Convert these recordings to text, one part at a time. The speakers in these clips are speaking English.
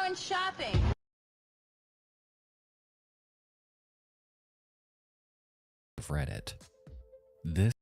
going shopping. I've read it. This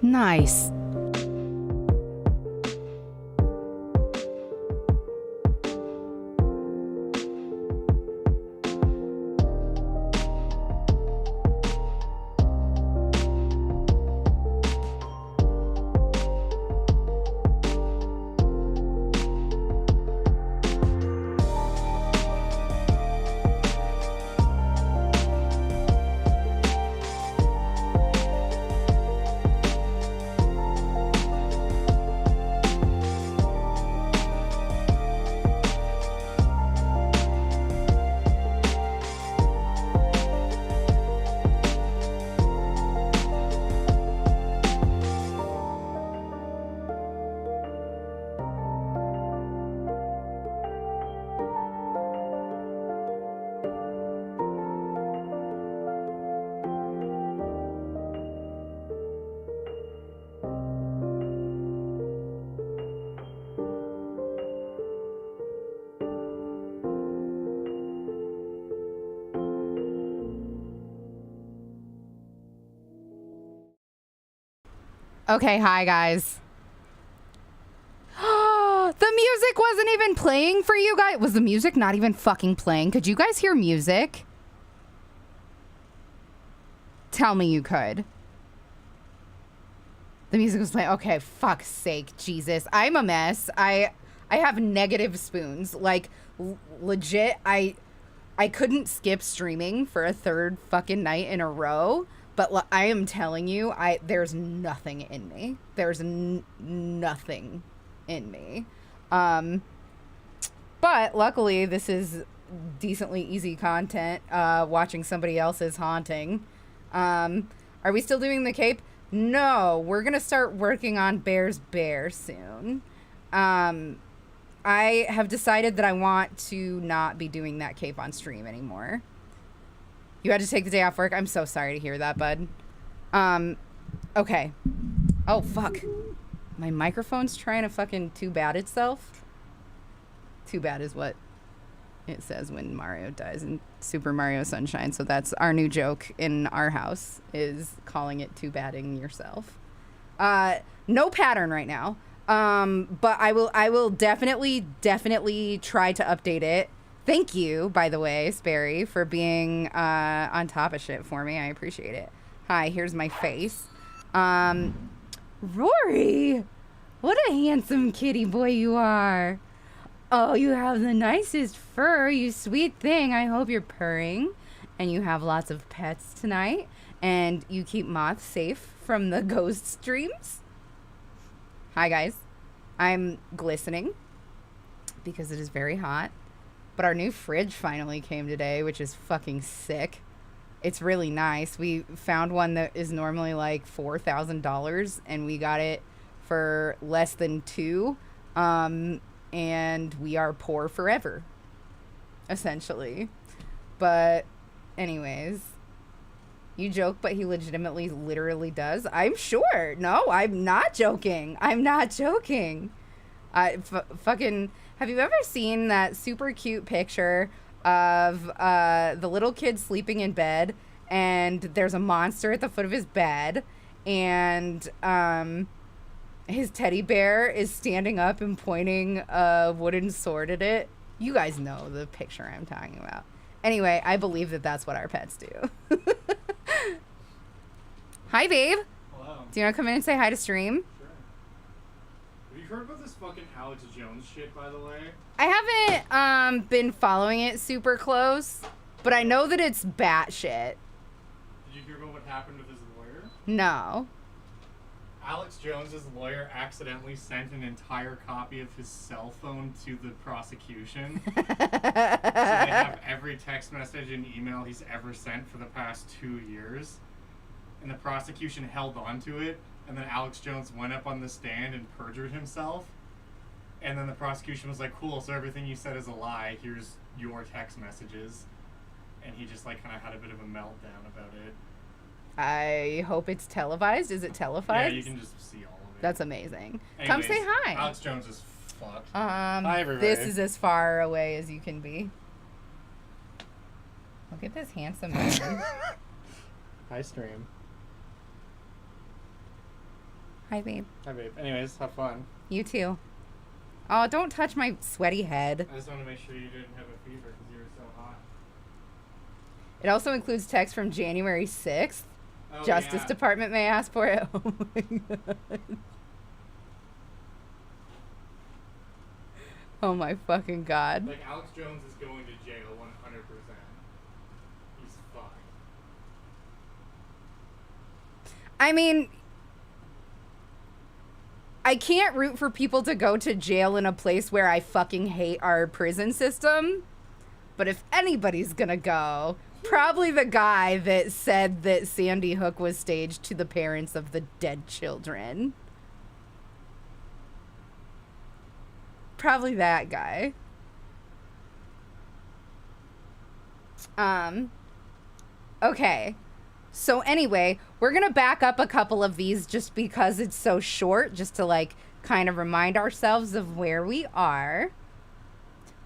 Nice. Okay, hi guys. The music wasn't even playing for you guys. Was the music not even fucking playing? Could you guys hear music? Tell me you could. The music was playing. Okay, fuck's sake, Jesus. I'm a mess. I have negative spoons. Like, legit, I couldn't skip streaming for a third fucking night in a row. But I am telling you, there's nothing in me. There's nothing in me. But luckily, this is decently easy content, watching somebody else's haunting. Are we still doing the cape? No, we're gonna start working on Bear's Bear soon. I have decided that I want to not be doing that cape on stream anymore. You had to take the day off work? I'm so sorry to hear that, bud. Okay. Oh, fuck. My microphone's trying to fucking too bad itself. Too bad is what it says when Mario dies in Super Mario Sunshine. So that's our new joke in our house, is calling it too badding yourself. No pattern right now. But I will definitely try to update it. Thank you, by the way, Sperry, for being on top of shit for me. I appreciate it. Hi, here's my face. Rory, what a handsome kitty boy you are. Oh, you have the nicest fur, you sweet thing. I hope you're purring and you have lots of pets tonight and you keep Moth safe from the ghost streams. Hi, guys. I'm glistening because it is very hot. But our new fridge finally came today, which is fucking sick. It's really nice. We found one that is normally like $4,000 and we got it for less than $2,000. And we are poor forever, essentially. But anyways, you joke, but he legitimately literally does. I'm sure. No, I'm not joking. I'm not joking. Fucking... Have you ever seen that super cute picture of the little kid sleeping in bed and there's a monster at the foot of his bed and his teddy bear is standing up and pointing a wooden sword at it? You guys know the picture I'm talking about. Anyway, I believe that that's what our pets do. Hi, babe. Hello. Do you want to come in and say hi to stream? Have you heard about this fucking Alex Jones shit, by the way? I haven't been following it super close, but I know that it's batshit. Did you hear about what happened with his lawyer? No. Alex Jones's lawyer accidentally sent an entire copy of his cell phone to the prosecution. So they have every text message and email he's ever sent for the past 2 years. And the prosecution held on to it. And then Alex Jones went up on the stand and perjured himself. And then the prosecution was like, cool, so everything you said is a lie. Here's your text messages. And he just, like, kind of had a bit of a meltdown about it. I hope it's televised. Is it televised? Yeah, you can just see all of it. That's amazing. Anyways, come say hi. Alex Jones is fucked. Hi, everybody. This is as far away as you can be. Look at this handsome man. Hi, stream. Hi, babe. Hi, babe. Anyways, have fun. You too. Oh, don't touch my sweaty head. I just want to make sure you didn't have a fever because you were so hot. It also includes text from January 6th. Oh, Justice yeah. Department may ask for it. Oh my god. Oh my fucking god. Like, Alex Jones is going to jail 100%. He's fucked. I mean, I can't root for people to go to jail in a place where I fucking hate our prison system. But if anybody's gonna go, probably the guy that said that Sandy Hook was staged to the parents of the dead children. Probably that guy. Okay. So anyway, we're going to back up a couple of these just because it's so short, just to like kind of remind ourselves of where we are.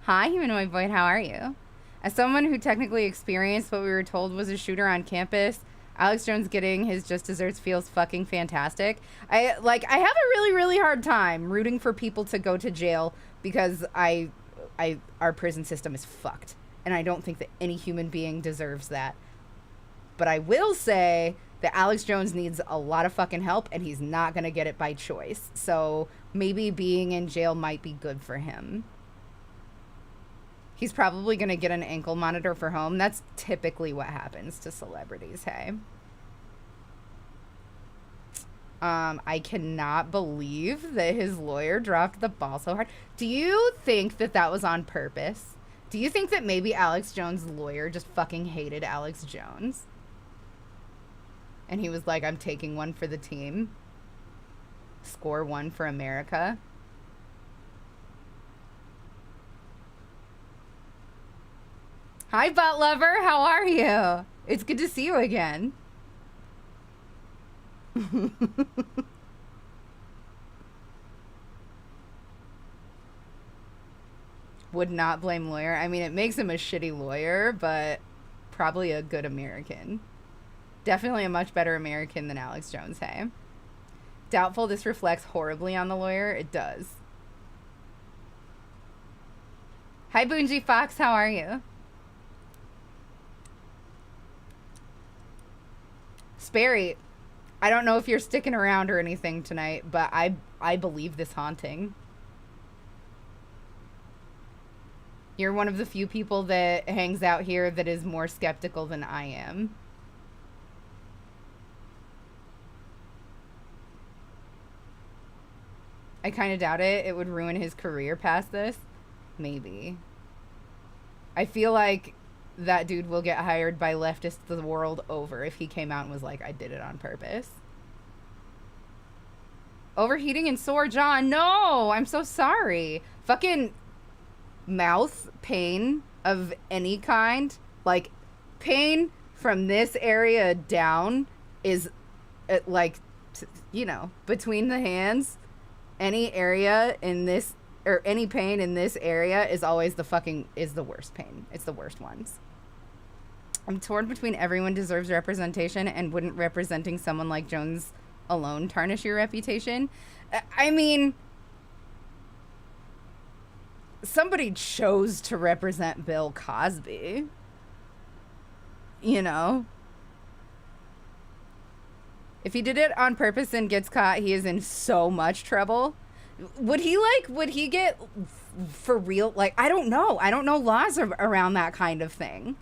Hi, Humanoid Void, how are you? As someone who technically experienced what we were told was a shooter on campus, Alex Jones getting his just desserts feels fucking fantastic. I have a really, really hard time rooting for people to go to jail because our prison system is fucked. And I don't think that any human being deserves that. But I will say that Alex Jones needs a lot of fucking help, and he's not going to get it by choice. So maybe being in jail might be good for him. He's probably going to get an ankle monitor for home. That's typically what happens to celebrities, hey? I cannot believe that his lawyer dropped the ball so hard. Do you think that that was on purpose? Do you think that maybe Alex Jones' lawyer just fucking hated Alex Jones? And he was like, I'm taking one for the team. Score one for America. Hi, butt lover. How are you? It's good to see you again. Would not blame lawyer. I mean, it makes him a shitty lawyer, but probably a good American. Definitely a much better American than Alex Jones, hey? Doubtful this reflects horribly on the lawyer. It does. Hi, Boonji Fox. How are you? Sperry, I don't know if you're sticking around or anything tonight, but I believe this haunting. You're one of the few people that hangs out here that is more skeptical than I am. I kind of doubt it. It would ruin his career past this. Maybe. I feel like that dude will get hired by leftists the world over if he came out and was like, I did it on purpose. Overheating and sore jaw. No, I'm so sorry. Fucking mouth pain of any kind. Like, pain from this area down is, like, you know, between the hands. Any area in this, or any pain in this area is always is the worst pain. It's the worst ones. I'm torn between everyone deserves representation and wouldn't representing someone like Jones alone tarnish your reputation? I mean, somebody chose to represent Bill Cosby. You know? If he did it on purpose and gets caught, he is in so much trouble. Would he get for real? Like, I don't know. I don't know laws around that kind of thing.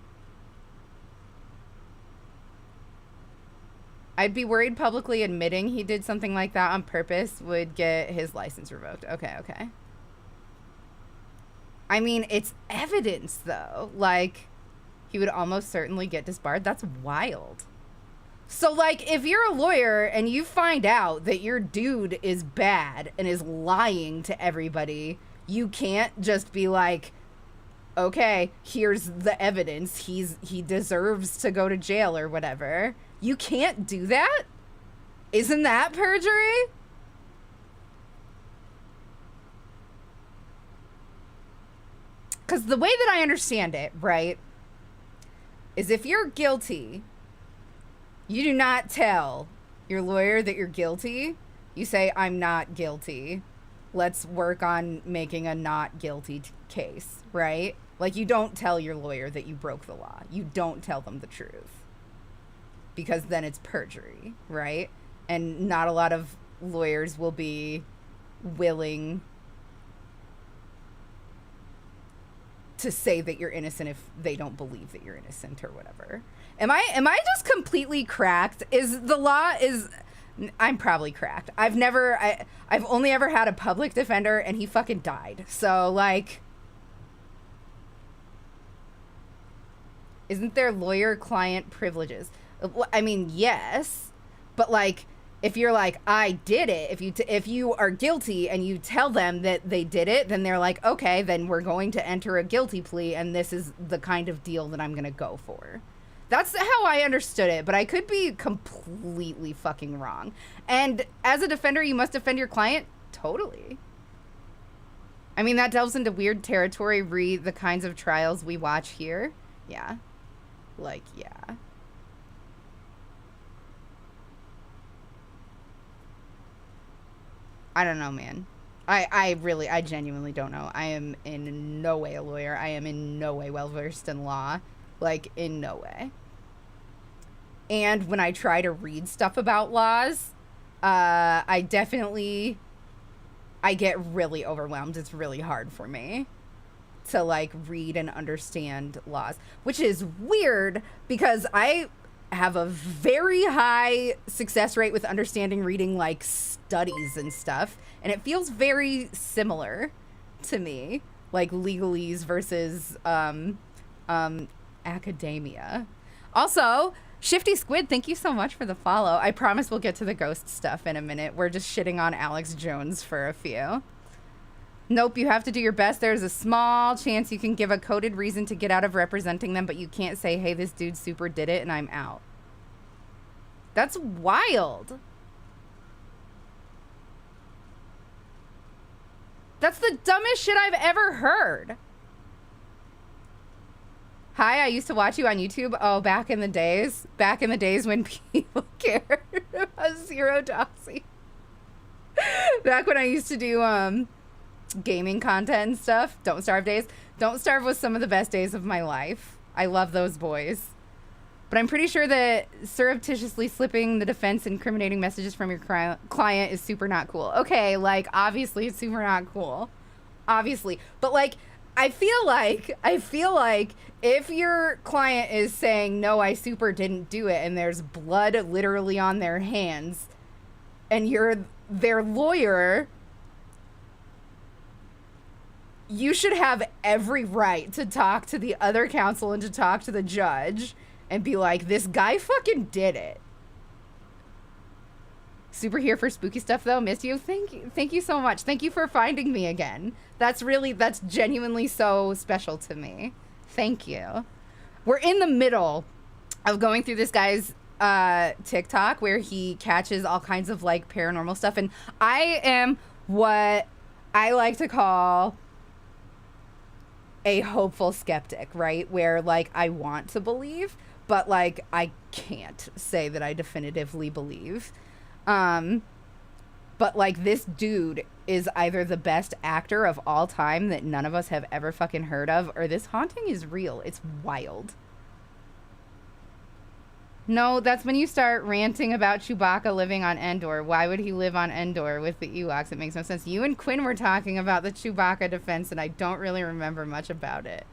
I'd be worried publicly admitting he did something like that on purpose would get his license revoked. Okay. I mean, it's evidence, though. Like, he would almost certainly get disbarred. That's wild. So, like, if you're a lawyer and you find out that your dude is bad and is lying to everybody, you can't just be like, okay, here's the evidence. He deserves to go to jail or whatever. You can't do that? Isn't that perjury? Because the way that I understand it, right, is if you're guilty, you do not tell your lawyer that you're guilty. You say, I'm not guilty. Let's work on making a not guilty case, right? Like, you don't tell your lawyer that you broke the law. You don't tell them the truth. Because then it's perjury, right? And not a lot of lawyers will be willing to say that you're innocent if they don't believe that you're innocent or whatever. Am I just completely cracked? I'm probably cracked. I've only ever had a public defender and he fucking died. So, like, isn't there lawyer-client privileges? I mean, yes, but, like, if you're like, I did it, if you are guilty and you tell them that they did it, then they're like, okay, then we're going to enter a guilty plea and this is the kind of deal that I'm going to go for. That's how I understood it, but I could be completely fucking wrong. And as a defender, you must defend your client? Totally. I mean, that delves into weird territory, the kinds of trials we watch here. Yeah. Like, yeah. I don't know, man. I genuinely don't know. I am in no way a lawyer. I am in no way well versed in law. Like, in no way. And when I try to read stuff about laws, I get really overwhelmed. It's really hard for me to, like, read and understand laws, which is weird because I have a very high success rate with understanding reading, like, studies and stuff, and it feels very similar to me, like legalese versus academia. Also, Shifty Squid, thank you so much for the follow. I promise we'll get to the ghost stuff in a minute. We're just shitting on Alex Jones for a few. Nope, you have to do your best. There's a small chance you can give a coded reason to get out of representing them, but you can't say, hey, this dude super did it and I'm out. That's wild. That's the dumbest shit I've ever heard. Hi, I used to watch you on YouTube. Oh, back in the days. Back in the days when people cared about Zero Doxy. Back when I used to do gaming content and stuff. Don't Starve days. Don't Starve was some of the best days of my life. I love those boys. But I'm pretty sure that surreptitiously slipping the defense incriminating messages from your client is super not cool. Okay, like, obviously it's super not cool. Obviously. But, like, I feel like if your client is saying, no, I super didn't do it, and there's blood literally on their hands, and you're their lawyer, you should have every right to talk to the other counsel and to talk to the judge and be like, this guy fucking did it. Super here for spooky stuff, though. Miss you. Thank you so much. Thank you for finding me again. That's genuinely so special to me. Thank you. We're in the middle of going through this guy's TikTok where he catches all kinds of, like, paranormal stuff. And I am what I like to call a hopeful skeptic, right? Where, like, I want to believe, but, like, I can't say that I definitively believe. But, like, this dude is either the best actor of all time that none of us have ever fucking heard of, or this haunting is real. It's wild. No, that's when you start ranting about Chewbacca living on Endor. Why would he live on Endor with the Ewoks? It makes no sense. You and Quinn were talking about the Chewbacca defense, and I don't really remember much about it.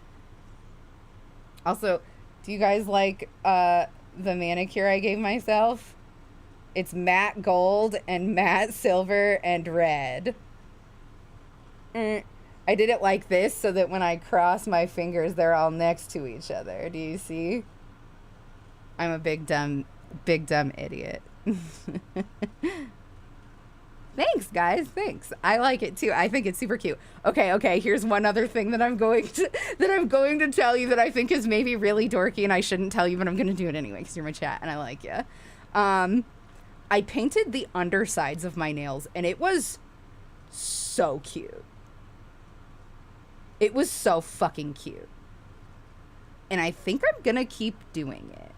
Also, do you guys like the manicure I gave myself? It's matte gold and matte silver and red. I did it like this so that when I cross my fingers, they're all next to each other. Do you see? I'm a big dumb idiot. Thanks, guys. Thanks. I like it too. I think it's super cute. Okay. Here's one other thing that I'm going to tell you that I think is maybe really dorky, and I shouldn't tell you, but I'm gonna do it anyway because you're my chat and I like you. I painted the undersides of my nails, and it was so cute. It was so fucking cute. And I think I'm gonna keep doing it.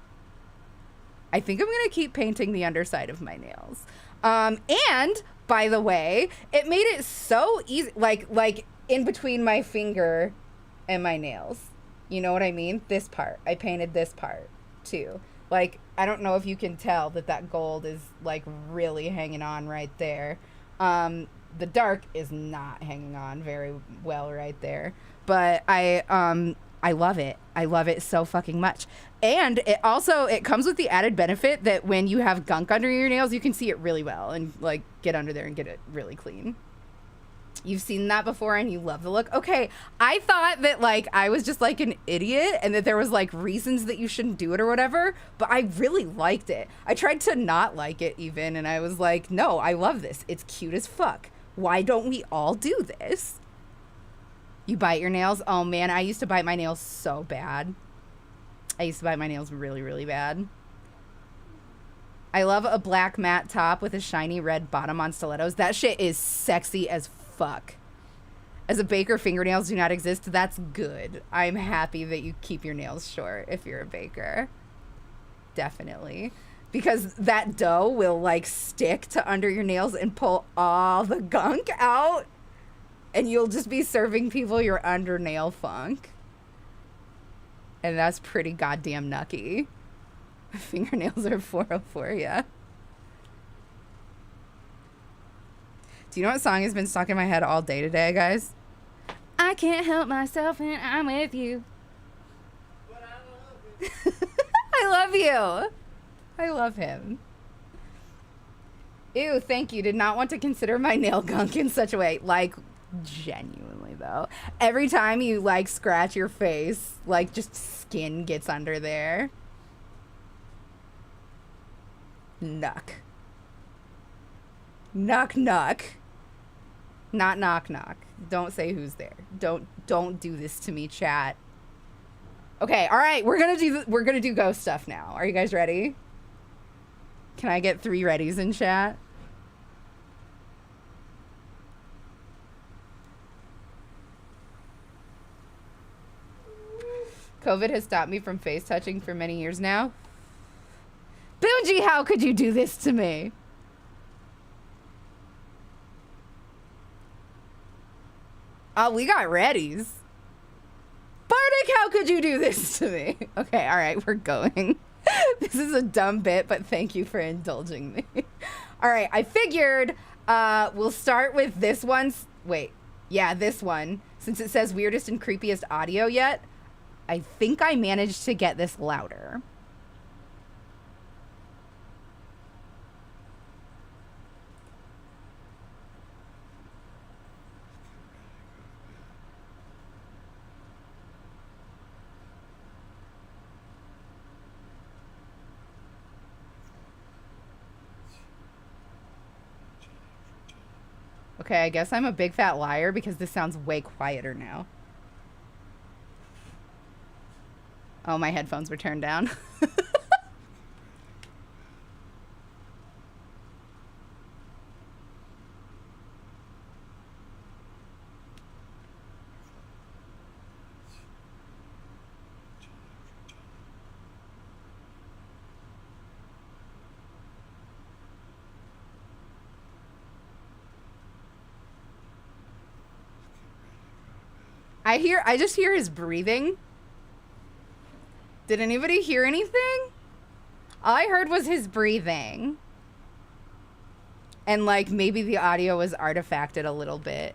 I think I'm gonna keep painting the underside of my nails. And by the way, it made it so easy, like in between my finger and my nails. You know what I mean? This part. I painted this part too. Like, I don't know if you can tell that gold is, like, really hanging on right there. The dark is not hanging on very well right there. But I love it. I love it so fucking much. And it comes with the added benefit that when you have gunk under your nails, you can see it really well and, like, get under there and get it really clean. You've seen that before and you love the look. Okay, I thought that, like, I was just, like, an idiot and that there was, like, reasons that you shouldn't do it or whatever, but I really liked it. I tried to not like it even, and I was like, no, I love this. It's cute as fuck. Why don't we all do this? You bite your nails? Oh, man, I used to bite my nails so bad. I used to bite my nails really, really bad. I love a black matte top with a shiny red bottom on stilettos. That shit is sexy as fuck. As a baker, fingernails do not exist. That's good. I'm happy that you keep your nails short if you're a baker. Definitely. because that dough will like stick to under your nails and pull all the gunk out, and you'll just be serving people your under nail funk. And that's pretty goddamn nucky. Fingernails are 404, yeah. Do you know what song has been stuck in my head all day today, guys? I can't help myself when I'm with you. But I love it. I love you. I love him. Ew, thank you. Did not want to consider my nail gunk in such a way. Like, genuinely, though. Every time you, like, scratch your face, like, just skin gets under there. Nuck. Knock, knock. Not knock, knock. Don't say who's there. Don't do this to me, chat. Okay, all right. We're gonna do ghost stuff now. Are you guys ready? Can I get 3 readies in chat? COVID has stopped me from face touching for many years now. Boonji, how could you do this to me? Oh, we got readies. Bardic, how could you do this to me? Okay, all right, we're going. This is a dumb bit, but thank you for indulging me. All right, I figured we'll start with this one. Wait, yeah, this one. Since it says weirdest and creepiest audio yet, I think I managed to get this louder. Okay, I guess I'm a big fat liar because this sounds way quieter now. Oh, my headphones were turned down. I just hear his breathing. Did anybody hear anything? All I heard was his breathing. And like maybe the audio was artifacted a little bit.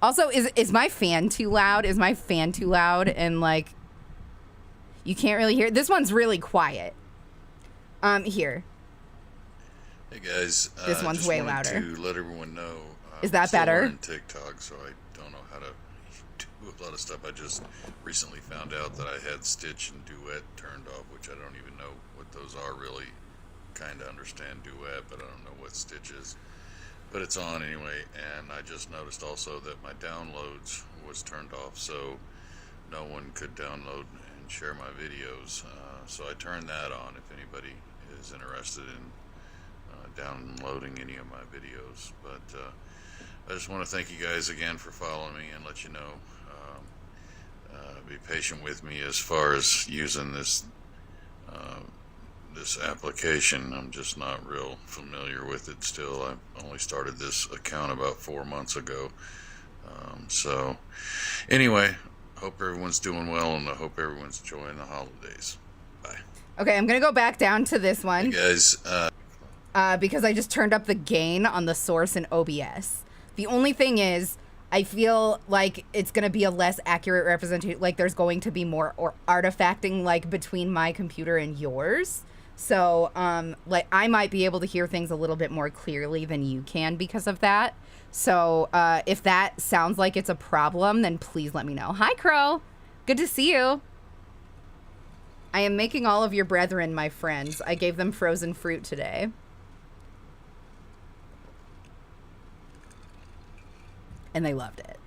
Also, is my fan too loud? Is my fan too loud and like you can't really hear it? This one's really quiet. Here. Hey guys, this one's just way wanted louder. to let everyone know. Is that I'm still better? learning TikTok, so I don't know how to do a lot of stuff. I just recently found out that I had Stitch and Duet turned off, which I don't even know what those are really. Kind of understand Duet, but I don't know what Stitch is. But it's on anyway, and I just noticed also that my downloads was turned off, so no one could download and share my videos. So I turned that on if anybody is interested in downloading any of my videos. But I just want to thank you guys again for following me and let you know. Be patient with me as far as using this this application. I'm just not real familiar with it still. I only started this account about 4 months ago. So anyway, hope everyone's doing well, and I hope everyone's enjoying the holidays. Bye. Okay, I'm gonna go back down to this one. Hey guys, because I just turned up the gain on the source in OBS. The only thing is, I feel like it's going to be a less accurate representation. Like there's going to be more or artifacting like between my computer and yours. So like I might be able to hear things a little bit more clearly than you can because of that. So if that sounds like it's a problem, then please let me know. Hi, Crow. Good to see you. I am making all of your brethren my friends. I gave them frozen fruit today. And they loved it.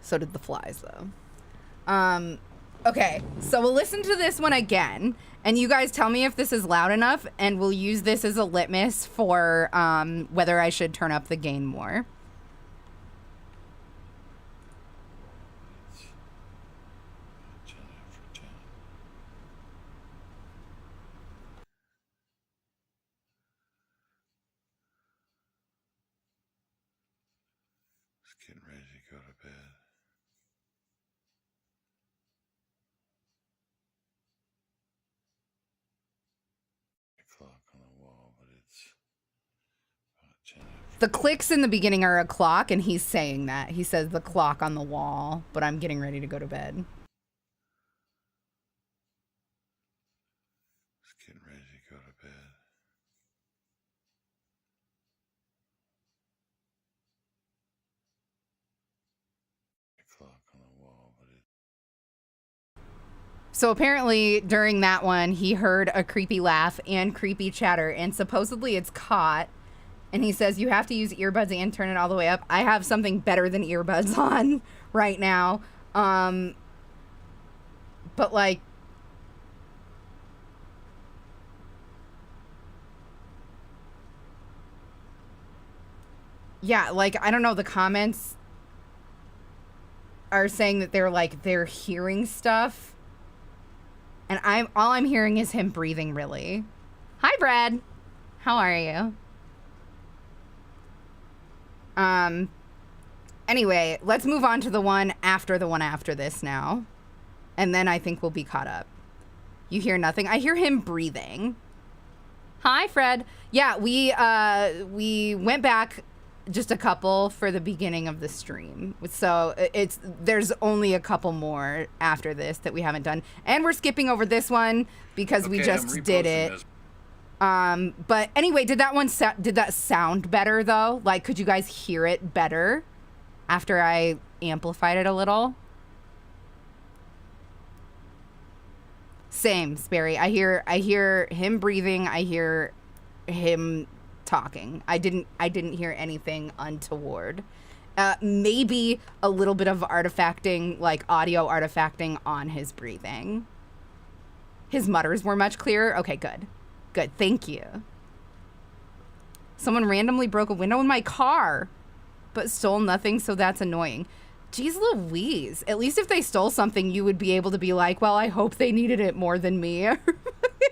So did the flies, though. Okay, so we'll listen to this one again. And you guys tell me if this is loud enough, and we'll use this as a litmus for whether I should turn up the gain more. Just getting ready to go to bed. A clock on the wall, but it's about 10 after. The clicks in the beginning are a clock, and he's saying that. He says the clock on the wall, but I'm getting ready to go to bed. Just getting ready to go to bed. A clock on the wall, but it's So apparently during that one, he heard a creepy laugh and creepy chatter, and supposedly it's caught. And he says you have to use earbuds and turn it all the way up. I have something better than earbuds on right now. But like, yeah, like, I don't know, the comments are saying that they're hearing stuff. And all I'm hearing is him breathing, really. Hi, Brad. How are you? Anyway, let's move on to the one after this now. And then I think we'll be caught up. You hear nothing? I hear him breathing. Hi, Fred. Yeah, we went back just a couple for the beginning of the stream. So there's only a couple more after this that we haven't done. And we're skipping over this one because we just did it. This. But anyway, did that sound better though? Like, could you guys hear it better after I amplified it a little? Same, Sperry. I hear him breathing. I hear him talking. I didn't hear anything untoward. Maybe a little bit of artifacting, like audio artifacting on his breathing. His mutters were much clearer. Okay, good. Good, thank you. Someone randomly broke a window in my car, but stole nothing, so that's annoying. Jeez Louise. At least if they stole something, you would be able to be like, well, I hope they needed it more than me, or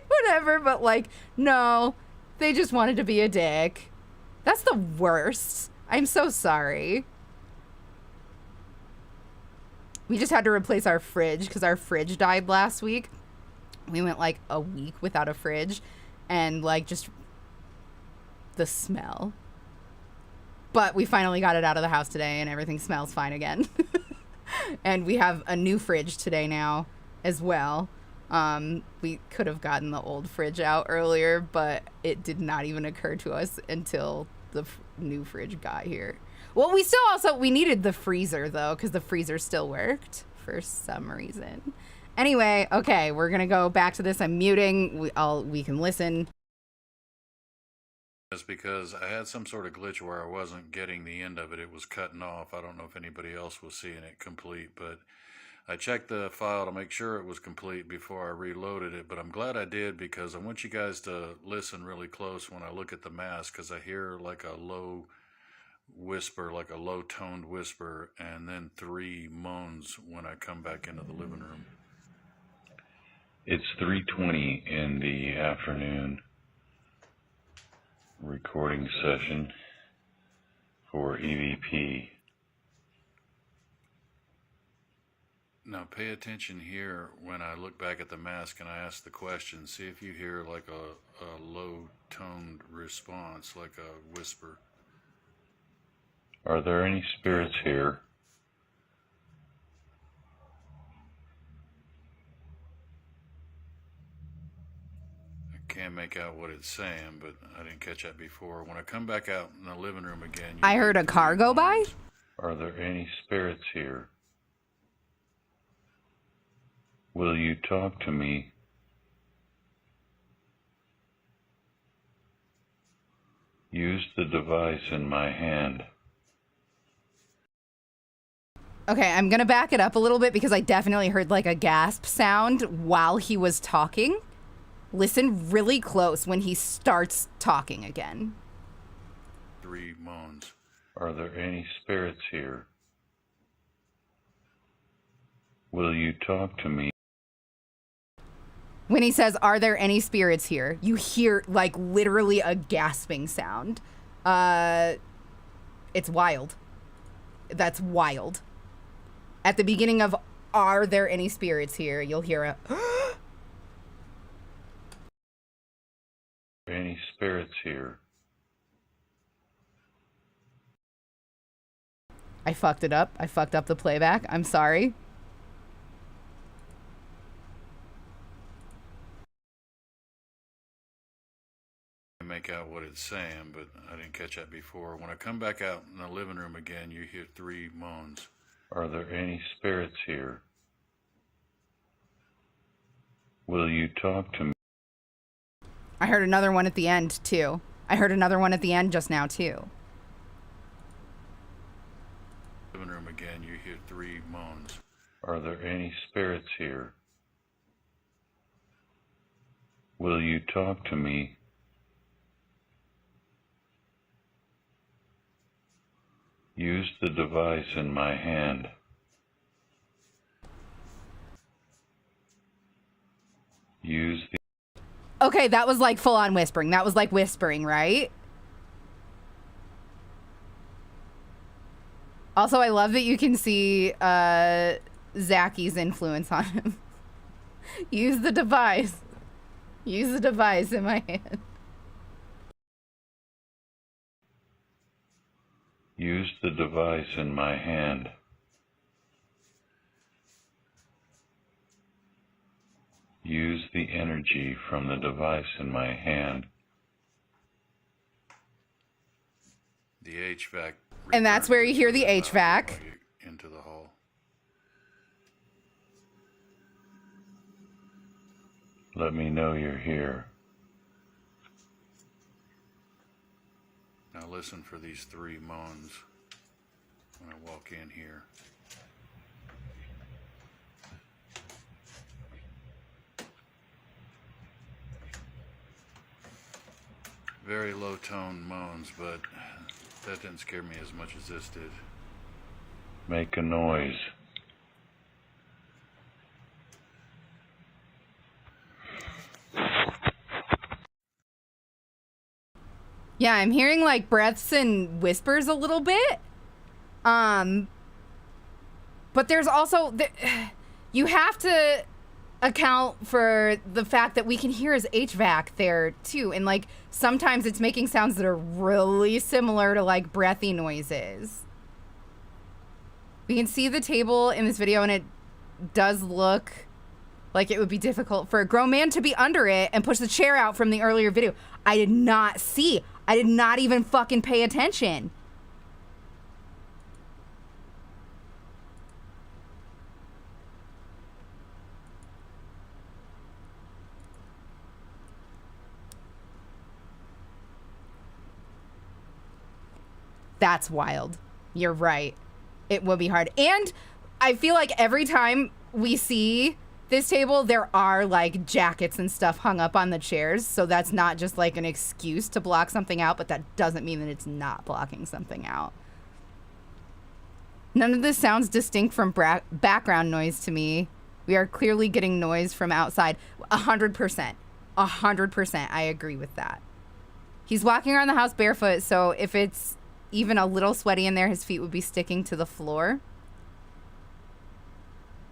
whatever, but like, no, they just wanted to be a dick. That's the worst. I'm so sorry. We just had to replace our fridge because our fridge died last week. We went like a week without a fridge. And like just the smell. But we finally got it out of the house today and everything smells fine again. And we have a new fridge today now as well. We could have gotten the old fridge out earlier, but it did not even occur to us until the new fridge got here. Well, we needed the freezer though, because the freezer still worked for some reason. Anyway, okay, we're gonna go back to this. I'm muting. We can listen. That's because I had some sort of glitch where I wasn't getting the end of it. It was cutting off. I don't know if anybody else was seeing it complete, but I checked the file to make sure it was complete before I reloaded it. But I'm glad I did because I want you guys to listen really close when I look at the mask, because I hear like a low whisper, like a low toned whisper, and then 3 moans when I come back into the living room. It's 3:20 in the afternoon recording session for EVP. Now pay attention here when I look back at the mask and I ask the question. See if you hear like a low-toned response, like a whisper. Are there any spirits here? Can't make out what it's saying, but I didn't catch that before. When I come back out in the living room again, I heard a car go by. Are there any spirits here? Will you talk to me? Use the device in my hand. Okay, I'm gonna back it up a little bit because I definitely heard like a gasp sound while he was talking. Listen really close when he starts talking again. 3 moans. Are there any spirits here? Will you talk to me? When he says, are there any spirits here? You hear like literally a gasping sound. It's wild. That's wild. At the beginning of Are There Any Spirits Here, you'll hear a Any spirits here? I fucked it up. I fucked up the playback. I'm sorry. I make out what it's saying, but I didn't catch that before. When I come back out in the living room again, you hear 3 moans. Are there any spirits here? Will you talk to me? I heard another one at the end, too. I heard another one at the end just now, too. Living room again, you hear 3 moans. Are there any spirits here? Will you talk to me? Use the device in my hand. Use the... Okay, that was like full-on whispering. That was like whispering, right? Also, I love that you can see Zacky's influence on him. Use the device. Use the device in my hand. Use the device in my hand. Use the energy from the device in my hand. The HVAC. And that's where you hear the HVAC. Into the hall. Let me know you're here. Now listen for these 3 moans when I walk in here. Very low tone moans, but that didn't scare me as much as this did. Make a noise. Yeah, I'm hearing like breaths and whispers a little bit. But there's also you have to account for the fact that we can hear his HVAC there too, and like sometimes it's making sounds that are really similar to like breathy noises. We can see the table in this video, and it does look like it would be difficult for a grown man to be under it and push the chair out from the earlier video. I did not see. I did not even fucking pay attention. That's wild. You're right. It would be hard. And I feel like every time we see this table, there are like jackets and stuff hung up on the chairs. So that's not just like an excuse to block something out, but that doesn't mean that it's not blocking something out. None of this sounds distinct from background noise to me. We are clearly getting noise from outside. 100%. 100%. I agree with that. He's walking around the house barefoot, so if it's even a little sweaty in there, his feet would be sticking to the floor.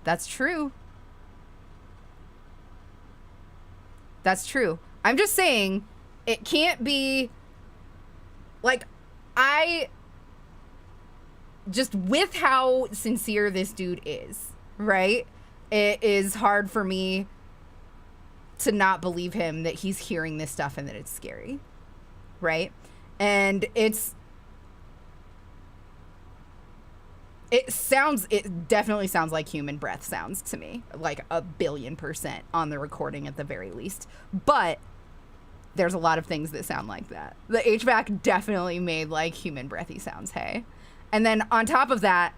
That's true. That's true. I'm just saying, it can't be like, just with how sincere this dude is, right? It is hard for me to not believe him that he's hearing this stuff and that it's scary, right? And it definitely sounds like human breath sounds to me, like 1,000,000,000% on the recording at the very least. But there's a lot of things that sound like that. The HVAC definitely made like human breathy sounds, hey? And then on top of that,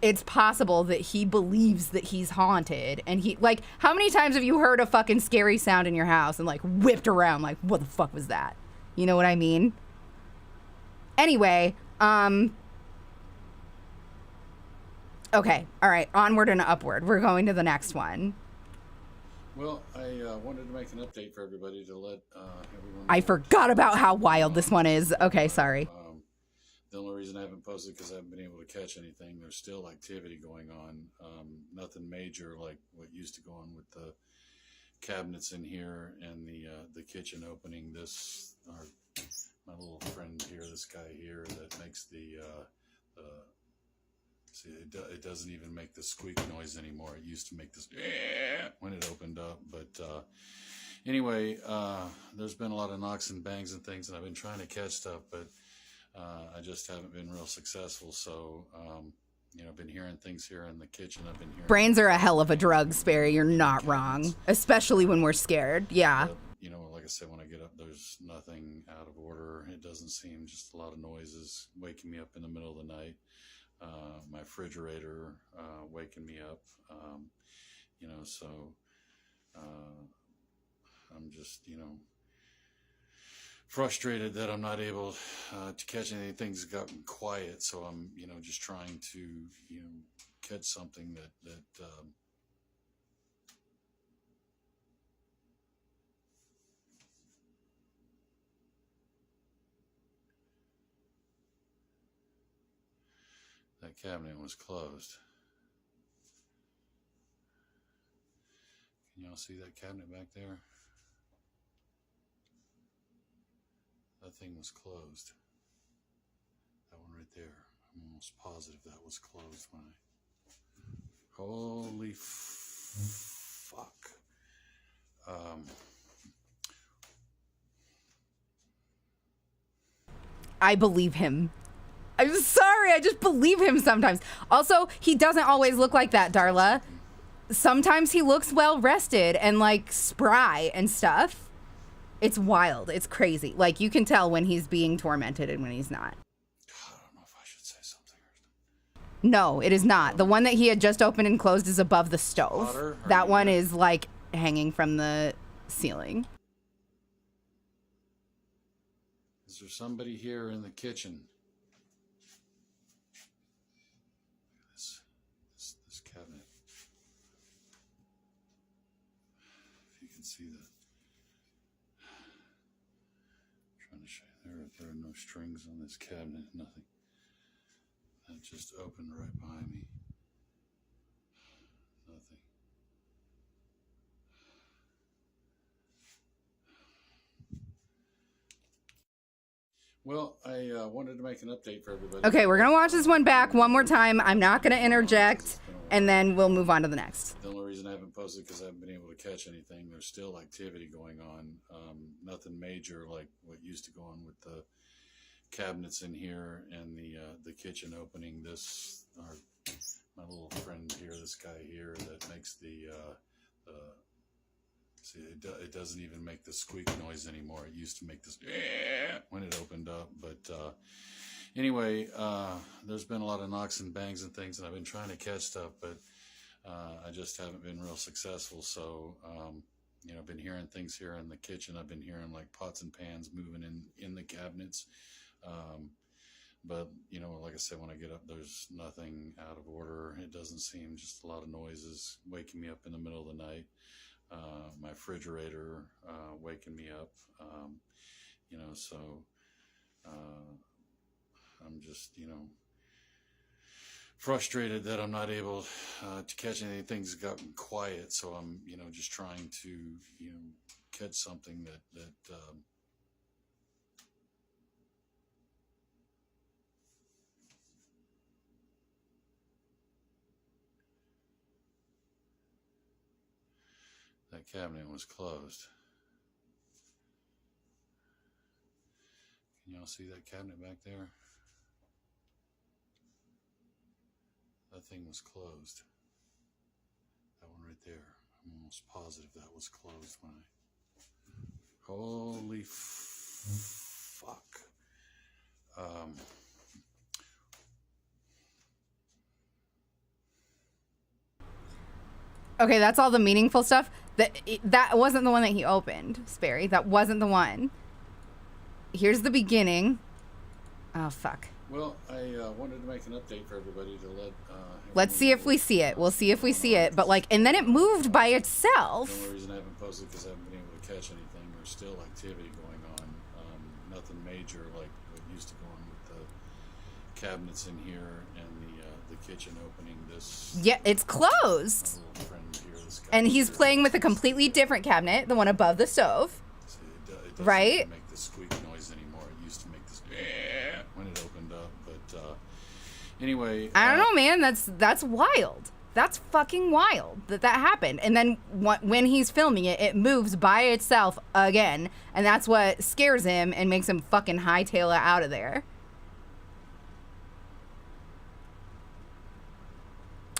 it's possible that he believes that he's haunted, and he, like, how many times have you heard a fucking scary sound in your house and like whipped around like, what the fuck was that? You know what I mean? Anyway, okay, all right, onward and upward. We're going to the next one. Well, I wanted to make an update for everybody to let everyone know. I forgot about how wild this one is. Okay, sorry. The only reason I haven't posted because I haven't been able to catch anything. There's still activity going on. Nothing major like what used to go on with the cabinets in here and the kitchen opening. This, my little friend here, this guy here that makes see, it doesn't even make the squeak noise anymore. It used to make this when it opened up. But anyway, there's been a lot of knocks and bangs and things, and I've been trying to catch stuff, but I just haven't been real successful. So, I've been hearing things here in the kitchen. I've been hearing Brains are a hell of a drug, Sperry. You're not wrong. Especially when we're scared. Yeah. But, like I said, when I get up, there's nothing out of order. It doesn't seem, just a lot of noises waking me up in the middle of the night. My refrigerator waking me up. So I'm just, frustrated that I'm not able to catch anything. Things have gotten quiet, so I'm, just trying to, catch something that that cabinet was closed. Can y'all see that cabinet back there? That thing was closed. That one right there. I'm almost positive that was closed when I... Holy fuck. I believe him. I'm sorry, I just believe him sometimes. Also, he doesn't always look like that, Darla. Sometimes he looks well rested and like spry and stuff. It's wild. It's crazy. Like, you can tell when he's being tormented and when he's not. I don't know if I should say something or No, it is not. The one that he had just opened and closed is above the stove. Water, that one is like hanging from the ceiling. Is there somebody here in the kitchen? This cabinet. If you can see that. Trying to show you, there are no strings on this cabinet, nothing. That just opened right behind me. Nothing. Well, I wanted to make an update for everybody. Okay, we're going to watch this one back one more time. I'm not going to interject, and then we'll move on to the next. The only reason I haven't posted because I haven't been able to catch anything. There's still activity going on. Nothing major like what used to go on with the cabinets in here and the kitchen opening. This, my little friend here, this guy here that makes see, it doesn't even make the squeak noise anymore. It used to make this when it opened up. But anyway, there's been a lot of knocks and bangs and things, and I've been trying to catch stuff, but I just haven't been real successful. So, I've been hearing things here in the kitchen. I've been hearing like pots and pans moving in the cabinets. But, like I said, when I get up, there's nothing out of order. It doesn't seem, just a lot of noises waking me up in the middle of the night. My refrigerator waking me up. So I'm just, frustrated that I'm not able to catch anything. Things have gotten quiet, so I'm, just trying to, catch something that that cabinet was closed. Can y'all see that cabinet back there? That thing was closed. That one right there. I'm almost positive that was closed when I... Holy fuck. Okay, that's all the meaningful stuff. That wasn't the one that he opened, Sperry. That wasn't the one. Here's the beginning. Oh, fuck. Well, I wanted to make an update for everybody to let... Let's see if we see it. We'll see if we see it. But, like, and then it moved by itself. The only reason I haven't posted because I haven't been able to catch anything. There's still activity going on. Nothing major like what used to go on with the cabinets in here and the kitchen opening. This Yeah, it's closed. my little friend here, this guy And he's here, playing with a completely different cabinet, the one above the stove. see, it doesn't right? even make the squeak noise anymore. It used to make this when it opened up, but anyway. I don't know, man. That's wild. That's fucking wild that happened. And then when he's filming it, it moves by itself again, and that's what scares him and makes him fucking hightail it out of there.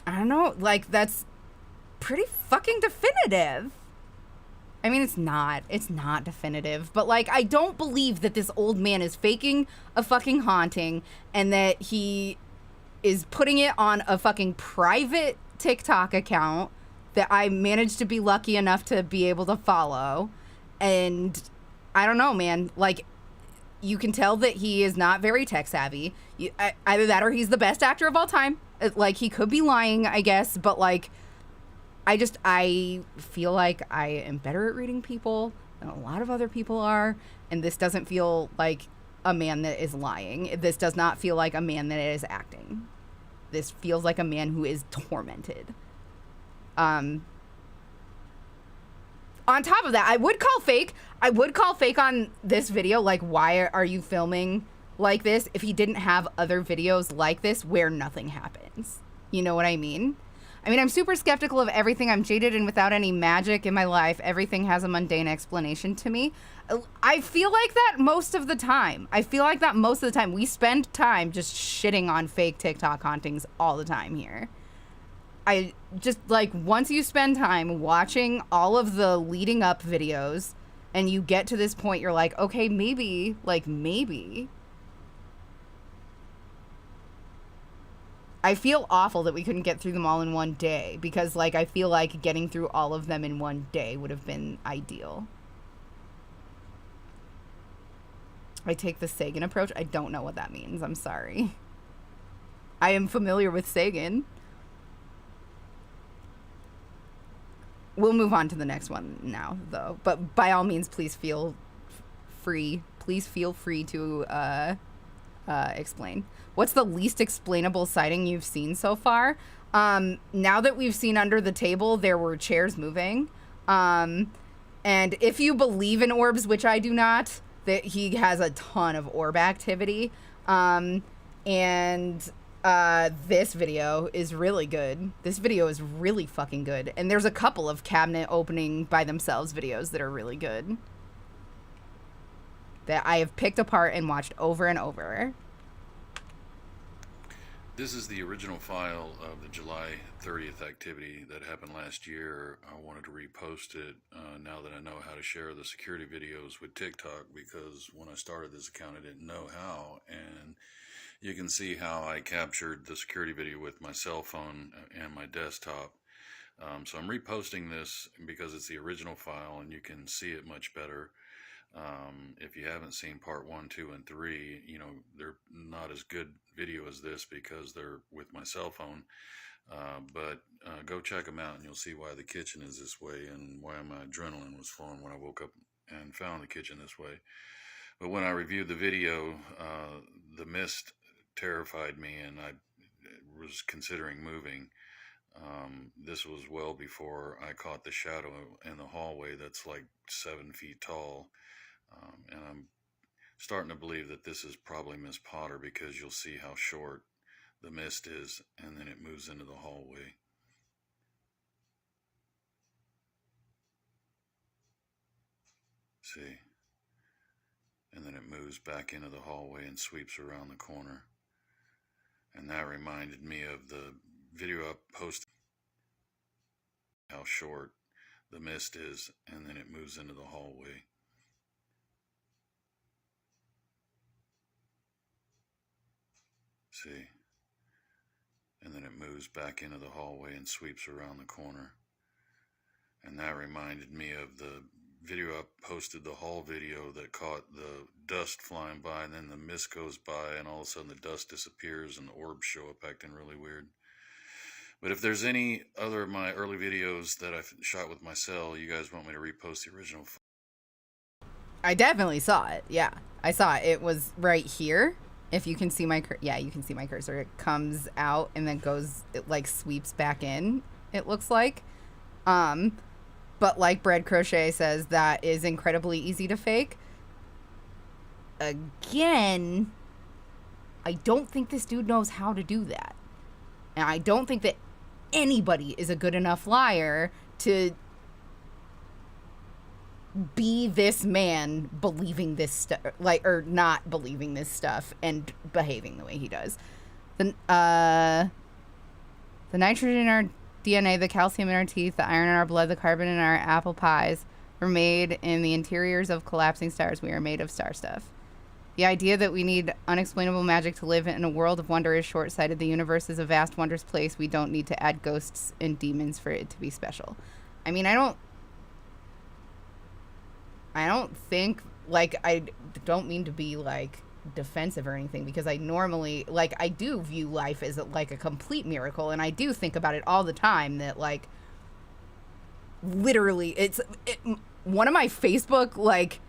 I don't know, like, that's pretty fucking definitive. I mean, it's not definitive, but like, I don't believe that this old man is faking a fucking haunting and that he is putting it on a fucking private TikTok account that I managed to be lucky enough to be able to follow. And I don't know, man, like, you can tell that he is not very tech savvy. Either that or he's the best actor of all time. Like, he could be lying, I guess, but like, I feel like I am better at reading people than a lot of other people are, and this doesn't feel like a man that is lying. This does not feel like a man that is acting. This feels like a man who is tormented. On top of that, I would call fake on this video. Like, why are you filming like this if he didn't have other videos like this where nothing happens? You know what I mean? I mean, I'm super skeptical of everything. I'm jaded and without any magic in my life. Everything has a mundane explanation to me. I feel like that most of the time. We spend time just shitting on fake TikTok hauntings all the time here. I just, like, once you spend time watching all of the leading up videos and you get to this point, you're like, okay, maybe. I feel awful that we couldn't get through them all in one day because, like, I feel like getting through all of them in one day would have been ideal. I take the Sagan approach. I don't know what that means. I'm sorry. I am familiar with Sagan. We'll move on to the next one now, though. But by all means, please feel free. Please feel free to explain. What's the least explainable sighting you've seen so far? Now that we've seen under the table, there were chairs moving. And if you believe in orbs, which I do not, that he has a ton of orb activity. This video is really good. This video is really fucking good. And there's a couple of cabinet opening by themselves videos that are really good, that I have picked apart and watched over and over. This is the original file of the July 30th activity that happened last year. I wanted to repost it now that I know how to share the security videos with TikTok, because when I started this account I didn't know how, and you can see how I captured the security video with my cell phone and my desktop. So I'm reposting this because it's the original file and you can see it much better. If you haven't seen part 1, 2, and 3, you know, they're not as good video as this because they're with my cell phone. But go check them out and you'll see why the kitchen is this way and why my adrenaline was flowing when I woke up and found the kitchen this way. But when I reviewed the video, the mist terrified me and I was considering moving. This was well before I caught the shadow in the hallway that's like 7 feet tall. And I'm starting to believe that this is probably Miss Potter, because you'll see how short the mist is and then it moves into the hallway. See? And then it moves back into the hallway and sweeps around the corner. And that reminded me of the video I posted, how short the mist is and then it moves into the hallway. See? And then it moves back into the hallway and sweeps around the corner. And that reminded me of the video I posted, the hall video that caught the dust flying by and then the mist goes by and all of a sudden the dust disappears and the orbs show up acting really weird. But if there's any other of my early videos that I've shot with my cell, you guys want me to repost the original? I definitely saw it. Yeah, I saw it. It was right here. If you can see my you can see my cursor. It comes out and then goes, it like sweeps back in, it looks like. But like Bread Crochet says, that is incredibly easy to fake. Again, I don't think this dude knows how to do that. And I don't think that anybody is a good enough liar to be this man believing this stuff, like, or not believing this stuff and behaving the way he does. The nitrogen in our DNA, the calcium in our teeth, the iron in our blood, the carbon in our apple pies were made in the interiors of collapsing stars. We are made of star stuff. The idea that we need unexplainable magic to live in a world of wonder is short-sighted. The universe is a vast, wondrous place. We don't need to add ghosts and demons for it to be special. I mean, I don't think, like, I don't mean to be, like, defensive or anything, because I normally, like, I do view life as, like, a complete miracle, and I do think about it all the time that, like, literally, one of my Facebook, like,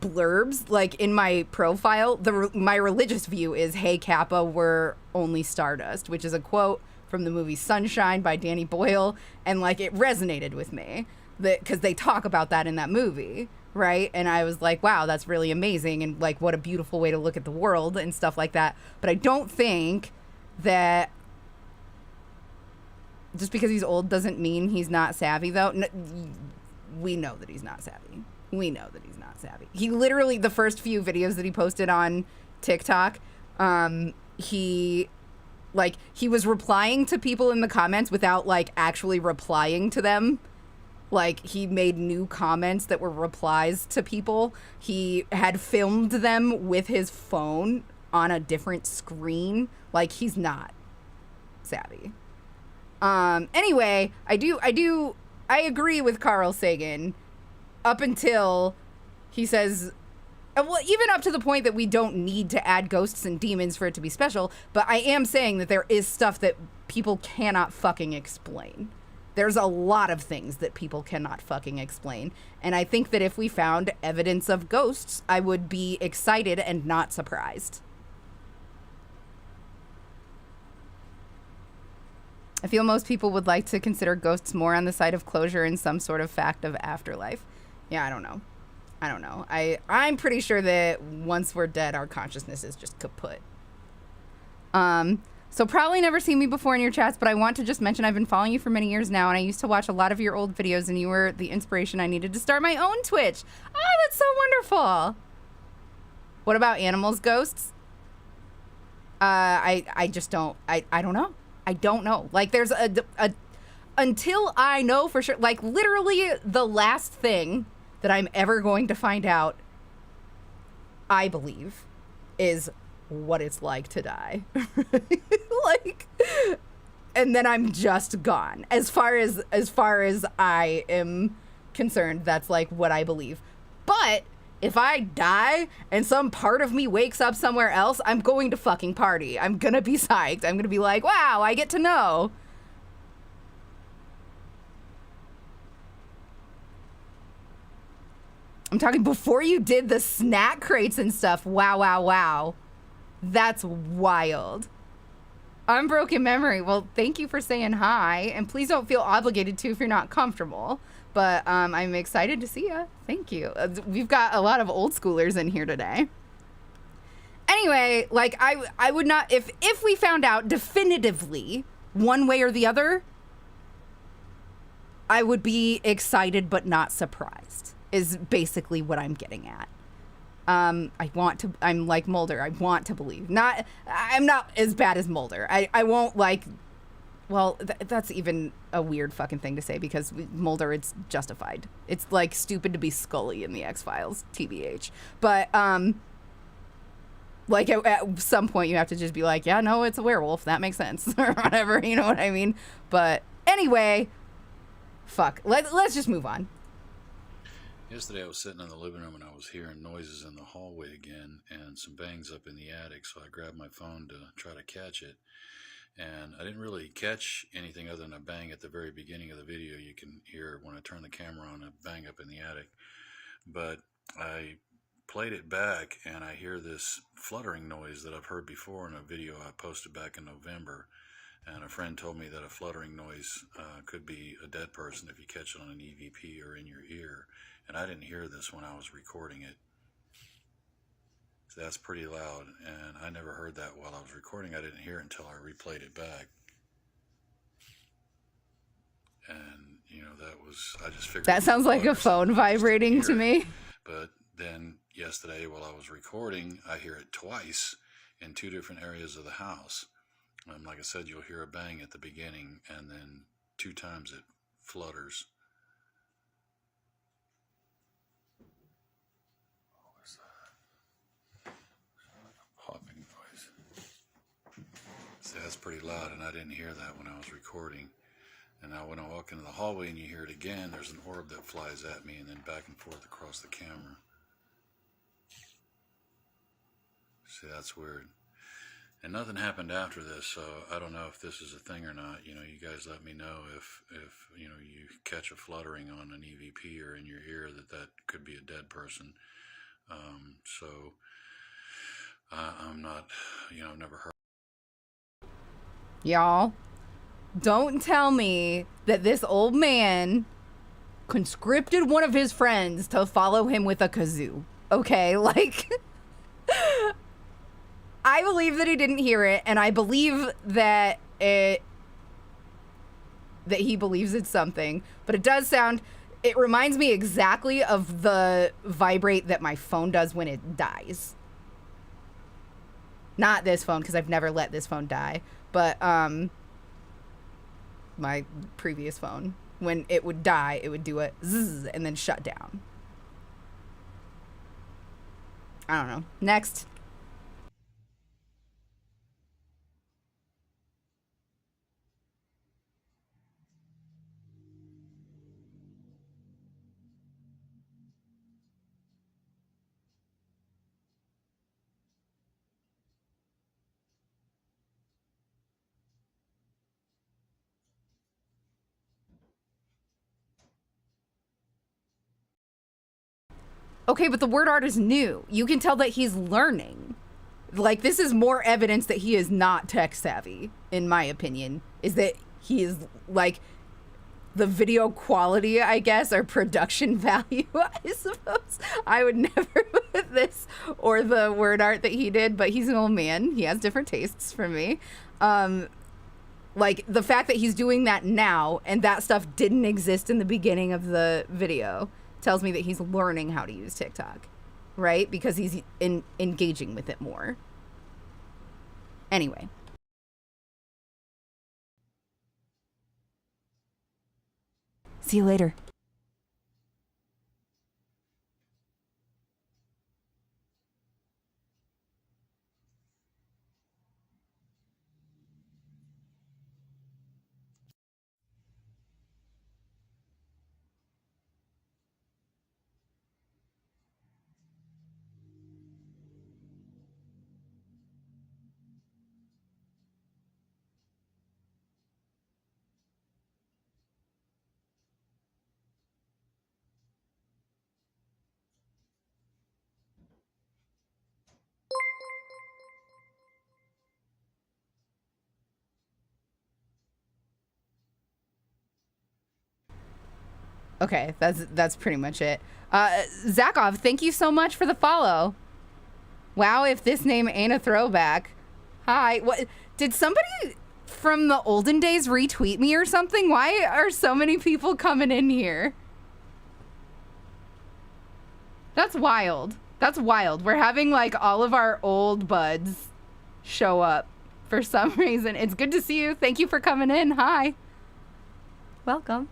blurbs, like, in my profile, my religious view is, "Hey, Kappa, we're only stardust," which is a quote from the movie Sunshine by Danny Boyle, and, like, it resonated with me, because they talk about that in that movie. Right? And I was like, wow, that's really amazing. And like, what a beautiful way to look at the world and stuff like that. But I don't think that just because he's old doesn't mean he's not savvy, though. We know that he's not savvy. We know that he's not savvy. He literally, the first few videos that he posted on TikTok, he was replying to people in the comments without like actually replying to them. Like, he made new comments that were replies to people. He had filmed them with his phone on a different screen. Like, he's not savvy. Anyway, I agree with Carl Sagan up until he says, well, even up to the point that we don't need to add ghosts and demons for it to be special. But I am saying that there is stuff that people cannot fucking explain. There's a lot of things that people cannot fucking explain. And I think that if we found evidence of ghosts, I would be excited and not surprised. I feel most people would like to consider ghosts more on the side of closure and some sort of fact of afterlife. Yeah, I don't know. I'm pretty sure that once we're dead, our consciousness is just kaput. So probably never seen me before in your chats, but I want to just mention I've been following you for many years now, and I used to watch a lot of your old videos, and you were the inspiration I needed to start my own Twitch. Oh, that's so wonderful. What about animals, ghosts? I just don't, I don't know. I don't know. Like, there's until I know for sure, like, literally the last thing that I'm ever going to find out, I believe, is what it's like to die. Like, and then I'm just gone. As far as I am concerned, that's like what I believe. But if I die and some part of me wakes up somewhere else, I'm going to fucking party. I'm gonna be psyched. I'm gonna be like, wow, I get to know. I'm talking before you did the snack crates and stuff. Wow. That's wild. Unbroken memory. Well, thank you for saying hi, and please don't feel obligated to if you're not comfortable. But I'm excited to see you. Thank you. We've got a lot of old schoolers in here today. Anyway, like, I would not, if we found out definitively one way or the other, I would be excited but not surprised, is basically what I'm getting at. I'm like Mulder. I want to believe. I'm not as bad as Mulder. I won't like, well, that's even a weird fucking thing to say, because Mulder, it's justified. It's like stupid to be Scully in the X-Files, TBH. But, like at some point you have to just be like, yeah, no, it's a werewolf. That makes sense. Or whatever, you know what I mean? But anyway, fuck. Let's just move on. Yesterday I was sitting in the living room and I was hearing noises in the hallway again and some bangs up in the attic, so I grabbed my phone to try to catch it. And I didn't really catch anything other than a bang at the very beginning of the video. You can hear when I turn the camera on, a bang up in the attic. But I played it back, and I hear this fluttering noise that I've heard before in a video I posted back in November. And a friend told me that a fluttering noise could be a dead person if you catch it on an EVP or in your ear. And I didn't hear this when I was recording it. So that's pretty loud, and I never heard that while I was recording. I didn't hear it until I replayed it back. And, you know, that was, I just figured... That sounds like a phone vibrating to me. But then yesterday while I was recording, I hear it twice in 2 different areas of the house. Like I said, you'll hear a bang at the beginning, and then 2 times it flutters. What was that? Like a popping noise. See, that's pretty loud, and I didn't hear that when I was recording. And now when I walk into the hallway and you hear it again, there's an orb that flies at me and then back and forth across the camera. See, that's weird. And nothing happened after this, so I don't know if this is a thing or not. You know, you guys let me know if you know, you catch a fluttering on an EVP or in your ear, that could be a dead person. So I'm not, you know, I've never heard. Y'all, don't tell me that this old man conscripted one of his friends to follow him with a kazoo. Okay, like... I believe that he didn't hear it, and I believe that he believes it's something, but it does sound, it reminds me exactly of the vibrate that my phone does when it dies. Not this phone, because I've never let this phone die, but my previous phone. When it would die, it would do a zzz and then shut down. I don't know. Next. Okay, but the word art is new. You can tell that he's learning. Like, this is more evidence that he is not tech savvy, in my opinion, is that he is, like, the video quality, I guess, or production value, I suppose. I would never put this or the word art that he did, but he's an old man. He has different tastes from me. Like, the fact that he's doing that now and that stuff didn't exist in the beginning of the video tells me that he's learning how to use TikTok, right? Because he's engaging with it more. Anyway. See you later. Okay, that's pretty much it. Zakov, thank you so much for the follow. Wow, if this name ain't a throwback. Hi, what? Did somebody from the olden days retweet me or something? Why are so many people coming in here? That's wild. That's wild. We're having like all of our old buds show up for some reason. It's good to see you. Thank you for coming in. Hi. Welcome.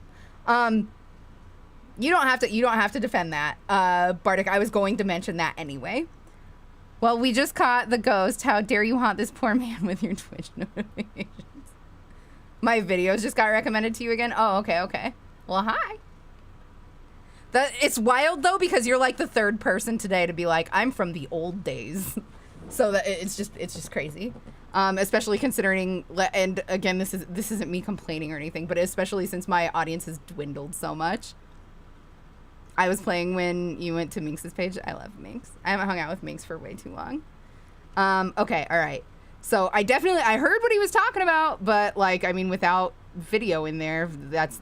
You don't have to defend that. Bardic, I was going to mention that anyway. Well, we just caught the ghost. How dare you haunt this poor man with your Twitch notifications? My videos just got recommended to you again? Oh, okay. Well, hi. It's wild though, because you're like the third person today to be like, I'm from the old days. So that it's just crazy. Especially considering, and again, this isn't me complaining or anything, but especially since my audience has dwindled so much. I was playing when you went to Minx's page. I love Minx. I haven't hung out with Minx for way too long. Okay, all right. So I heard what he was talking about, but like, I mean, without video in there,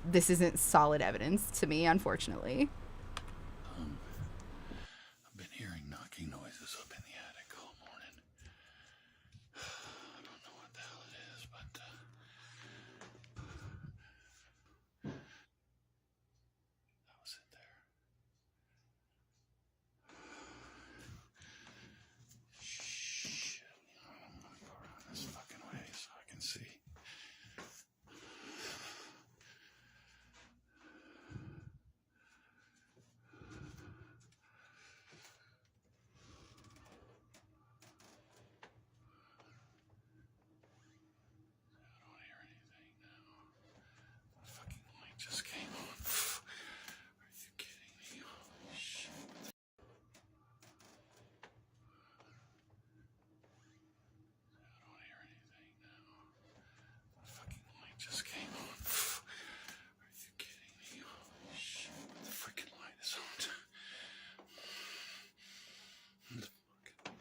this isn't solid evidence to me, unfortunately. I've been hearing knocking noises up in the attic all morning. I don't know what the hell it is, but that was it there. Shit. I'm gonna go around this fucking way so I can see. I don't hear anything now. The fucking light just came on. Are you kidding me? Holy shit. I don't hear anything now. The fucking light just came on. Are you kidding me? Holy shit. The freaking light is on. The fucking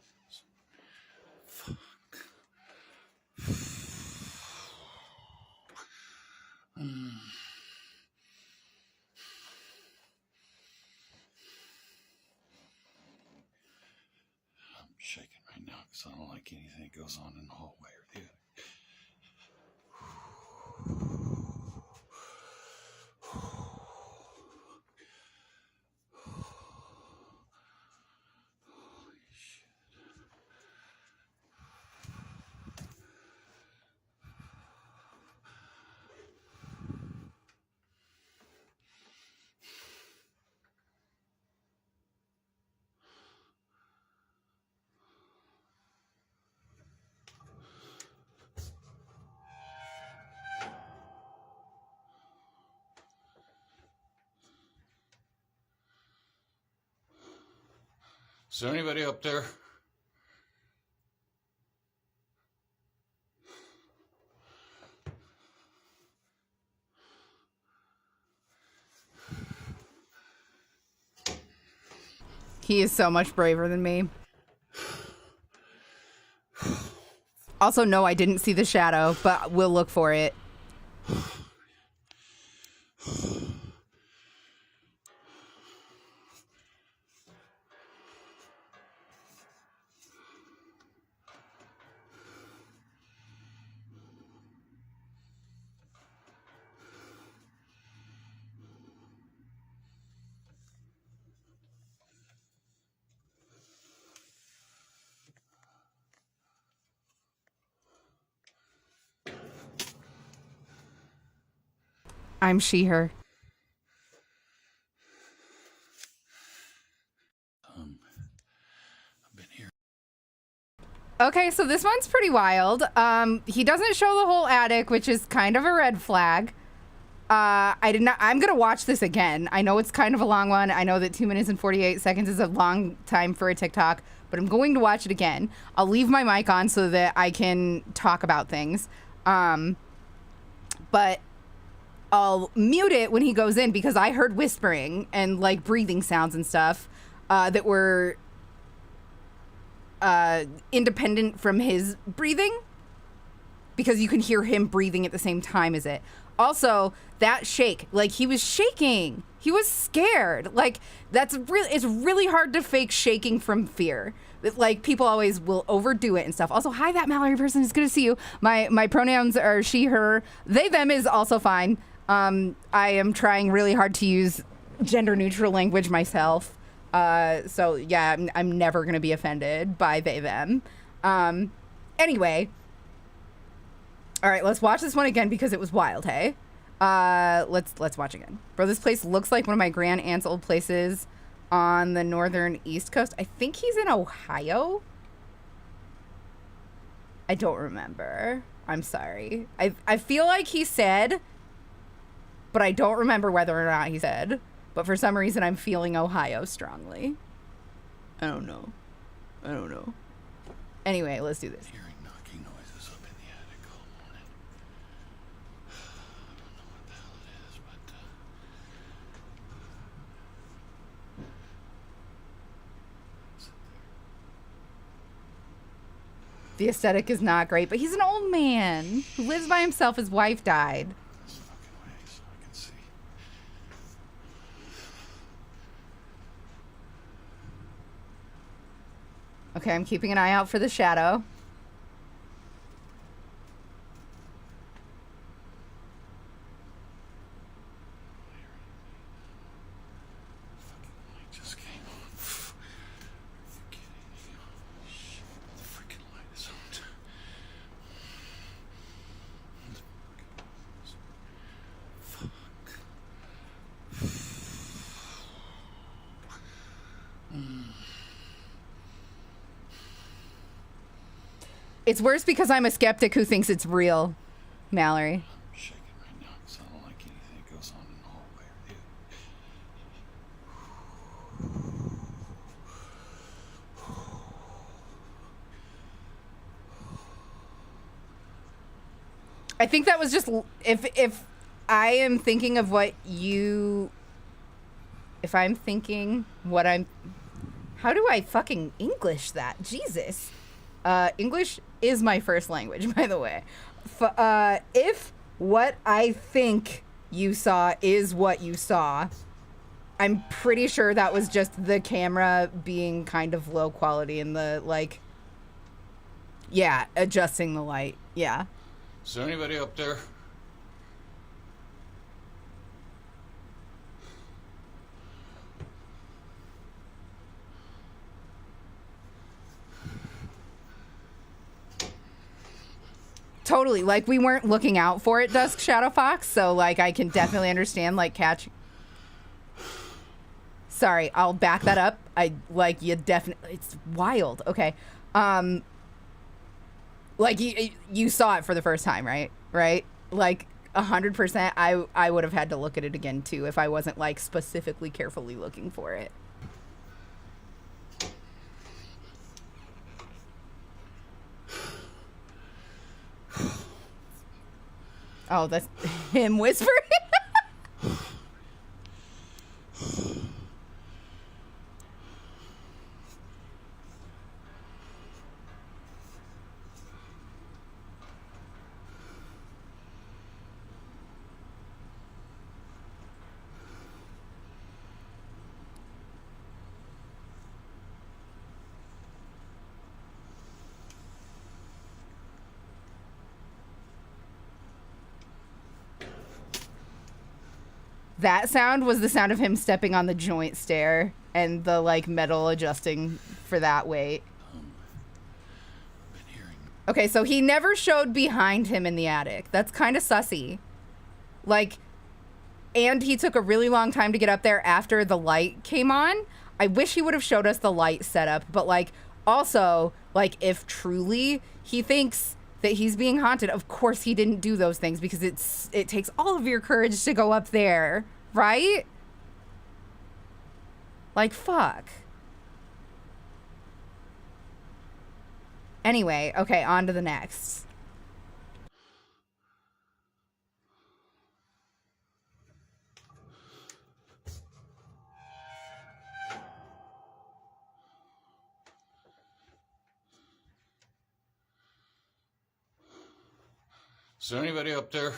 fuck. I'm shaking right now because I don't like anything that goes on in the hallway or the attic. Holy shit. Is there anybody up there? He is so much braver than me. Also, no, I didn't see the shadow, but we'll look for it. I'm she, her. I've been here. Okay, so this one's pretty wild. He doesn't show the whole attic, which is kind of a red flag. I'm gonna watch this again. I know it's kind of a long one. I know that 2 minutes and 48 seconds is a long time for a TikTok, but I'm going to watch it again. I'll leave my mic on so that I can talk about things. But I'll mute it when he goes in because I heard whispering and like breathing sounds and stuff that were independent from his breathing, because you can hear him breathing at the same time as it. Also, that shake, like he was shaking. He was scared. Like it's really hard to fake shaking from fear. Like people always will overdo it and stuff. Also, hi, that Mallory person. It's good to see you. My pronouns are she, her. They, them is also fine. I am trying really hard to use gender neutral language myself. So yeah, I'm never going to be offended by they, them. Anyway. All right, let's watch this one again because it was wild, hey? Let's watch again. Bro, this place looks like one of my grand aunt's old places on the northern East Coast. I think he's in Ohio. I don't remember. I'm sorry. I feel like he said, but I don't remember whether or not he said. But for some reason, I'm feeling Ohio strongly. I don't know. Anyway, let's do this. Hearing knocking noises up in the attic all morning. I don't know what the hell it is, but The aesthetic is not great, but he's an old man who lives by himself. His wife died. This fucking way so I can see. Okay, I'm keeping an eye out for the shadow. Fucking light just came on. Are you kidding me? Oh, shit. The freaking light is on. Fuck. It's worse because I'm a skeptic who thinks it's real, Mallory. I'm shaking right now because I don't like anything that goes on in the hallway or the I think that was just if I am thinking of what you if I'm thinking what I'm how do I fucking English that? Jesus. English is my first language, by the way. If what I think you saw is what you saw, I'm pretty sure that was just the camera being kind of low quality and the like yeah, adjusting the light. Yeah. Is there anybody up there? Totally. Like, we weren't looking out for it, Dusk Shadow Fox, so, like, I can definitely understand, like, Sorry, I'll back that up. You definitely... It's wild. Okay. Like, you saw it for the first time, right? Right? Like, 100%, I would have had to look at it again, too, if I wasn't, like, specifically carefully looking for it. Oh, that's him whispering? That sound was the sound of him stepping on the joint stair and the, like, metal adjusting for that weight. Been hearing. Okay, so he never showed behind him in the attic. That's kind of sussy. Like, and he took a really long time to get up there after the light came on. I wish he would have showed us the light setup, but, like, also, like, if truly he thinks that he's being haunted, of course he didn't do those things because it takes all of your courage to go up there, right? Like, fuck. Anyway, okay, on to the next. Is there anybody up there?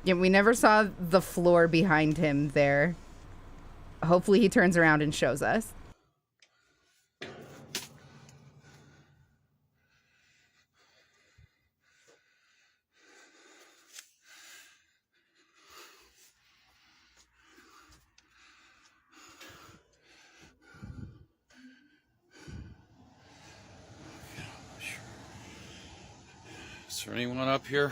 Yeah, we never saw the floor behind him there. Hopefully he turns around and shows us. Is there anyone up here?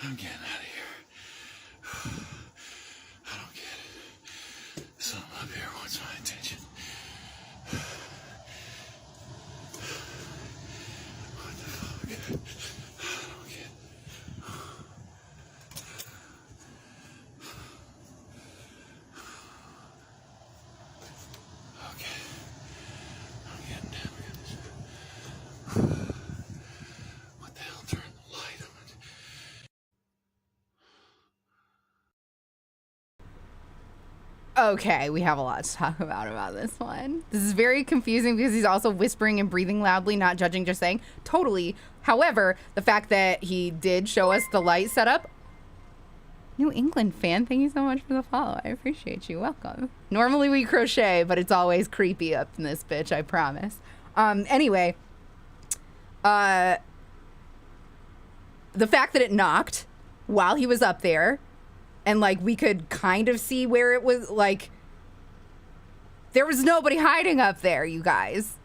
I'm getting out of here. I don't get it. Something up here wants my attention. What the fuck? I don't get it. Okay. I'm getting down. What the hell turned the light on? Okay, we have a lot to talk about this one. This is very confusing because he's also whispering and breathing loudly, not judging, just saying. Totally. However, the fact that he did show us the light setup. New England fan, thank you so much for the follow. I appreciate you. Welcome. Normally we crochet, but it's always creepy up in this bitch, I promise. Anyway. The fact that it knocked while he was up there. And, like, we could kind of see where it was, like, there was nobody hiding up there, you guys.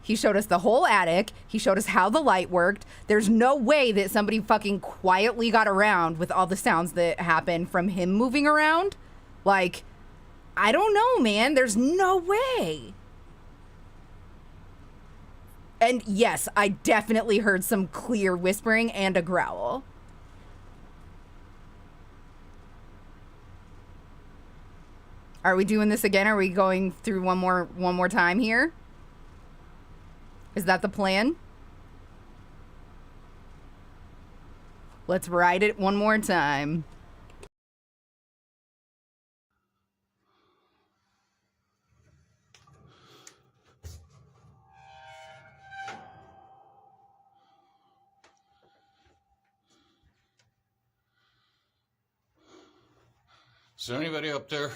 He showed us the whole attic. He showed us how the light worked. There's no way that somebody fucking quietly got around with all the sounds that happened from him moving around. Like, I don't know, man. There's no way. And, yes, I definitely heard some clear whispering and a growl. Are we doing this again? Are we going through one more time here? Is that the plan? Let's ride it one more time. Is there anybody up there?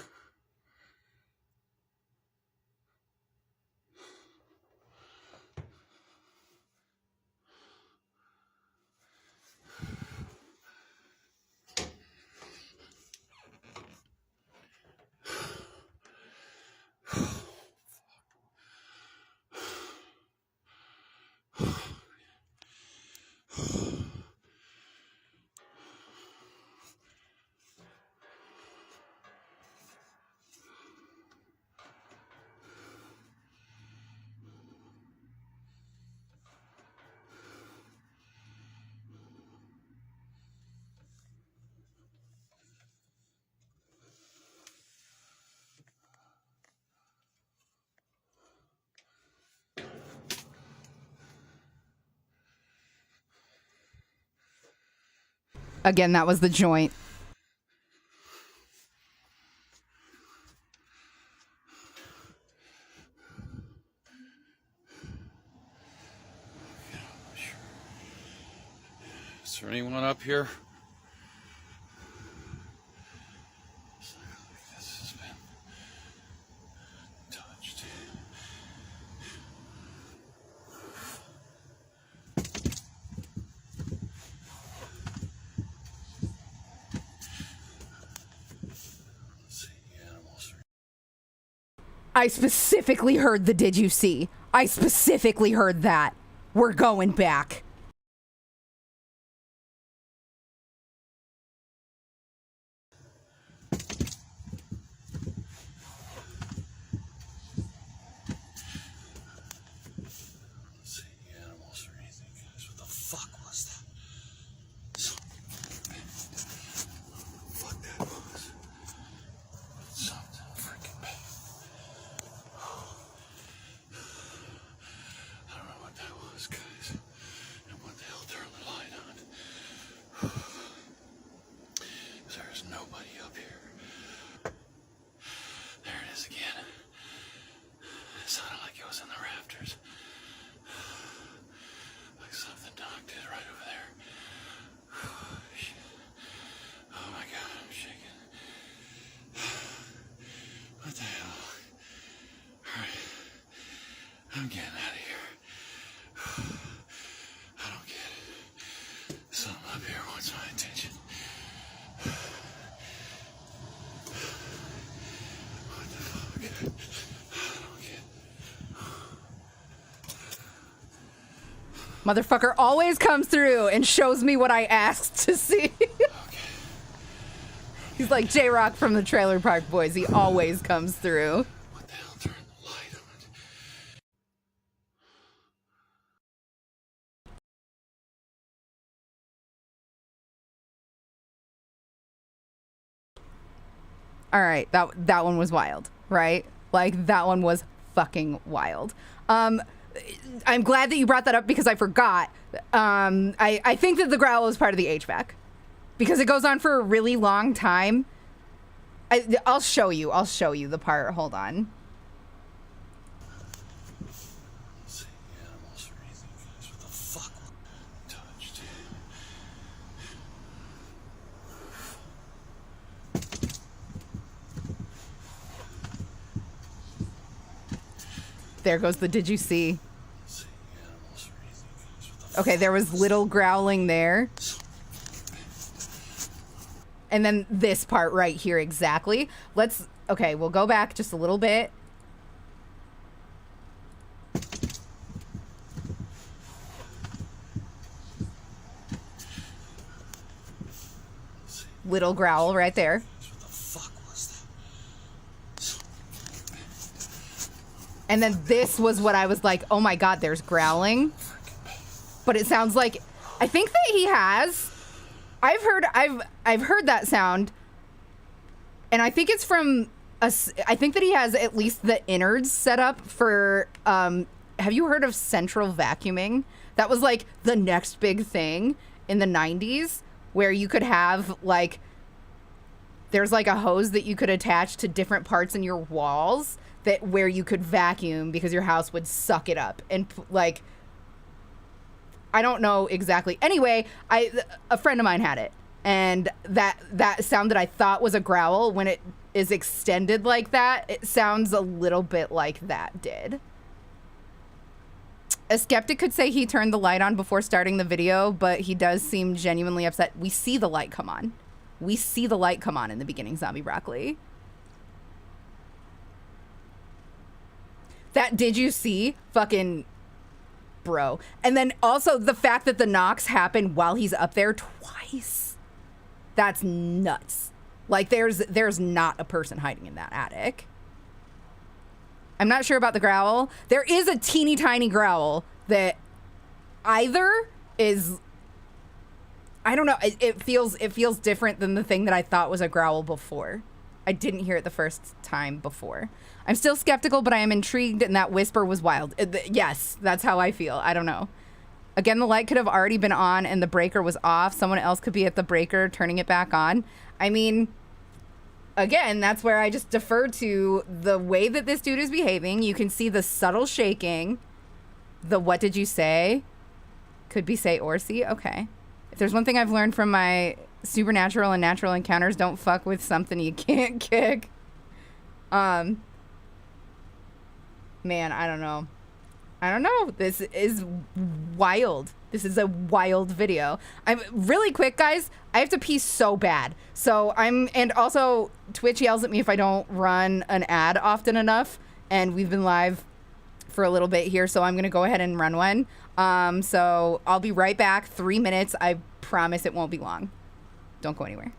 Again, that was the joint. Is there anyone up here? This has been touched. Let's see, animals. I specifically heard the did you see? I specifically heard that. We're going back. I'm getting out of here. I don't get it. Something up here wants my attention. What the fuck? I don't get it. Motherfucker always comes through and shows me what I asked to see. He's like J-Rock from the Trailer Park Boys. He always comes through. What the hell turned the light on? All right, that one was wild, right? Like, that one was fucking wild. I'm glad that you brought that up because I forgot. I think that the growl is part of the HVAC because it goes on for a really long time. I'll show you the part. Hold on. See, animals are easy, guys. What the fuck? Touched. There goes the did you see? See, animals are easy, guys. What the Okay, there was little growling there. And then this part right here exactly. Okay, we'll go back just a little bit. Little growl right there. What the fuck was that? And then this was what I was like, oh my god, there's growling. But it sounds like, I think that he has, I've heard that sound. And I think it's from, I think that he has at least the innards set up for, have you heard of central vacuuming? That was like the next big thing in the 90s where you could have like, there's like a hose that you could attach to different parts in your walls that where you could vacuum because your house would suck it up. And like, I don't know exactly. Anyway, a friend of mine had it. And that sound that I thought was a growl, when it is extended like that, it sounds a little bit like that did. A skeptic could say he turned the light on before starting the video, but he does seem genuinely upset. We see the light come on. We see the light come on in the beginning, Zombie Broccoli. That did you see? Fucking bro. And then also the fact that the knocks happen while he's up there twice. That's nuts. Like there's not a person hiding in that attic. I'm not sure about the growl. There is a teeny tiny growl that either is, I don't know, it feels different than the thing that I thought was a growl before. I didn't hear it the first time before. I'm still skeptical, but I am intrigued, and that whisper was wild. Yes, that's how I feel. I don't know. Again, the light could have already been on and the breaker was off. Someone else could be at the breaker turning it back on. I mean, again, that's where I just defer to the way that this dude is behaving. You can see the subtle shaking. The what did you say? Could be say or see. Okay. If there's one thing I've learned from my supernatural and natural encounters, don't fuck with something you can't kick. Man, I don't know. This is wild. This is a wild video. I'm really quick, guys. I have to pee so bad. So and also Twitch yells at me if I don't run an ad often enough. And we've been live for a little bit here, so I'm gonna go ahead and run one. So I'll be right back. 3 minutes. I promise it won't be long. Don't go anywhere.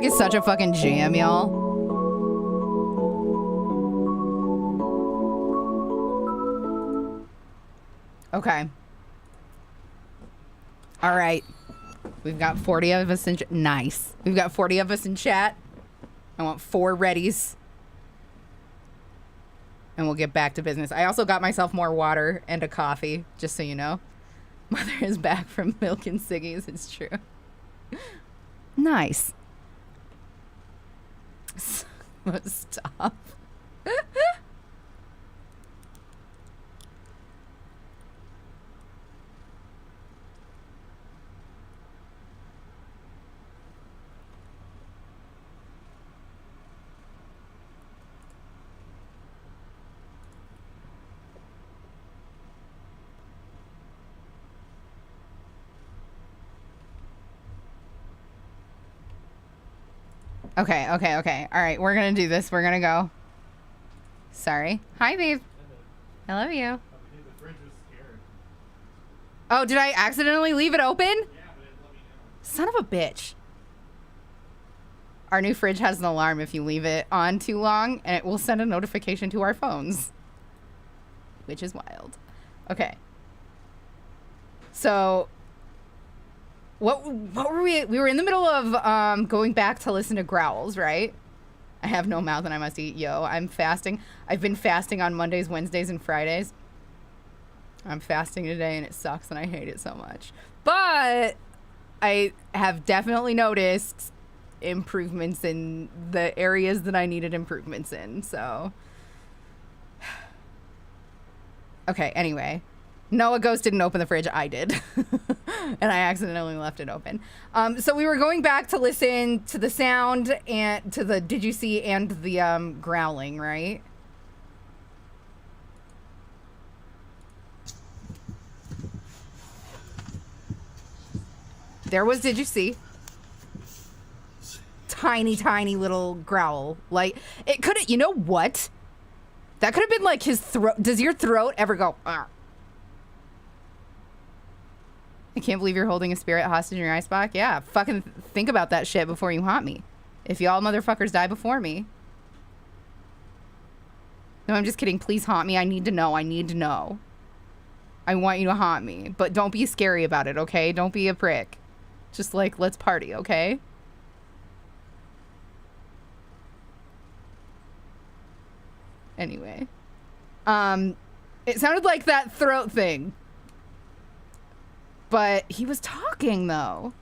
music is such a fucking jam, y'all. Okay. All right. We've got 40 of us in nice. We've got 40 of us in chat. I want 4 readies. And we'll get back to business. I also got myself more water and a coffee, just so you know. Mother is back from milk and ciggies. It's true. Nice. Stop. Okay. All right, we're gonna do this. We're gonna go. Sorry. Hi, babe. I love you. The fridge was scared. Oh, did I accidentally leave it open? Yeah, but it let me know. Son of a bitch. Our new fridge has an alarm if you leave it on too long, and it will send a notification to our phones. Which is wild. Okay. So... What were we were in the middle of going back to listen to growls, right? I have no mouth and I must eat. Yo, I'm fasting. I've been fasting on Mondays, Wednesdays, and Fridays. I'm fasting today and it sucks and I hate it so much. But I have definitely noticed improvements in the areas that I needed improvements in, so. Okay, anyway. Noah Ghost didn't open the fridge, I did. And I accidentally left it open. So we were going back to listen to the sound and to the did you see and the growling, right? There was did you see? Tiny little growl. Like it could have, you know what? That could have been like his throat. Does your throat ever go Arr? I can't believe you're holding a spirit hostage in your icebox. Yeah, fucking think about that shit before you haunt me. If y'all motherfuckers die before me. No, I'm just kidding. Please haunt me. I need to know. I need to know. I want you to haunt me. But don't be scary about it, okay? Don't be a prick. Just like, let's party, okay? Anyway. It sounded like that throat thing. But he was talking, though.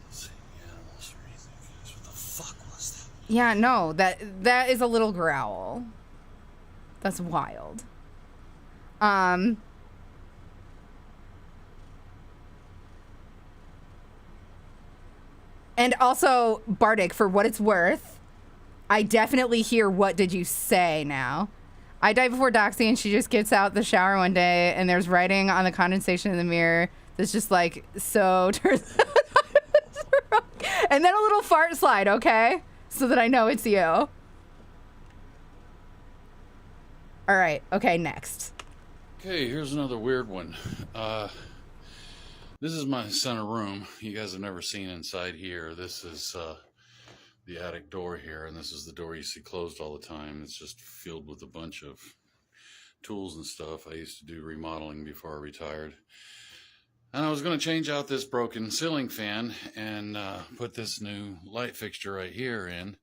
What the fuck was that? Yeah, no, that is a little growl. That's wild. And also, Bardic, for what it's worth, I definitely hear what did you say now. I died before Doxy and she just gets out the shower one day and there's writing on the condensation in the mirror that's just like, so turns and then a little fart slide, okay? So that I know it's you. All right, okay, next. Okay, here's another weird one. This is my center room. You guys have never seen inside here. This is the attic door here, and this is the door you see closed all the time. It's just filled with a bunch of tools and stuff. I used to do remodeling before I retired. And I was going to change out this broken ceiling fan and put this new light fixture right here in.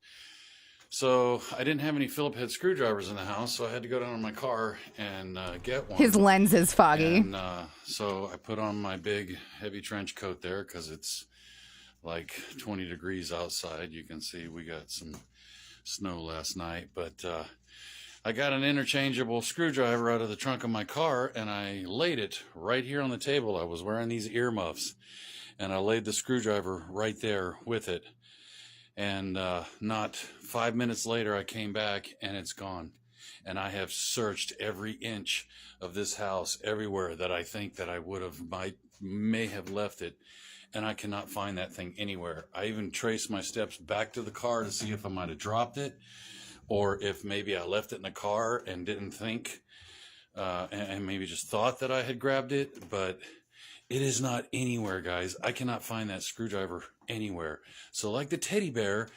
So I didn't have any Phillip head screwdrivers in the house, so I had to go down in my car and get one. His lens is foggy. And so I put on my big heavy trench coat there because it's like 20 degrees outside. You can see we got some snow last night, but I got an interchangeable screwdriver out of the trunk of my car and I laid it right here on the table. I was wearing these earmuffs and I laid the screwdriver right there with it. And not 5 minutes later, I came back and it's gone. And I have searched every inch of this house everywhere that I think that I may have left it. And I cannot find that thing anywhere. I even traced my steps back to the car to see if I might have dropped it or if maybe I left it in the car and didn't think and maybe just thought that I had grabbed it, but it is not anywhere, guys. I cannot find that screwdriver anywhere. So like the teddy bear,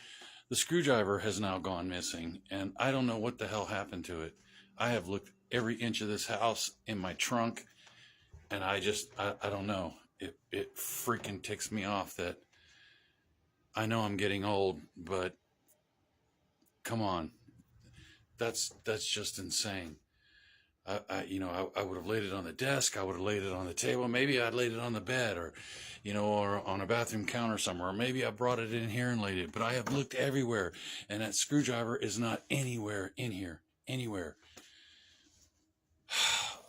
the screwdriver has now gone missing, and I don't know what the hell happened to it. I have looked every inch of this house, in my trunk, and I don't know. It freaking ticks me off that I know I'm getting old, but come on. That's just insane. I would have laid it on the desk. I would have laid it on the table. Maybe I'd laid it on the bed, or on a bathroom counter somewhere. Or maybe I brought it in here and laid it. But I have looked everywhere, and that screwdriver is not anywhere in here. Anywhere.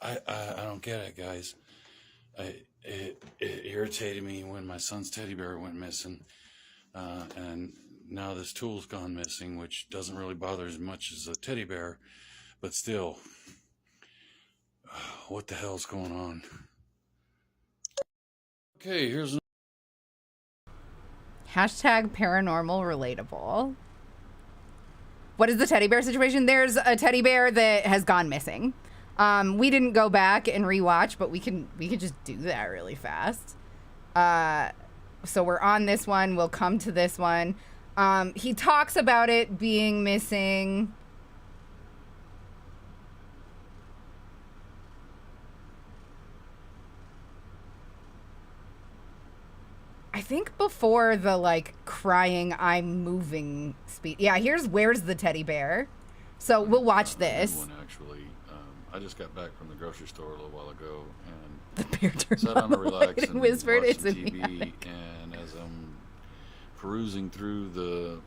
I don't get it, guys. It irritated me when my son's teddy bear went missing, and now this tool's gone missing, which doesn't really bother as much as a teddy bear, but still. What the hell's going on? Okay, here's Hashtag paranormal relatable. What is the teddy bear situation? There's a teddy bear that has gone missing. We didn't go back and rewatch, but we can just do that really fast. So we're on this one. We'll come to this one. He talks about it being missing. I think before the like crying I'm moving speed. Yeah, where's the teddy bear. So we'll watch this. One actually. I just got back from the grocery store a little while ago, and the bear turned sat down to relax and whispered watch it's some in TV. the attic. And as I'm perusing through the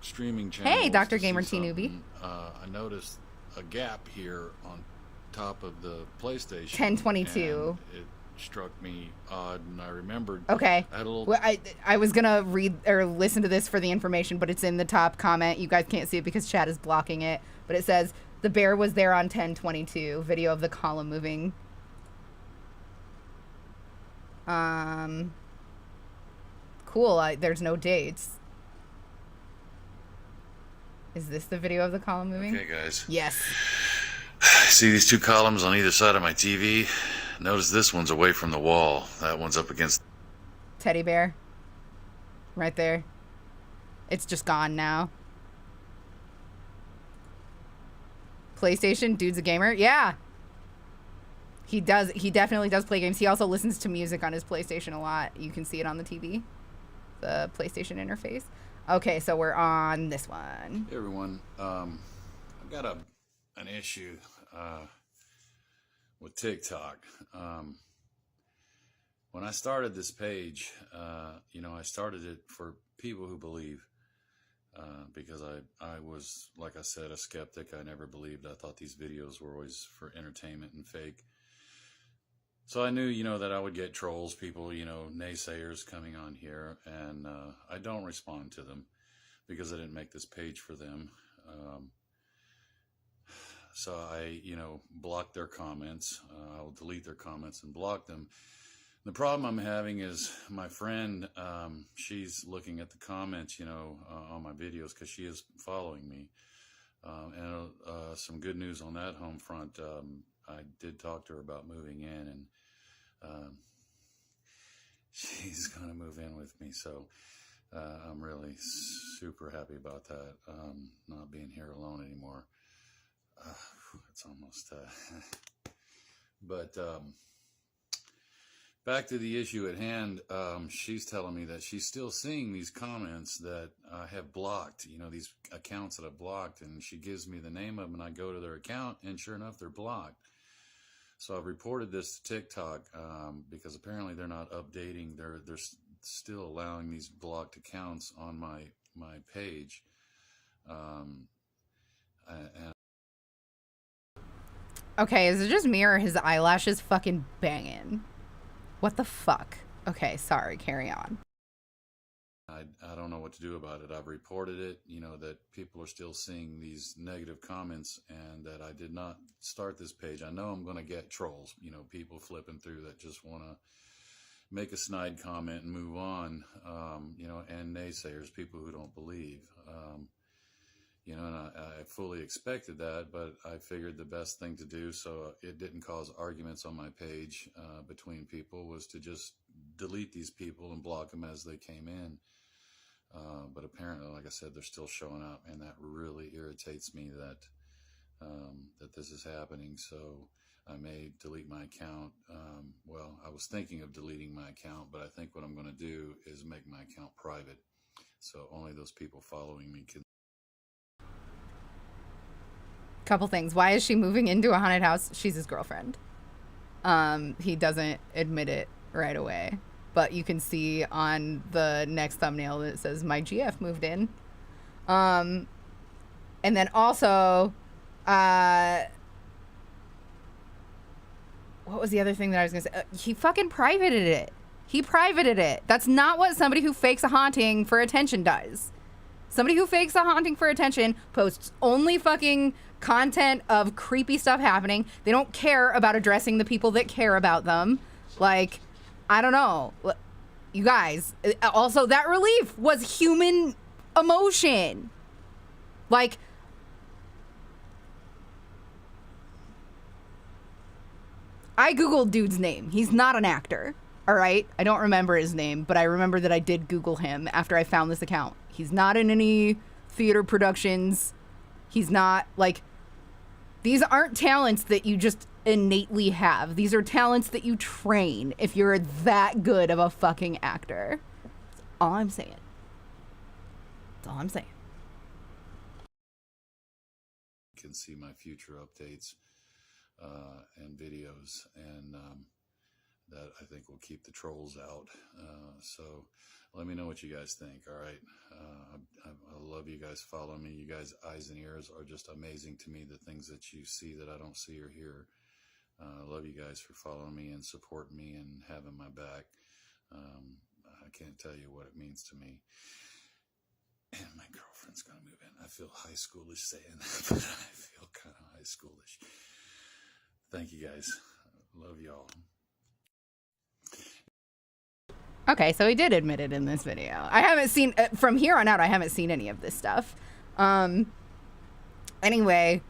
streaming channels, Hey, Dr. to see Gamer T Newbie. something, I noticed a gap here on top of the PlayStation. 1022. And it struck me odd, and I remembered. Okay. I had a little. Well, I was gonna read or listen to this for the information, but it's in the top comment. You guys can't see it because chat is blocking it. But it says the bear was there on 1022. Video of the column moving. Cool. There's no dates. Is this the video of the column moving? Okay, guys. Yes. See these two columns on either side of my TV? Notice this one's away from the wall. That one's up against... Teddy bear. Right there. It's just gone now. PlayStation, dude's a gamer. Yeah. He definitely does play games. He also listens to music on his PlayStation a lot. You can see it on the TV. The PlayStation interface. Okay, so we're on this one. Hey everyone, I've got an issue with TikTok. When I started this page, I started it for people who believe, because I was, like I said, a skeptic. I never believed. I thought these videos were always for entertainment and fake. So I knew, that I would get trolls, people, naysayers coming on here, and I don't respond to them because I didn't make this page for them. So I, block their comments. I'll delete their comments and block them. The problem I'm having is my friend, she's looking at the comments, on my videos because she is following me. And some good news on that home front. I did talk to her about moving in, and she's going to move in with me. So I'm really super happy about that, not being here alone anymore. It's almost... But back to the issue at hand, she's telling me that she's still seeing these comments that I have blocked, these accounts that I've blocked, and she gives me the name of them, and I go to their account, and sure enough, they're blocked. So I've reported this to TikTok, because apparently they're not updating. They're still allowing these blocked accounts on my page. And Okay, is it just me or his eyelashes fucking banging? What the fuck? Okay, sorry, carry on. I don't know what to do about it. I've reported it, that people are still seeing these negative comments, and that I did not start this page. I know I'm going to get trolls, people flipping through that just want to make a snide comment and move on, and naysayers, people who don't believe. you know, and I fully expected that, but I figured the best thing to do so it didn't cause arguments on my page between people was to just delete these people and block them as they came in. But apparently, like I said, they're still showing up, and that really irritates me that that this is happening. So I may delete my account. Well, I was thinking of deleting my account, but I think what I'm going to do is make my account private, so only those people following me can. Couple things. Why is she moving into a haunted house? She's his girlfriend. He doesn't admit it right away, but you can see on the next thumbnail that it says my GF moved in. And then also, what was the other thing that I was gonna say? He fucking privated it. He privated it. That's not what somebody who fakes a haunting for attention does. Somebody who fakes a haunting for attention posts only fucking content of creepy stuff happening. They don't care about addressing the people that care about them. Like, I don't know. You guys, also that relief was human emotion. Like, I Googled dude's name. He's not an actor. All right. I don't remember his name, but I remember that I did Google him after I found this account. He's not in any theater productions. He's not, like, these aren't talents that you just innately have. These are talents that you train if you're that good of a fucking actor. That's all I'm saying. That's all I'm saying. You can see my future updates and videos, and that I think will keep the trolls out. So let me know what you guys think. All right. I love you guys following me. You guys' eyes and ears are just amazing to me. The things that you see that I don't see or hear. I love you guys for following me and supporting me and having my back. I can't tell you what it means to me. And my girlfriend's going to move in. I feel high schoolish saying that, but I feel kind of high schoolish. Thank you guys. Love y'all. Okay, so he did admit it in this video. I haven't seen, from here on out, I haven't seen any of this stuff. Anyway,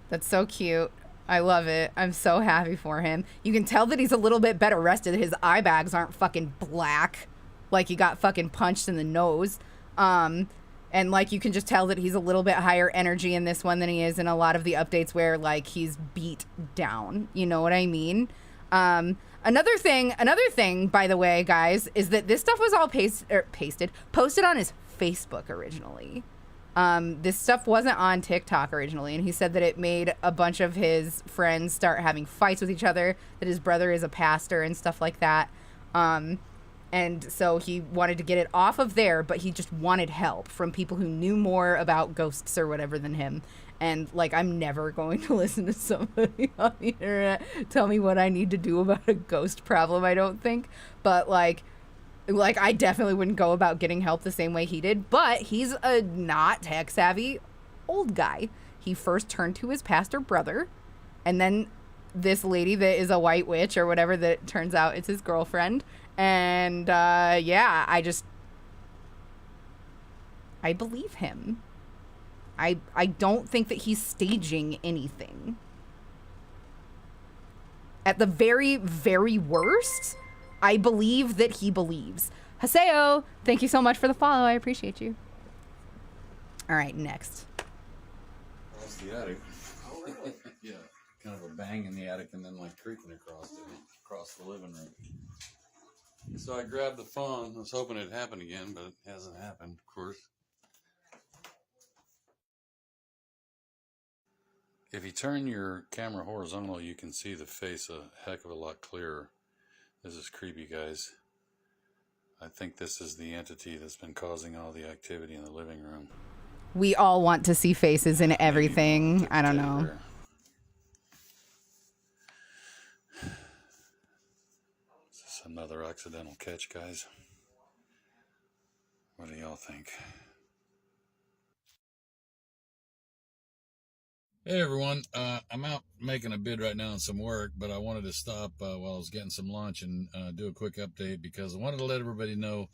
that's so cute. I love it. I'm so happy for him. You can tell that he's a little bit better rested. His eye bags aren't fucking black, like he got fucking punched in the nose. And like, you can just tell that he's a little bit higher energy in this one than he is in a lot of the updates where like he's beat down. You know what I mean? Another thing, by the way, guys, is that this stuff was all posted on his Facebook originally. This stuff wasn't on TikTok originally, and he said that it made a bunch of his friends start having fights with each other, that his brother is a pastor and stuff like that. And so he wanted to get it off of there, but he just wanted help from people who knew more about ghosts or whatever than him. And, like, I'm never going to listen to somebody on the internet tell me what I need to do about a ghost problem, I don't think. But, like I definitely wouldn't go about getting help the same way he did. But he's a not tech-savvy old guy. He first turned to his pastor brother, and then this lady that is a white witch or whatever that it turns out it's his girlfriend. And, yeah, I believe him. I don't think that he's staging anything. At the very, very worst, I believe that he believes. Haseo, thank you so much for the follow. I appreciate you. All right, next. Across the attic. Oh, really? Yeah, kind of a bang in the attic and then like creaking across the living room. So I grabbed the phone. I was hoping it'd happen again, but it hasn't happened, of course. If you turn your camera horizontal, you can see the face a heck of a lot clearer. This is creepy, guys. I think this is the entity that's been causing all the activity in the living room. We all want to see faces in everything. I don't know. Is this another accidental catch, guys? What do y'all think? Hey everyone, I'm out making a bid right now on some work, but I wanted to stop while I was getting some lunch and do a quick update because I wanted to let everybody know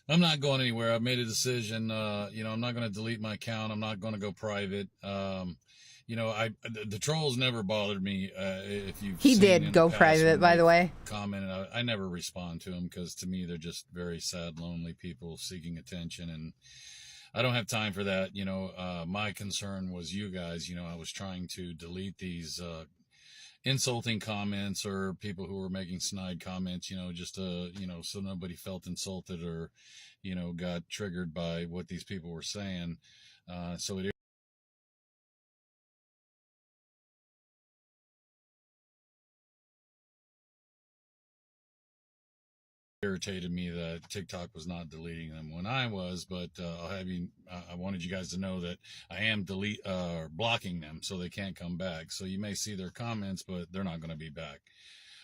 I'm not going anywhere. I've made a decision. I'm not going to delete my account. I'm not going to go private. The trolls never bothered me. If you've He seen did in go the past private, when by the they've way. commented, I never respond to them because to me they're just very sad, lonely people seeking attention, and I don't have time for that. My concern was you guys. I was trying to delete these insulting comments or people who were making snide comments, just so nobody felt insulted or, got triggered by what these people were saying. So it irritated me that TikTok was not deleting them when I was, but I wanted you guys to know that I am blocking them so they can't come back. So you may see their comments, but they're not going to be back.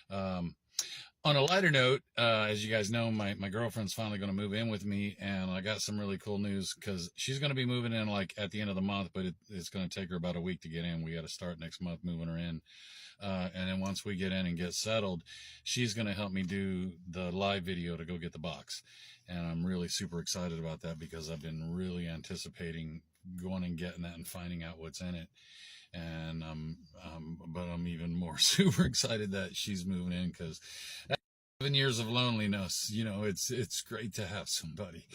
On a lighter note, as you guys know, my girlfriend's finally going to move in with me, and I got some really cool news because she's going to be moving in like at the end of the month, but it's going to take her about a week to get in. We got to start next month moving her in. And then once we get in and get settled, she's going to help me do the live video to go get the box. And I'm really super excited about that because I've been really anticipating going and getting that and finding out what's in it. And but I'm even more super excited that she's moving in because 7 years of loneliness, it's great to have somebody.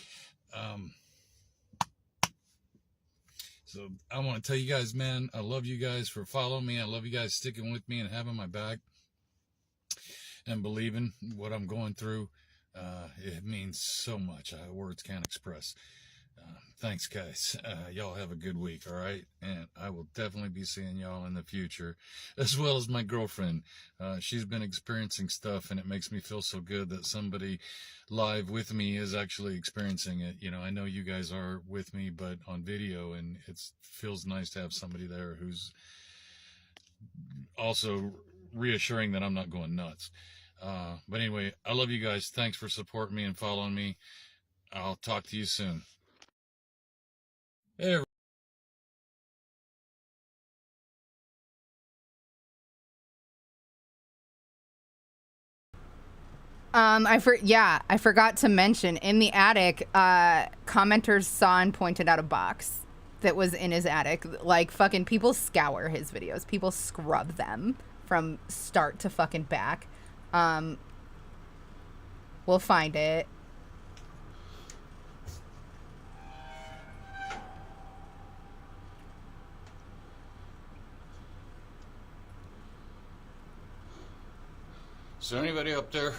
So I want to tell you guys, man, I love you guys for following me. I love you guys sticking with me and having my back and believing what I'm going through. It means so much. Words can't express. Thanks, guys. Y'all have a good week, all right? And I will definitely be seeing y'all in the future, as well as my girlfriend. She's been experiencing stuff, and it makes me feel so good that somebody live with me is actually experiencing it. I know you guys are with me, but on video, and it feels nice to have somebody there who's also reassuring that I'm not going nuts. But anyway, I love you guys. Thanks for supporting me and following me. I'll talk to you soon. Hey, I forgot to mention in the attic, commenters saw and pointed out a box that was in his attic. Like, fucking people scour his videos. People scrub them from start to fucking back. We'll find it. Is there anybody up there?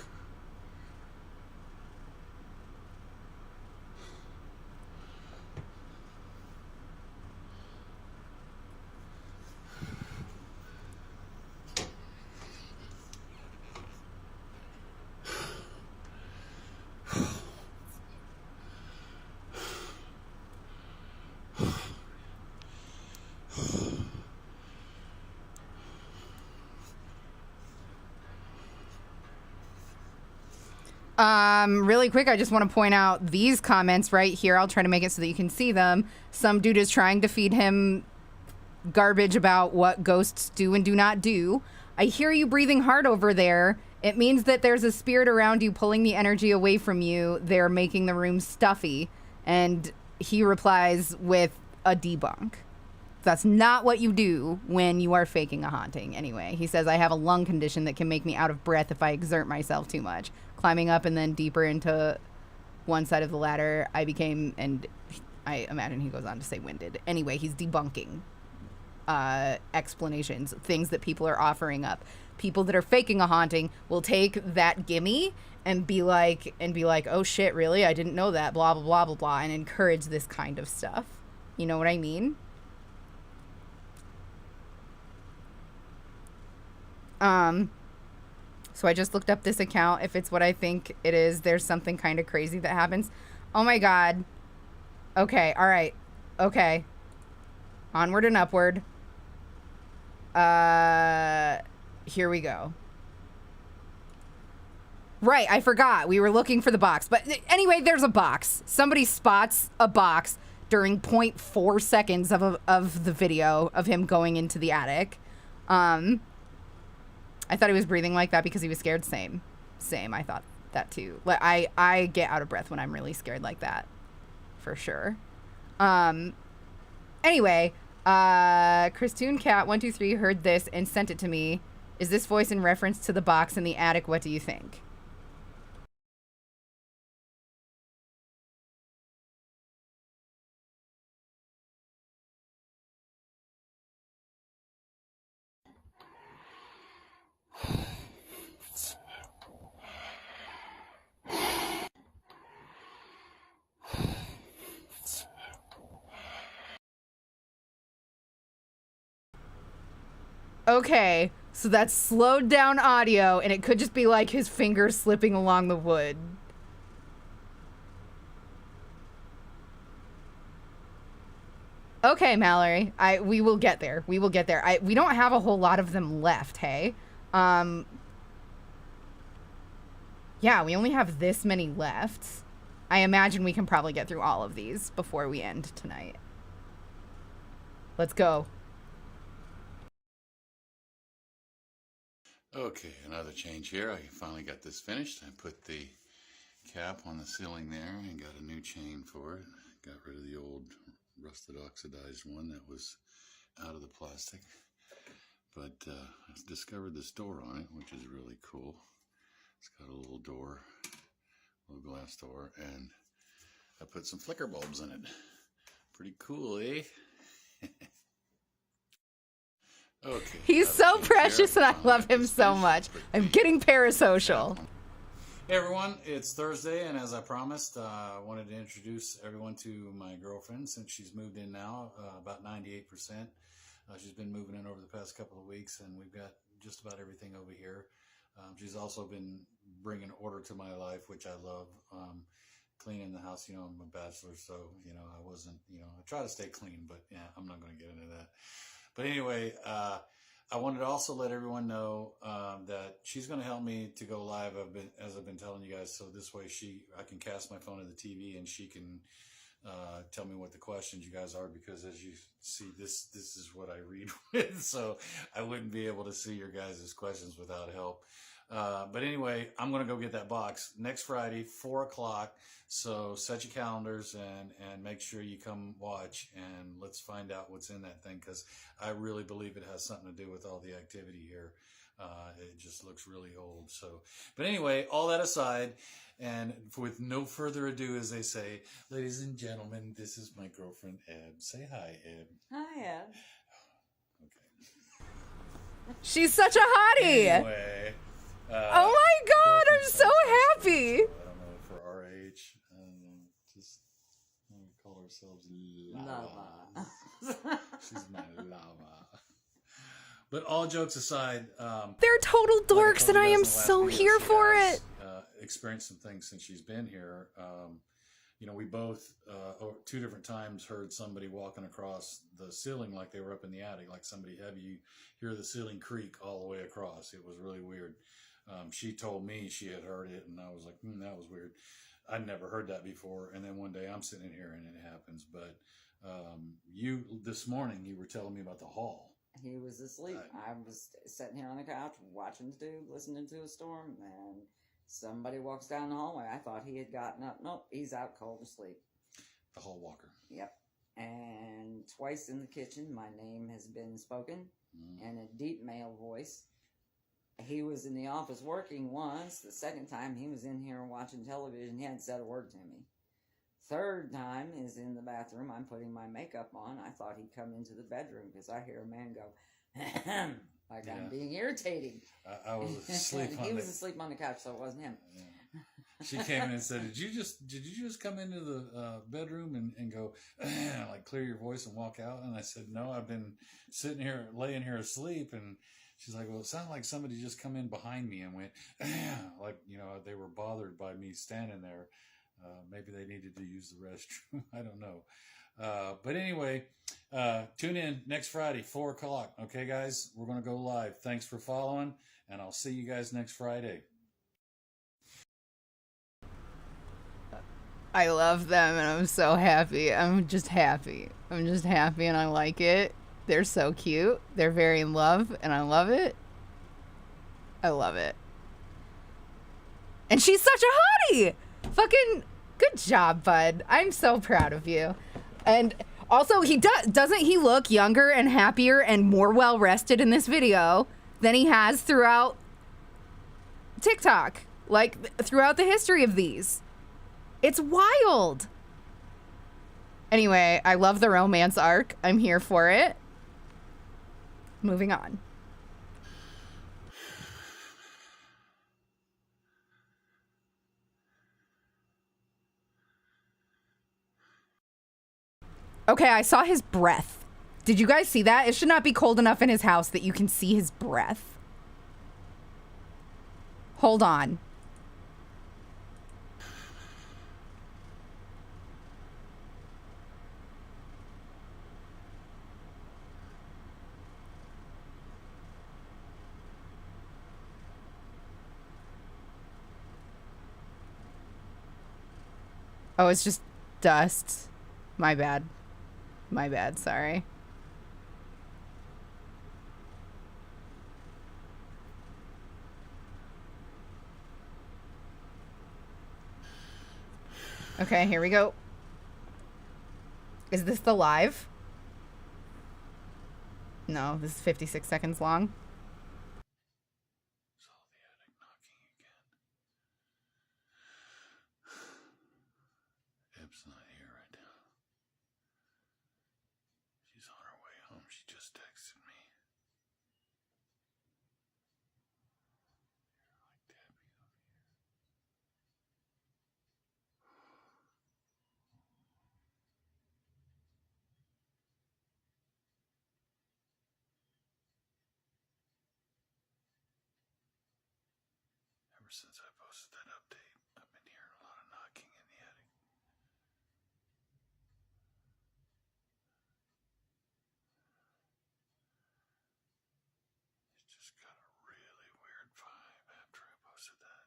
Really quick, I just want to point out these comments right here. I'll try to make it so that you can see them. Some dude is trying to feed him garbage about what ghosts do and do not do. I hear you breathing hard over there. It means that there's a spirit around you pulling the energy away from you. They're making the room stuffy. And he replies with a debunk. That's not what you do when you are faking a haunting. Anyway, he says, I have a lung condition that can make me out of breath if I exert myself too much. Climbing up and then deeper into one side of the ladder, I became, and I imagine he goes on to say winded. Anyway, he's debunking explanations, things that people are offering up. People that are faking a haunting will take that gimme and be like, oh shit, really? I didn't know that, blah, blah, blah, blah, blah, and encourage this kind of stuff. You know what I mean? So I just looked up this account. If it's what I think it is, there's something kind of crazy that happens. Oh my God. Okay. All right. Okay. Onward and upward. Here we go. Right. I forgot. We were looking for the box. But anyway, there's a box. Somebody spots a box during 0.4 seconds of the video of him going into the attic. I thought he was breathing like that because he was scared. Same. I thought that too. Like I get out of breath when I'm really scared like that, for sure. Anyway, Christoon Cat 123 heard this and sent it to me. Is this voice in reference to the box in the attic? What do you think? Okay, so that's slowed down audio, and it could just be like his fingers slipping along the wood. Okay, Mallory, we will get there. We will get there. We don't have a whole lot of them left, hey? Yeah, we only have this many left. I imagine we can probably get through all of these before we end tonight. Let's go. Okay, another change here. I finally got this finished. I put the cap on the ceiling there and got a new chain for it. Got rid of the old rusted oxidized one that was out of the plastic. But I discovered this door on it, which is really cool. It's got a little door, little glass door, and I put some flicker bulbs in it. Pretty cool, eh? Okay. He's so precious and I love him so much. I'm getting parasocial. Hey everyone, it's Thursday, and as I promised, I wanted to introduce everyone to my girlfriend since she's moved in now, about 98%. She's been moving in over the past couple of weeks, and we've got just about everything over here. She's also been bringing order to my life, which I love. Cleaning the house, you know, I'm a bachelor, so, you know, I wasn't, you know, I try to stay clean, but yeah, I'm not going to get into that. But anyway, I wanted to also let everyone know that she's going to help me to go live. As I've been telling you guys, so this way I can cast my phone to the TV and she can tell me what the questions you guys are, because as you see, this is what I read with, so I wouldn't be able to see your guys' questions without help. But anyway, I'm going to go get that box next Friday, 4 o'clock. So set your calendars and make sure you come watch, and let's find out what's in that thing, because I really believe it has something to do with all the activity here. It just looks really old. So, but anyway, all that aside, and with no further ado, as they say, ladies and gentlemen, this is my girlfriend, Eb. Say hi, Eb. Hi, Eb. Okay. She's such a hottie. Anyway. Oh my god, I'm so happy. I don't know, for our age, just call ourselves lava. She's my lava. But all jokes aside, They're total dorks, and I am so here for it. Experienced some things since she's been here. You know, we both, 2 different times, heard somebody walking across the ceiling like they were up in the attic, like somebody heavy. You hear the ceiling creak all the way across. It was really weird. She told me she had heard it, and I was like, that was weird. I'd never heard that before. And then one day I'm sitting in here and it happens. But this morning, you were telling me about the hall. He was asleep. I was sitting here on the couch watching listening to a storm, and somebody walks down the hallway. I thought he had gotten up. Nope, he's out cold asleep. The hall walker. Yep. And twice in the kitchen, my name has been spoken in a deep male voice. He was in the office working once. The second time, he was in here watching television. He hadn't said a word to me. Third time is in the bathroom. I'm putting my makeup on. I thought he'd come into the bedroom because I hear a man go, like I'm being irritating. I was asleep on He was asleep on the couch, so it wasn't him. Yeah. She came in and said, did you just come into the bedroom and go, like clear your voice and walk out? And I said, no, I've been laying here asleep. And she's like, well, it sounded like somebody just come in behind me and went, like, you know, they were bothered by me standing there. Maybe they needed to use the restroom. I don't know. But anyway, tune in next Friday, 4 o'clock. Okay, guys, we're going to go live. Thanks for following, and I'll see you guys next Friday. I love them, and I'm so happy. I'm just happy, and I like it. They're so cute. They're very in love, and I love it. I love it. And she's such a hottie. Fucking good job, bud. I'm so proud of you. And also, doesn't he look younger and happier and more well rested in this video than he has throughout TikTok, like throughout the history of these? It's wild. Anyway, I love the romance arc. I'm here for it. Moving on. Okay, I saw his breath. Did you guys see that? It should not be cold enough in his house that you can see his breath. Hold on. Oh, it's just dust. My bad. My bad, sorry. Okay, here we go. Is this the live? No, this is 56 seconds long. Deb's not here right now. She's on her way home. She just texted me. Like Debbie over here. Ever since I posted that update, I've been hearing a lot of knocking in the attic. It just got a really weird vibe after I posted that.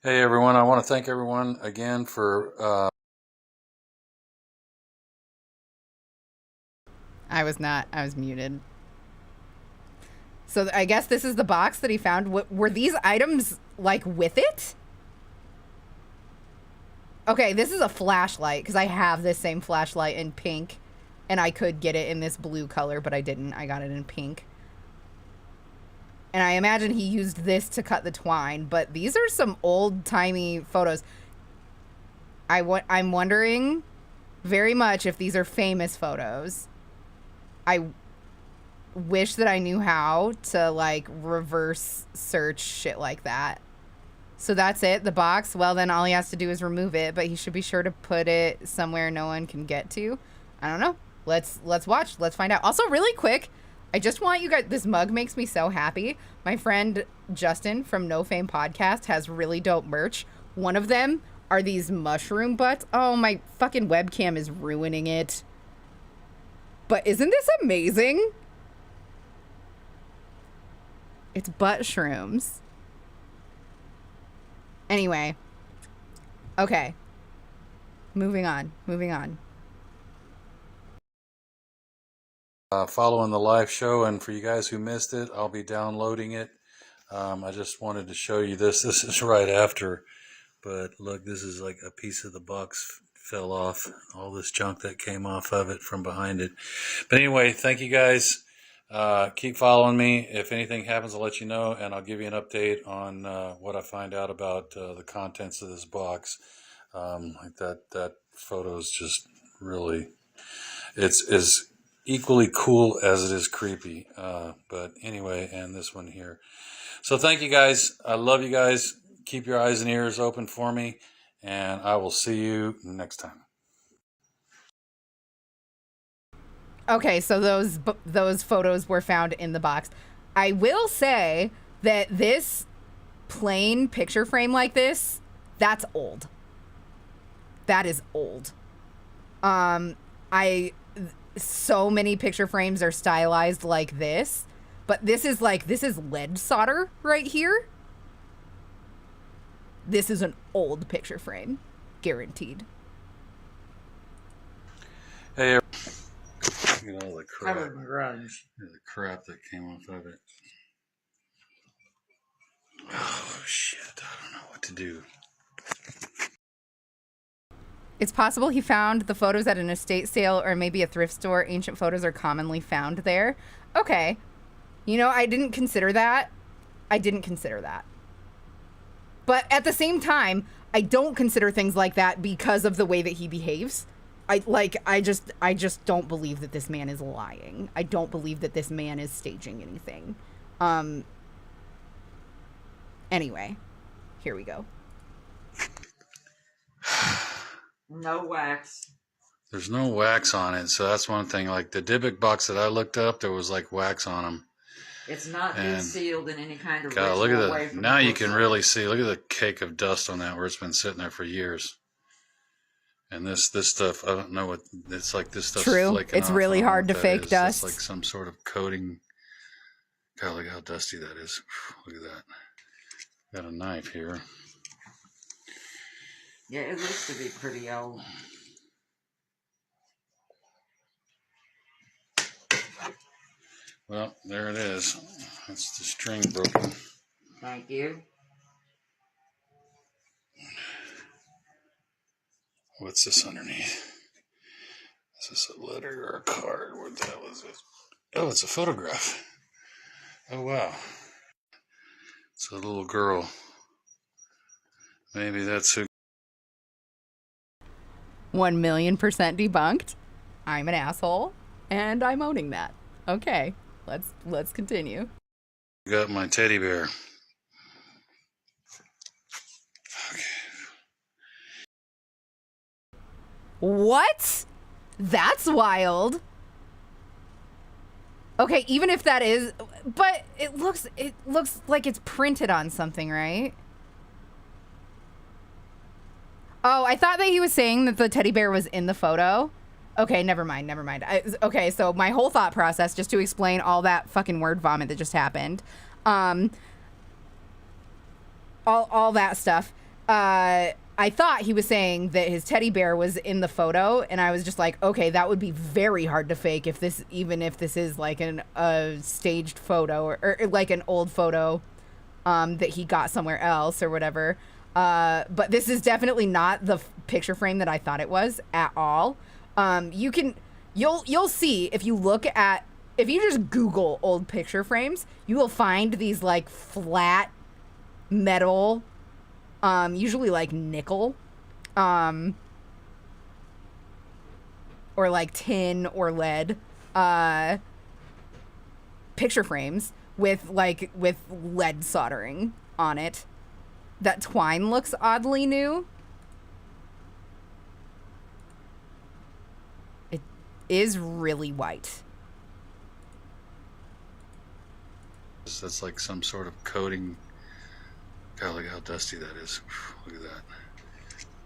Hey everyone, I want to thank everyone again for I was muted. So I guess this is the box that he found. Were these items like with it? Okay, this is a flashlight because I have this same flashlight in pink and I could get it in this blue color, but I didn't. I got it in pink. And I imagine he used this to cut the twine, but these are some old-timey photos. I'm wondering very much if these are famous photos. I wish that I knew how to, like, reverse search shit like that. So that's it, the box. Well, then all he has to do is remove it, but he should be sure to put it somewhere no one can get to. I don't know. Let's watch. Let's find out. Also, really quick, I just want you guys, this mug makes me so happy. My friend Justin from No Fame Podcast has really dope merch. One of them are these mushroom butts. Oh, my fucking webcam is ruining it. But isn't this amazing? It's butt shrooms. Anyway. Okay. Moving on. following the live show, and for you guys who missed it, I'll be downloading it. I just wanted to show you this. This is right after, but look, this is like a piece of the box fell off, all this junk that came off of it from behind it. But anyway, thank you guys. Keep following me. If anything happens, I'll let you know, and I'll give you an update on what I find out about the contents of this box. Like that photo is just really, it's equally cool as it is creepy. But anyway, and this one here. So thank you guys. I love you guys. Keep your eyes and ears open for me, and I will see you next time. Okay, so those photos were found in the box. I will say that this plain picture frame like this, that's old. That is old. So many picture frames are stylized like this, but this is lead solder right here. This is an old picture frame, guaranteed. Hey, look at all the crap. Covered in grunge. The crap that came off of it. I don't know what to do. It's possible he found the photos at an estate sale or maybe a thrift store. Ancient photos are commonly found there. Okay. You know, I didn't consider that. But at the same time, I don't consider things like that because of the way that he behaves. I just don't believe that this man is lying. I don't believe that this man is staging anything. Anyway, here we go. No wax. There's no wax on it, so that's one thing. Like the Dybbuk box that I looked up, there was like wax on them. It's not been And sealed in any kind of God, look ritual at way that. from Now the you can outside. really see. Look at the cake of dust on that where it's been sitting there for years. And this stuff, I don't know what it's like. This stuff's True. flaking It's off. really I don't know hard what to that fake is. dust. It's like some sort of coating. God, look how dusty that is. Look at that. Got a knife here. Yeah, it looks to be pretty old. Well, there it is. That's the string broken. Thank you. What's this underneath? Is this a letter or a card? What the hell is this? Oh, it's a photograph. Oh, wow. It's a little girl. Maybe that's who. 1,000,000% debunked. I'm an asshole, and I'm owning that. Okay, let's continue. Got my teddy bear. What? That's wild. Okay, even if that is, but it looks like it's printed on something, right? Oh, I thought that he was saying that the teddy bear was in the photo. Okay, never mind. Okay, so my whole thought process, just to explain all that fucking word vomit that just happened, all that stuff, I thought he was saying that his teddy bear was in the photo, and I was just like, okay, that would be very hard to fake even if this is like a staged photo or like an old photo that he got somewhere else or whatever. But this is definitely not the picture frame that I thought it was at all. You'll see if you just Google old picture frames, you will find these like flat metal, usually like nickel, or like tin or lead, picture frames with lead soldering on it. That twine looks oddly new. It is really white. That's like some sort of coating. God, look how dusty that is. Look at that.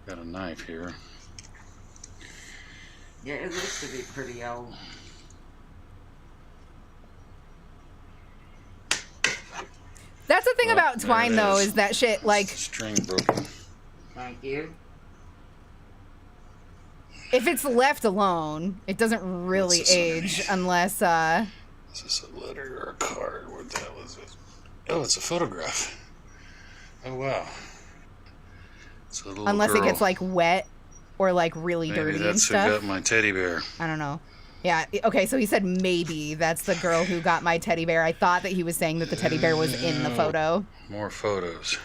Got a knife here. Yeah, it looks to be pretty old. That's the thing Well, about there twine, it though, is. is that shit, like, String broken. Thank you. if it's left alone, it doesn't really What's this age underneath? unless, Is this a letter or a card? What the hell is this? Oh, it's a photograph. Oh, wow. It's a little unless girl. it gets, like, wet or, like, really Maybe dirty and that's who stuff. got my teddy bear. I don't know. Yeah, okay, so he said maybe that's the girl who got my teddy bear. I thought that he was saying that the teddy bear was in the photo. More photos.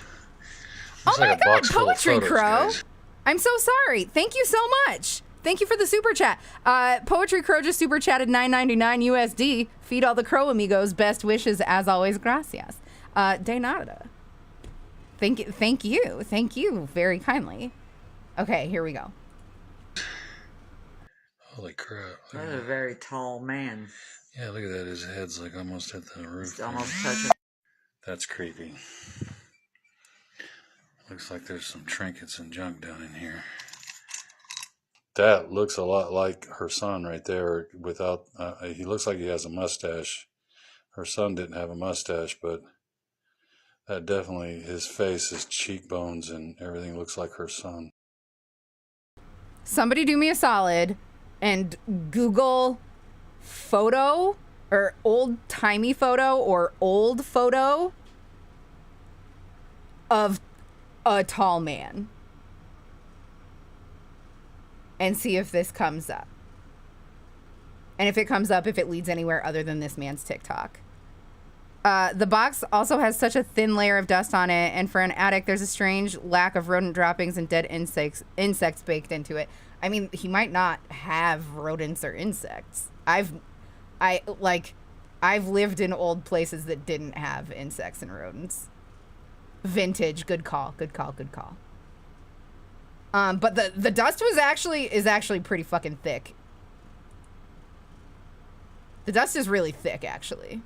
Oh Looks my like a god, box full of Poetry photos, Crow! guys. I'm so sorry. Thank you so much. Thank you for the super chat. Poetry Crow just super chatted $9.99 USD. Feed all the Crow amigos. Best wishes as always. Gracias. De nada. Thank you very kindly. Okay, here we go. Holy crap. Look at That's a that. very tall man. Yeah, look at that. His head's like almost hit the roof. It's there. almost touching. That's creepy. Looks like there's some trinkets and junk down in here. That looks a lot like her son right there without, he looks like he has a mustache. Her son didn't have a mustache, but that definitely, his face, his cheekbones and everything looks like her son. Somebody do me a solid and Google photo or old-timey photo or old photo of a tall man and see if this comes up. And if it comes up, if it leads anywhere other than this man's TikTok. The box also has such a thin layer of dust on it, and for an attic, there's a strange lack of rodent droppings and dead insects baked into it. I mean, he might not have rodents or insects. I've lived in old places that didn't have insects and rodents. Vintage, good call. But the dust is actually pretty fucking thick. The dust is really thick, actually.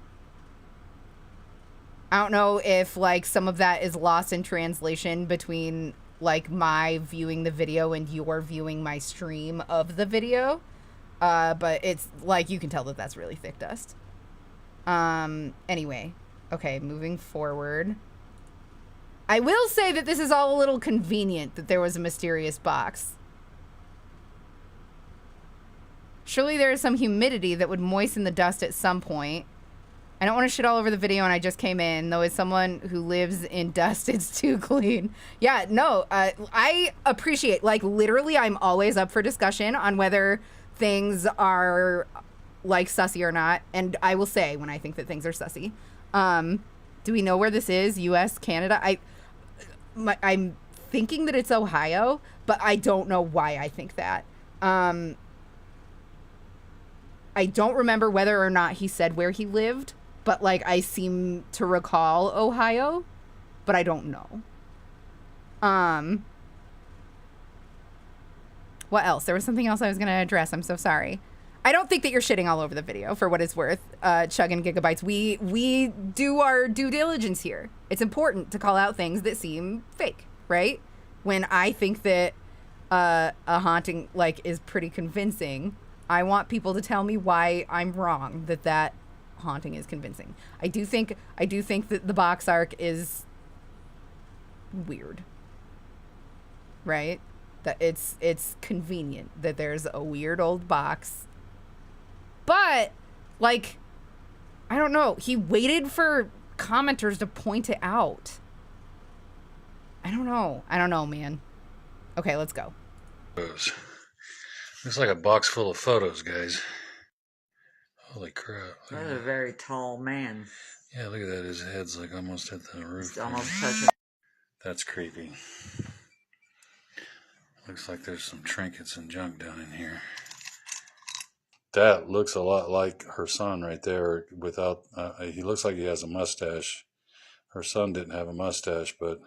I don't know if, like, some of that is lost in translation between, like, my viewing the video and your viewing my stream of the video. But it's, like, you can tell that that's really thick dust. Anyway. Okay, moving forward. I will say that this is all a little convenient that there was a mysterious box. Surely there is some humidity that would moisten the dust at some point. I don't want to shit all over the video and I just came in, though as someone who lives in dust, it's too clean. Yeah, no, I appreciate, like, literally I'm always up for discussion on whether things are, like, sussy or not. And I will say when I think that things are sussy. Do we know where this is? US, Canada? I'm thinking that it's Ohio, but I don't know why I think that. I don't remember whether or not he said where he lived, but, like, I seem to recall Ohio, but I don't know. What else? There was something else I was going to address. I'm so sorry. I don't think that you're shitting all over the video, for what it's worth, Chuggin Gigabytes. We do our due diligence here. It's important to call out things that seem fake, right? When I think that a haunting, like, is pretty convincing, I want people to tell me why I'm wrong, that haunting is convincing. I do think that the box arc is weird, right? That it's convenient that there's a weird old box, but, like, I don't know. He waited for commenters to point it out. I don't know, man. Okay, let's go. Looks like a box full of photos, guys. Holy crap. That's a very tall man. Yeah, look at that. His head's like almost at the roof. It's almost touching. That's creepy. Looks like there's some trinkets and junk down in here. That looks a lot like her son right there without, he looks like he has a mustache. Her son didn't have a mustache, but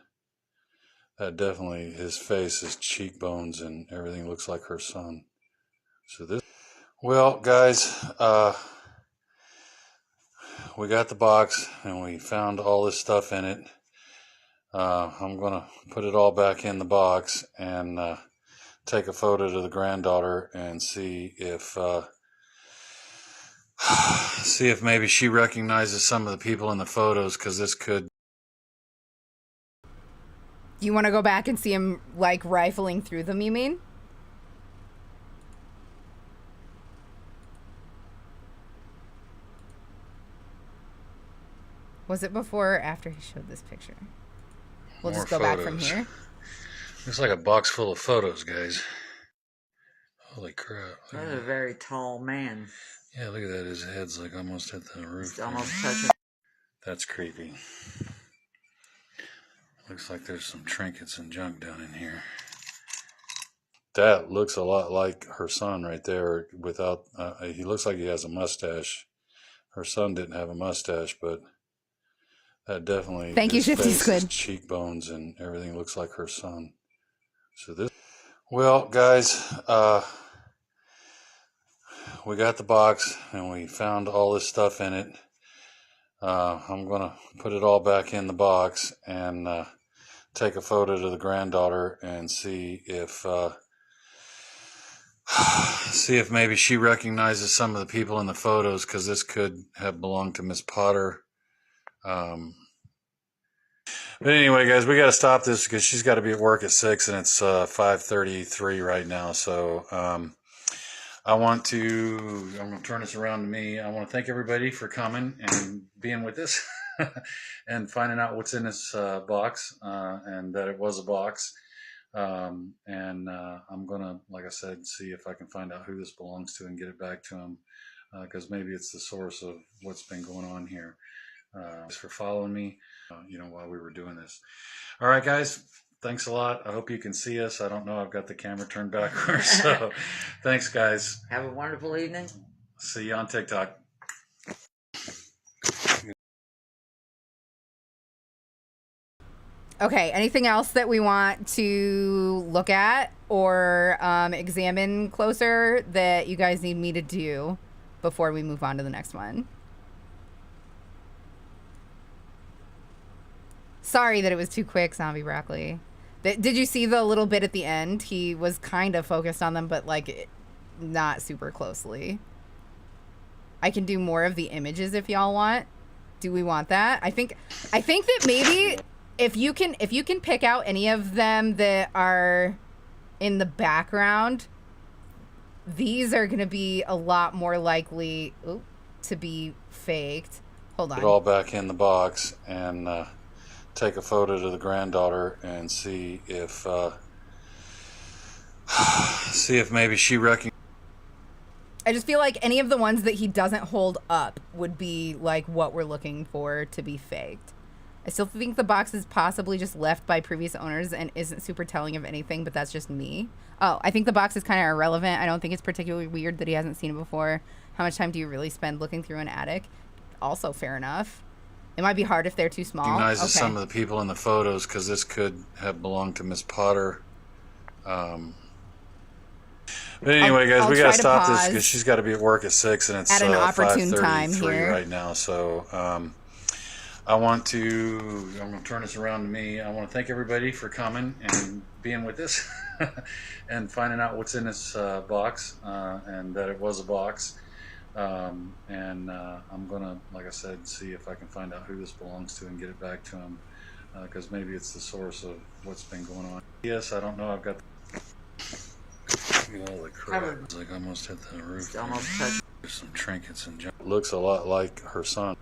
that definitely, his face, his cheekbones and everything looks like her son. So this, well, guys, we got the box and we found all this stuff in it. I'm going to put it all back in the box and take a photo to the granddaughter and see if maybe she recognizes some of the people in the photos, because this could. You want to go back and see him, like, rifling through them, you mean? Was it before or after he showed this picture? We'll just go back from here. Looks like a box full of photos, guys. Holy crap. That's a very tall man. Yeah, look at that. His head's like almost at the roof. It's almost touching. That's creepy. Looks like there's some trinkets and junk down in here. That looks a lot like her son right there without, he looks like he has a mustache. Her son didn't have a mustache, but that definitely. Thank you, Shifty Squid. Cheekbones and everything looks like her son. So this, well, guys, we got the box and we found all this stuff in it. I'm going to put it all back in the box and take a photo to the granddaughter and see if maybe she recognizes some of the people in the photos, because this could have belonged to Miss Potter. But anyway, guys, we got to stop this because she's got to be at work at 6 and it's 5:33 right now. So I'm going to turn this around to me. I want to thank everybody for coming and being with us. and finding out what's in this box and that it was a box. And I'm gonna, like I said, see if I can find out who this belongs to and get it back to him, because maybe it's the source of what's been going on here. Thanks for following me, while we were doing this. All right, guys. Thanks a lot. I hope you can see us. I don't know. I've got the camera turned backwards. So thanks, guys. Have a wonderful evening. See you on TikTok. Okay, anything else that we want to look at or examine closer that you guys need me to do before we move on to the next one? Sorry that it was too quick, Zombie Broccoli. Did you see the little bit at the end? He was kind of focused on them, but like not super closely. I can do more of the images if y'all want. Do we want that? I think that maybe if you can pick out any of them that are in the background, these are going to be a lot more likely to be faked. Hold on. Put it all back in the box and take a photo to the granddaughter and see if maybe she recognizes. I just feel like any of the ones that he doesn't hold up would be like what we're looking for to be faked. I still think the box is possibly just left by previous owners and isn't super telling of anything, but that's just me. Oh, I think the box is kind of irrelevant. I don't think it's particularly weird that he hasn't seen it before. How much time do you really spend looking through an attic? Also fair enough. It might be hard if they're too small. Recognizes some of the people in the photos because this could have belonged to Miss Potter. But anyway, guys, we gotta stop this because she's got to be at work at 6, and it's at an opportune 5:33 time here right now. So I'm gonna turn this around to me. I want to thank everybody for coming and being with us and finding out what's in this box and that it was a box. I'm gonna, like I said, see if I can find out who this belongs to and get it back to him, because maybe it's the source of what's been going on. Yes, I don't know. I've got all the crap. It's like almost hit the roof. Almost touched. There's some trinkets and junk. Looks a lot like her son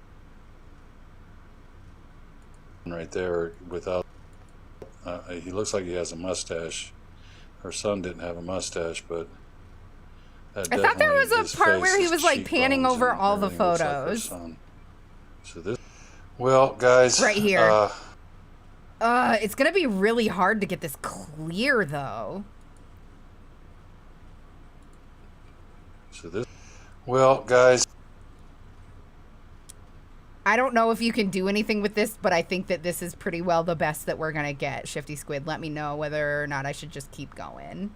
right there. Without he looks like he has a mustache. Her son didn't have a mustache, but I thought there was a part where he was like panning over all the photos. So this, well, guys, right here. It's gonna be really hard to get this clear, though. So this, well, guys, I don't know if you can do anything with this, but I think that this is pretty well the best that we're gonna get. Shifty Squid, let me know whether or not I should just keep going.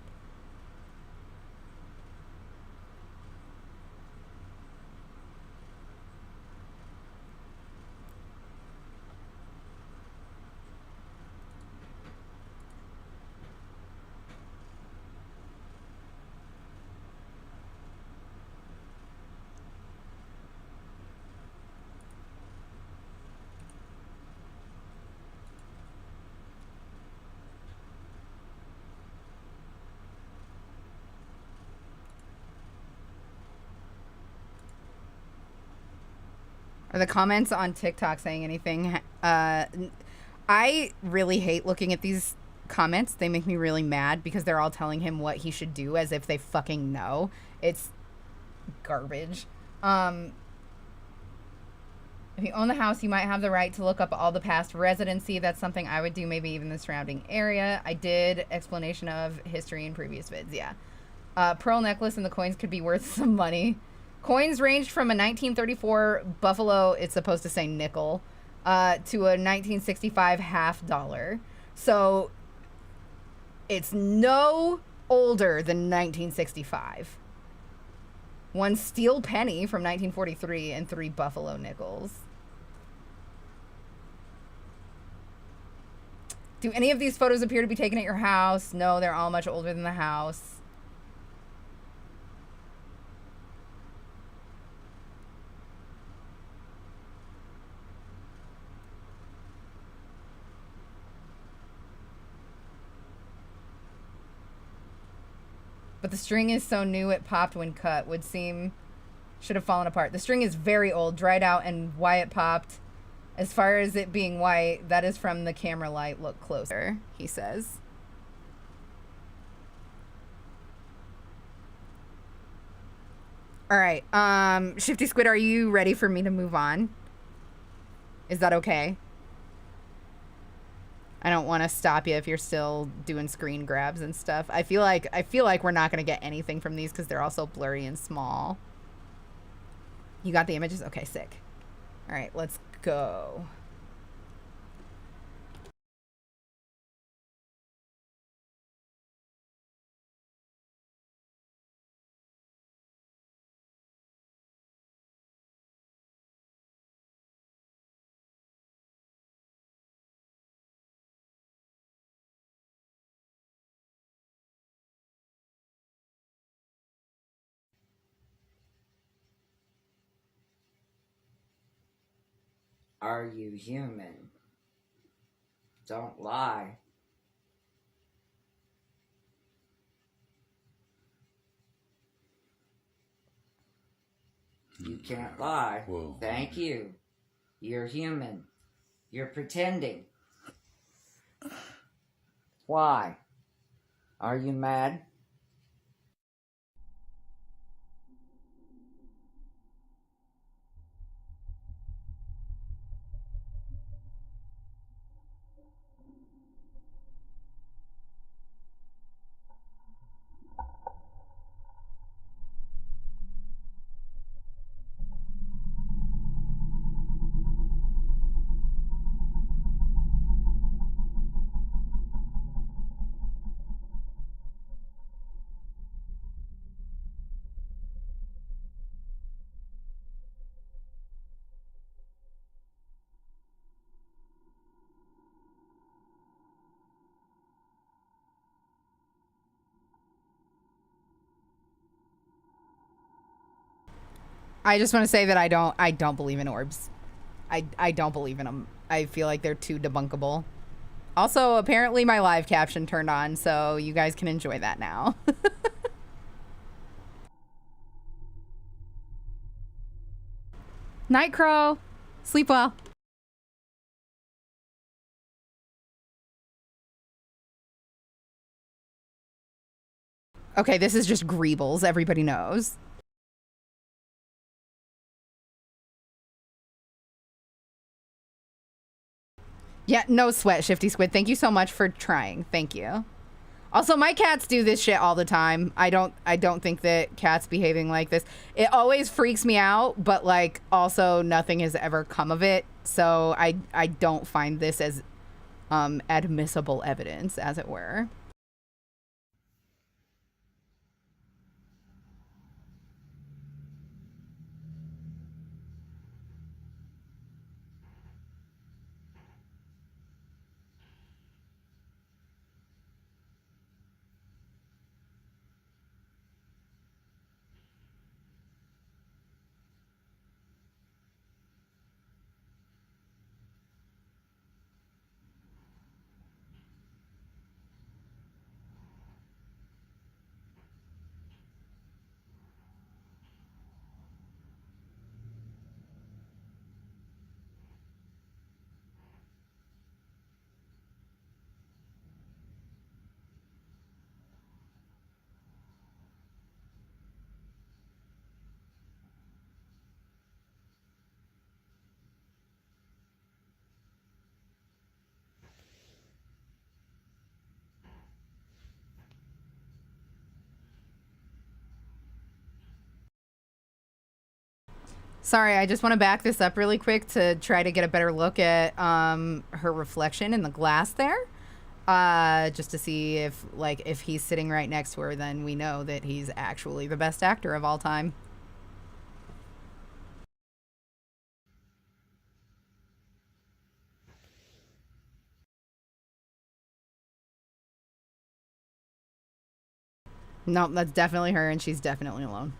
Are the comments on TikTok saying anything? I really hate looking at these comments. They make me really mad because they're all telling him what he should do as if they fucking know. It's garbage. If you own the house, you might have the right to look up all the past residency. That's something I would do, maybe even the surrounding area. I did explanation of history in previous vids, yeah. Pearl necklace and the coins could be worth some money. Coins ranged from a 1934 Buffalo, it's supposed to say nickel, to a 1965 half dollar. So it's no older than 1965. One steel penny from 1943 and 3 Buffalo nickels. Do any of these photos appear to be taken at your house? No, they're all much older than the house. But the string is so new it popped when cut. Would seem should have fallen apart. The string is very old, dried out, and why it popped As far as it being white, that is from the camera light. Look closer, he says. All right. Shifty Squid, are you ready for me to move on? Is that okay? I don't want to stop you if you're still doing screen grabs and stuff. I feel like we're not going to get anything from these because they're all so blurry and small. You got the images? Okay, sick. All right, let's go. Are you human? Don't lie. You can't lie. Whoa. Thank you. You're human. You're pretending. Why? Are you mad? I just want to say that I don't believe in orbs. I don't believe in them. I feel like they're too debunkable. Also, apparently my live caption turned on, so you guys can enjoy that now. Night Crow. Sleep well. Okay, this is just Greebles. Everybody knows. Yeah, no sweat, Shifty Squid. Thank you so much for trying. Thank you. Also, my cats do this shit all the time. I don't think that cats behaving like this. It always freaks me out, but like also nothing has ever come of it. So I don't find this as admissible evidence, as it were. Sorry, I just want to back this up really quick to try to get a better look at her reflection in the glass there. Just to see if he's sitting right next to her, then we know that he's actually the best actor of all time. Nope, that's definitely her, and she's definitely alone.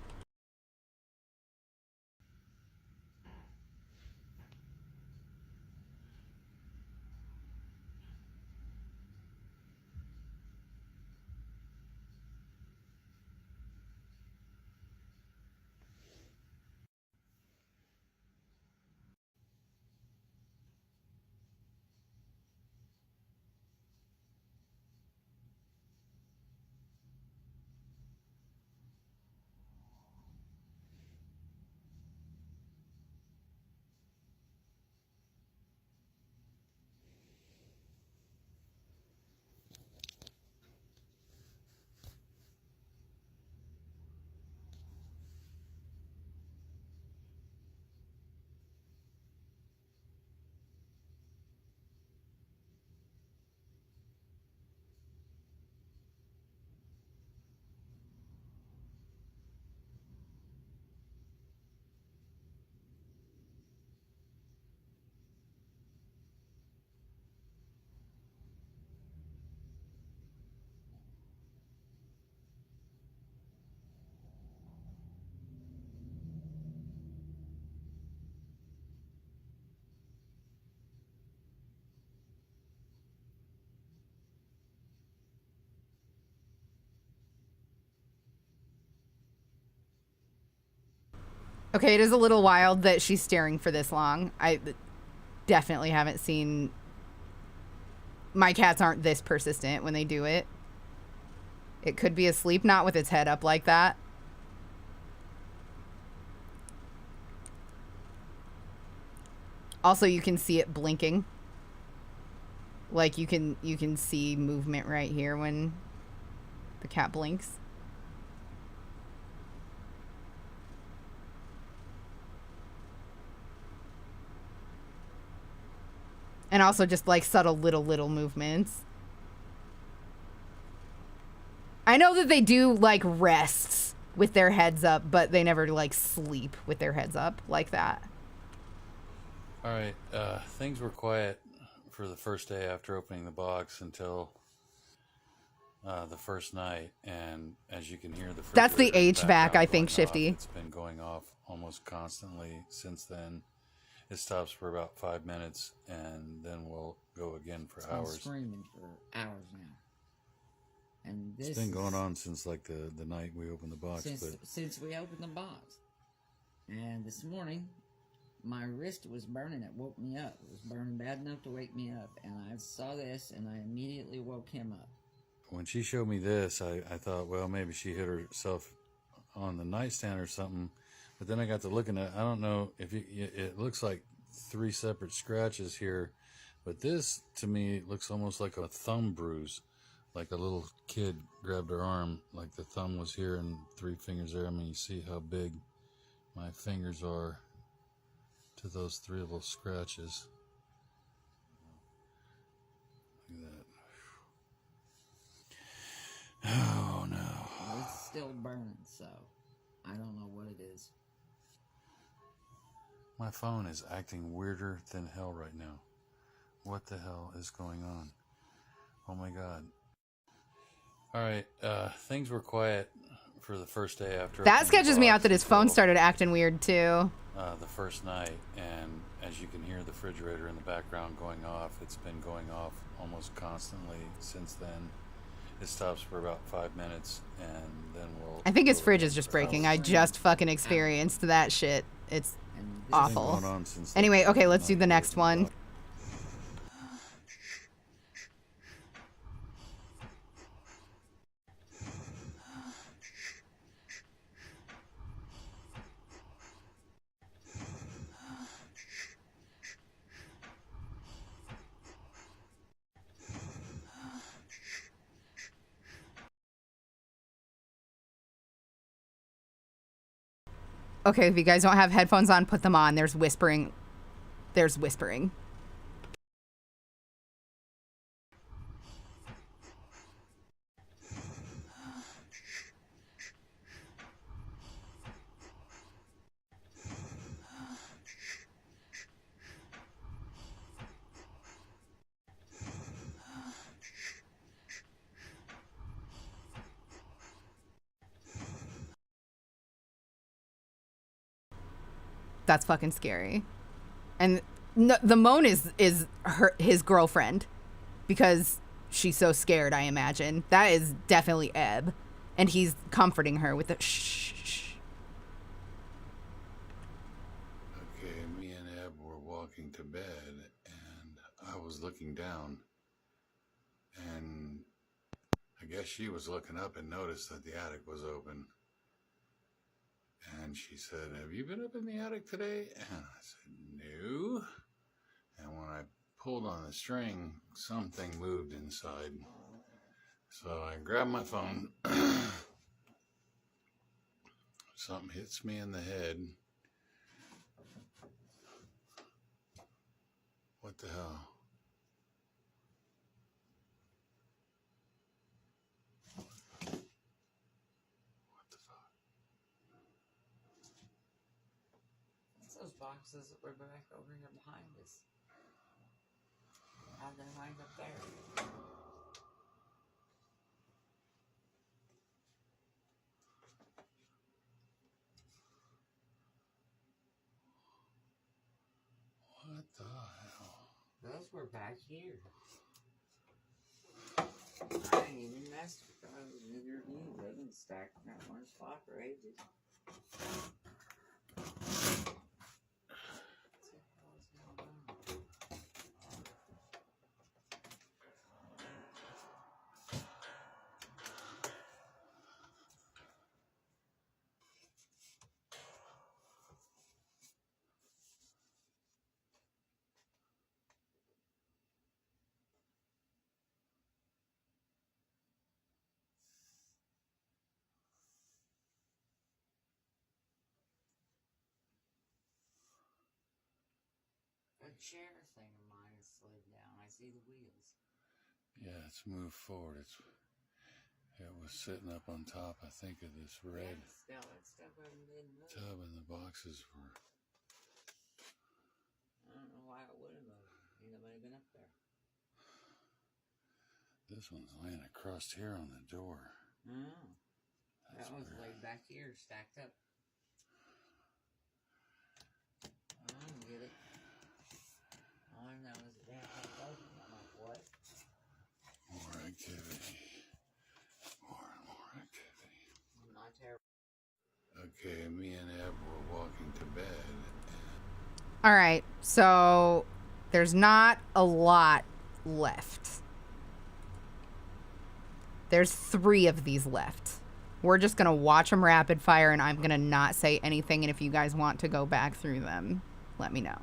Okay, it is a little wild that she's staring for this long. I definitely haven't seen... My cats aren't this persistent when they do it. It could be asleep, not with its head up like that. Also, you can see it blinking. Like you can see movement right here when the cat blinks. And also just like subtle little movements. I know that they do like rests with their heads up, but they never like sleep with their heads up like that. All right, things were quiet for the first day after opening the box until the first night, and as you can hear, that's the HVAC, I think, going Shifty. off. It's been going off almost constantly since then. It stops for about 5 minutes, and then we'll go again for hours. Screaming for hours now, and this It's been going on since like the night we opened the box. Since we opened the box, and this morning, my wrist was burning. It woke me up. It was burning bad enough to wake me up, and I saw this, and I immediately woke him up. When she showed me this, I thought, well, maybe she hit herself on the nightstand or something. But then I got to looking at, I don't know if it looks like 3 separate scratches here, but this to me looks almost like a thumb bruise, like a little kid grabbed her arm, like the thumb was here and 3 fingers there. I mean, you see how big my fingers are to those 3 little scratches. Look at that. Oh no. Well, it's still burning, so I don't know what it is. My phone is acting weirder than hell right now. What the hell is going on? Oh my god. Alright, things were quiet for the first day after. That sketches me out that his phone started acting weird too. The first night, and as you can hear the refrigerator in the background going off, it's been going off almost constantly since then. It stops for about 5 minutes, and then we'll... I think his fridge is just breaking. I just fucking experienced that shit. It's awful. Anyway, okay, let's do the next one. Okay, if you guys don't have headphones on, put them on. There's whispering. There's whispering. That's fucking scary. And the moan is his girlfriend, because she's so scared, I imagine. That is definitely Eb, and he's comforting her with a shh. Okay, me and Eb were walking to bed, and I was looking down, and I guess she was looking up and noticed that the attic was open. And she said, "Have you been up in the attic today?" And I said, "No." And when I pulled on the string, something moved inside. So I grabbed my phone. Something hits me in the head. What the hell? Those boxes that were back over here behind us. How'd they wind up there? What the hell? Those were back here. I ain't even messed with those. Neither of you. They've been stacked in that one spot for ages. chair thing of mine has slid down. I see the wheels. Yeah, it's moved forward. It was sitting up on top, I think, of this red Yeah, still, that stuff hasn't been moved. tub, and the boxes were. I don't know why it would have moved. Ain't nobody been up there. This one's laying across here on the door. Oh. That's That one's weird. laid back here, stacked up. I don't get it. All I know is the damn thing's open. I'm like, what? More activity. More and more activity. Not terrible. Okay, me and Eb were walking to bed. All right, so there's not a lot left. There's 3 of these left. We're just going to watch them rapid fire, and I'm going to not say anything. And if you guys want to go back through them, let me know.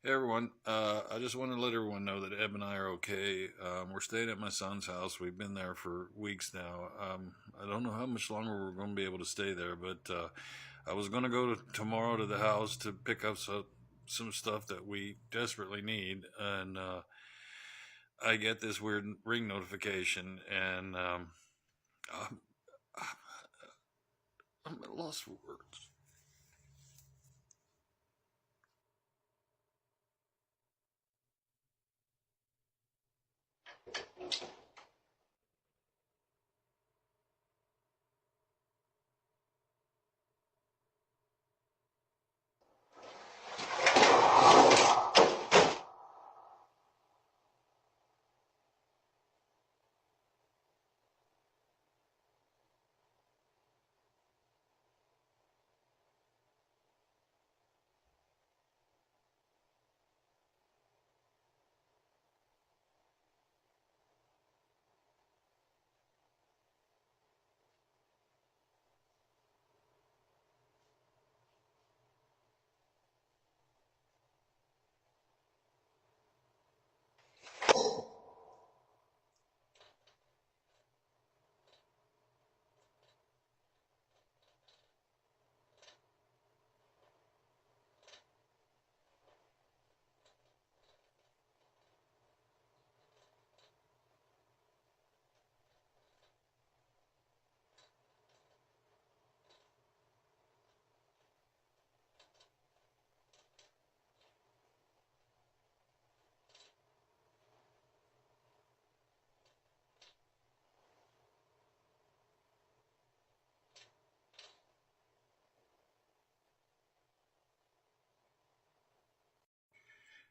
Hey everyone, I just want to let everyone know that Eb and I are okay. We're staying at my son's house. We've been there for weeks now. I don't know how much longer we're going to be able to stay there, but I was going to go tomorrow to the house to pick up some stuff that we desperately need, and I get this weird ring notification, and I'm at a loss for words.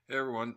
Hey everyone,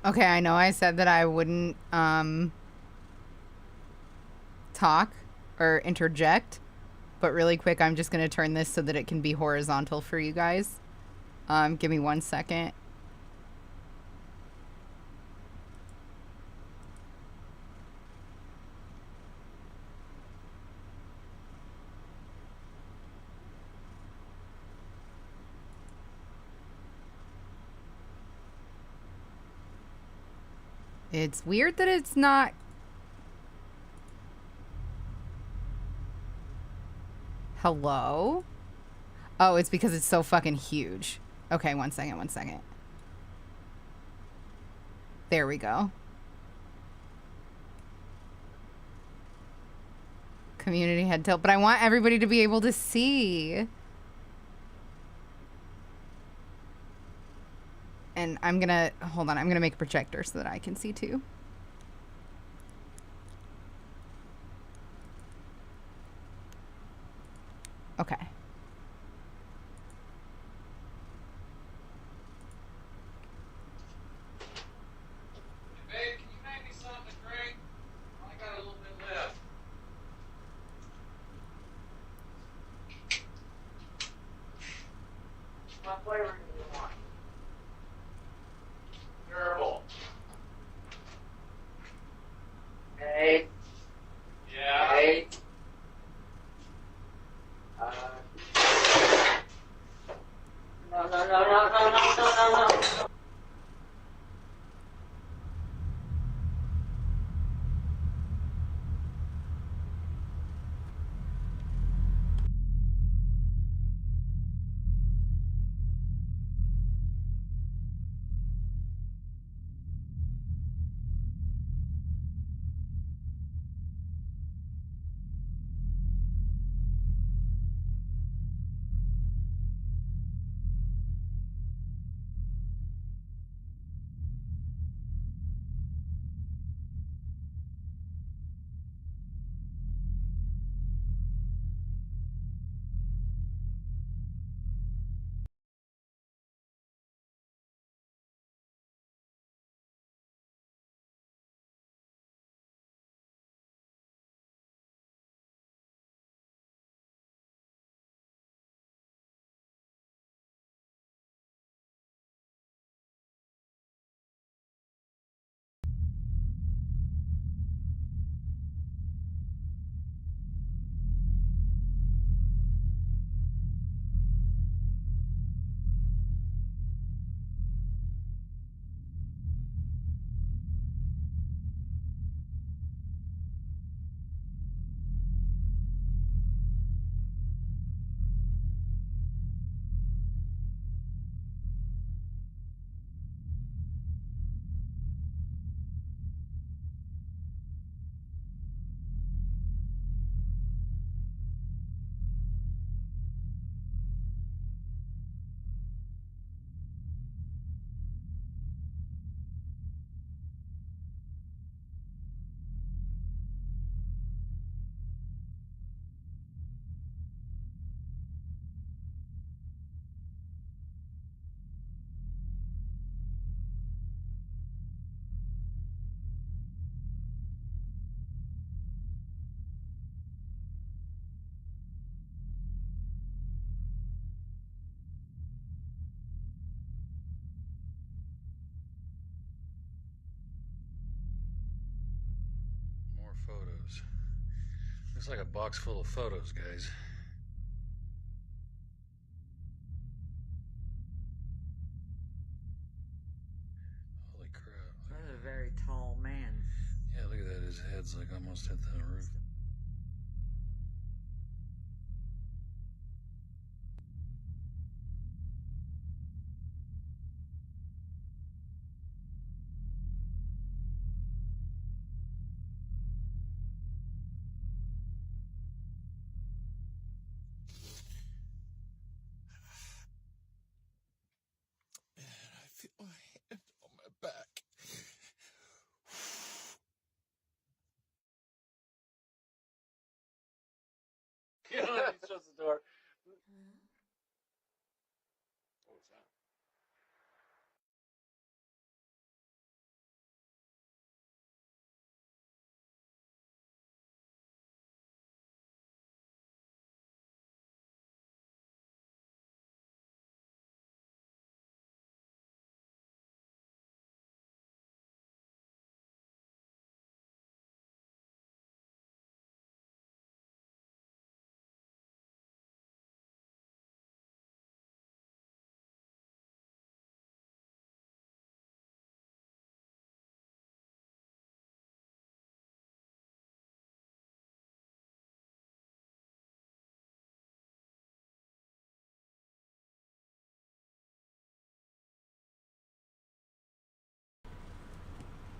Okay, I know I said that I wouldn't talk or interject, but really quick, I'm just gonna turn this so that it can be horizontal for you guys. Give me 1 second. It's weird that it's not. Hello? Oh, it's because it's so fucking huge. Okay, 1 second, 1 second. There we go. Community head tilt, but I want everybody to be able to see. And I'm gonna, hold on, I'm gonna make a projector so that I can see too. Okay. Babe, can you make me something to drink? I only got a little bit left. What flavor do you want? Terrible. Hey. Yeah. Hey. No. More photos. Looks like a box full of photos, guys. Holy crap. That's a very tall man. Yeah, look at that. His head's like almost hit the roof. Man, I feel my hand on my back. He shuts the door.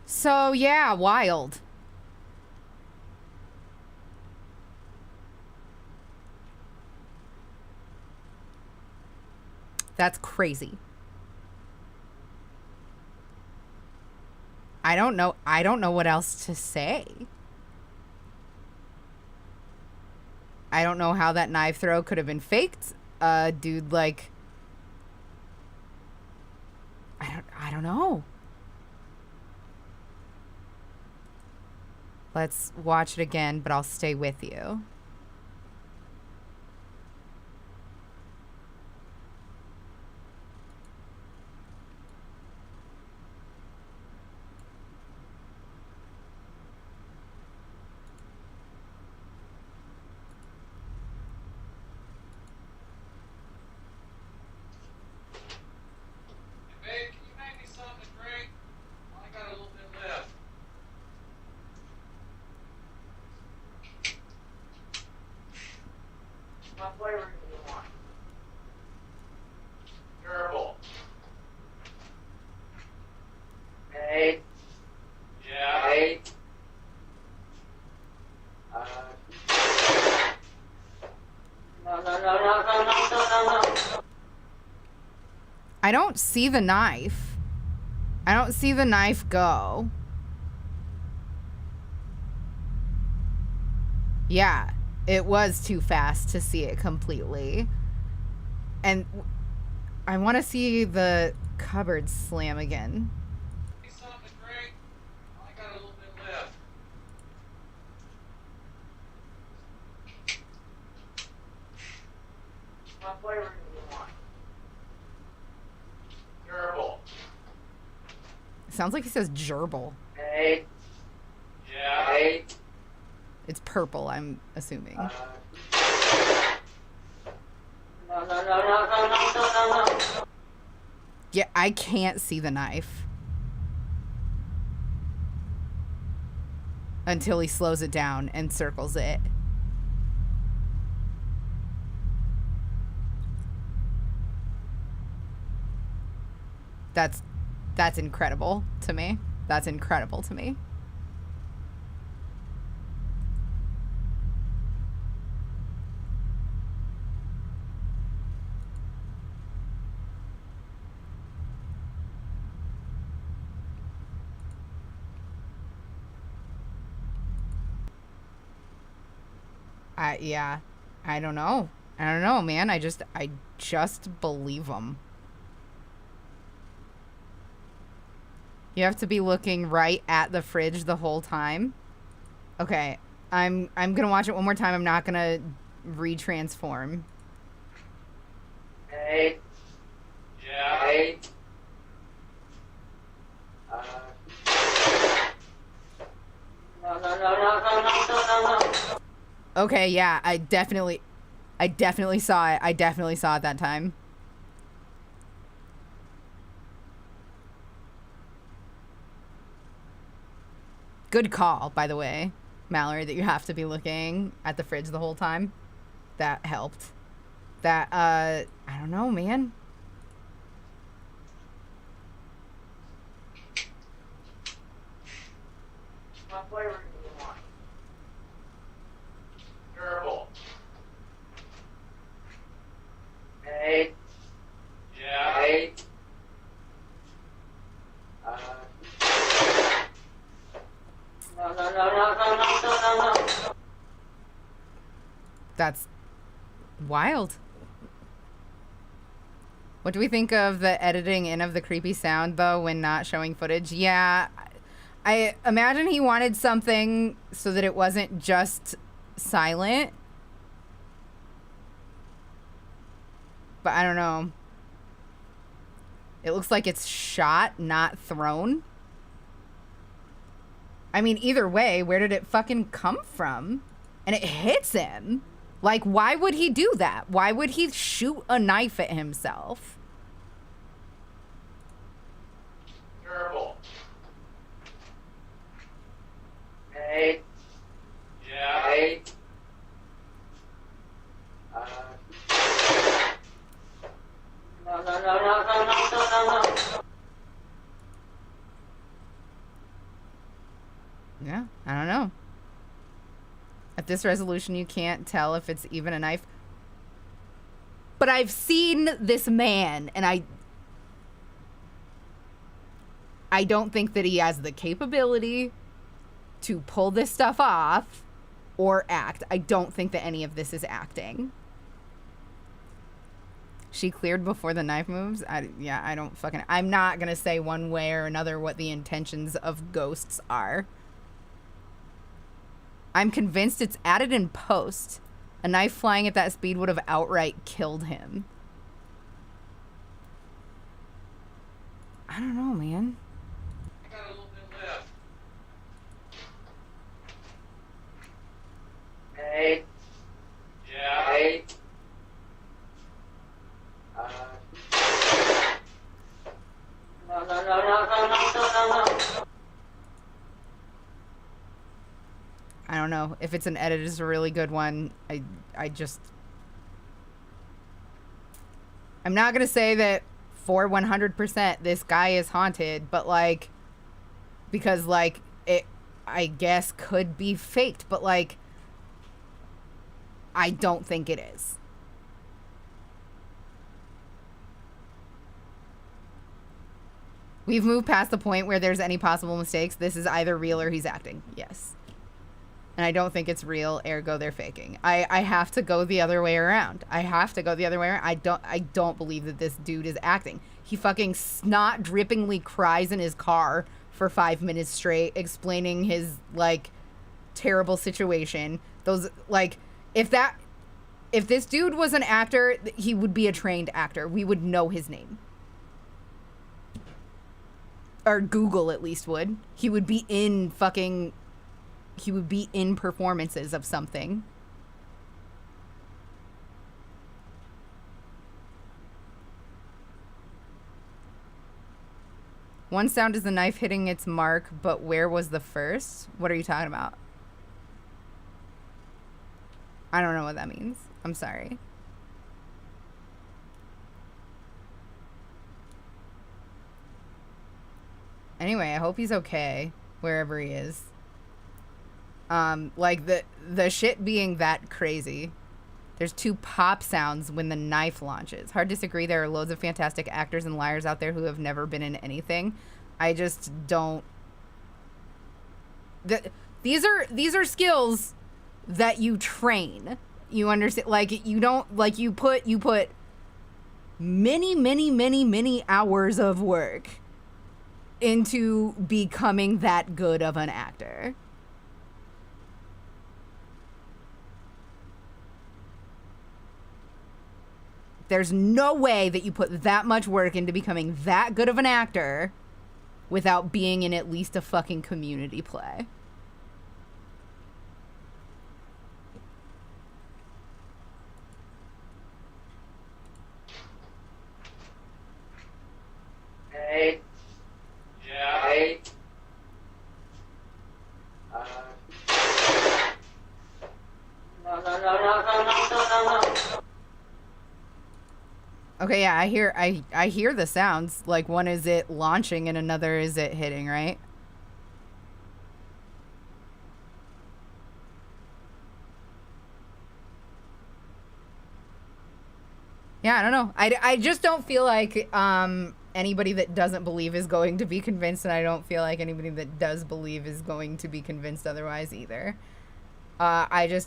So, yeah, wild. That's crazy. I don't know what else to say. I don't know how that knife throw could have been faked. Dude, like, I don't know. Let's watch it again, but I'll stay with you. Babe, can you make me something to drink? I got a little bit left. What flavor do you want? Gerbil. Hey. Yeah. Hey. No. I don't see the knife. I don't see the knife go. Yeah, it was too fast to see it completely. And I want to see the cupboard slam again. Make me something to drink. I got a little bit left. What flavor do you want? Gerbil. Sounds like he says gerbil. Hey. Yeah. Hey. It's purple, I'm assuming. No. Yeah, I can't see the knife. Until he slows it down and circles it. That's incredible to me. That's incredible to me. Yeah, I don't know. I don't know, man. I just believe him. You have to be looking right at the fridge the whole time. Okay, I'm gonna watch it one more time. I'm not gonna retransform. Hey. Yeah. Hey. No. Okay, yeah, I definitely saw it. I definitely saw it that time. Good call, by the way, Mallory, that you have to be looking at the fridge the whole time. That helped. That, I don't know, man. What flavor do you want? Gerbil. Hey. Yeah. Hey. No. That's wild. What do we think of the editing in of the creepy sound, though, when not showing footage? Yeah, I imagine he wanted something so that it wasn't just silent. But I don't know. It looks like it's shot, not thrown. I mean, either way, where did it fucking come from? And it hits him. Like, why would he do that? Why would he shoot a knife at himself? Gerbil. Hey. Yeah. Hey. No. At this resolution, you can't tell if it's even a knife. But I've seen this man, and I don't think that he has the capability to pull this stuff off or act. I don't think that any of this is acting. She cleared before the knife moves? I'm not gonna say one way or another what the intentions of ghosts are. I'm convinced it's added in post. A knife flying at that speed would have outright killed him. I don't know, man. I got a little bit left. Hey. Yeah. Hey. No. I don't know. If it's an edit, it's a really good one. I'm not gonna say that for 100% this guy is haunted, but like, because like it, I guess could be faked, but like, I don't think it is. We've moved past the point where there's any possible mistakes. This is either real or he's acting. Yes. And I don't think it's real, ergo they're faking. I have to go the other way around. I don't believe that this dude is acting. He fucking snot drippingly cries in his car for 5 minutes straight, explaining his like terrible situation. Those like, if this dude was an actor, he would be a trained actor. We would know his name. Or Google at least would. He would be in performances of something. One sound is the knife hitting its mark, but where was the first? What are you talking about? I don't know what that means. I'm sorry. Anyway, I hope he's okay wherever he is. Like the shit being that crazy. There's 2 pop sounds when the knife launches. Hard to disagree. There are loads of fantastic actors and liars out there who have never been in anything. I just don't. These are skills that you train. You understand? Like you don't like you put many hours of work into becoming that good of an actor. There's no way that you put that much work into becoming that good of an actor without being in at least a fucking Community play. Hey. Yeah. Hey. No. Okay, yeah, I hear the sounds. Like one is it launching and another is it hitting, right? Yeah, I don't know. I just don't feel like anybody that doesn't believe is going to be convinced, and I don't feel like anybody that does believe is going to be convinced otherwise either. I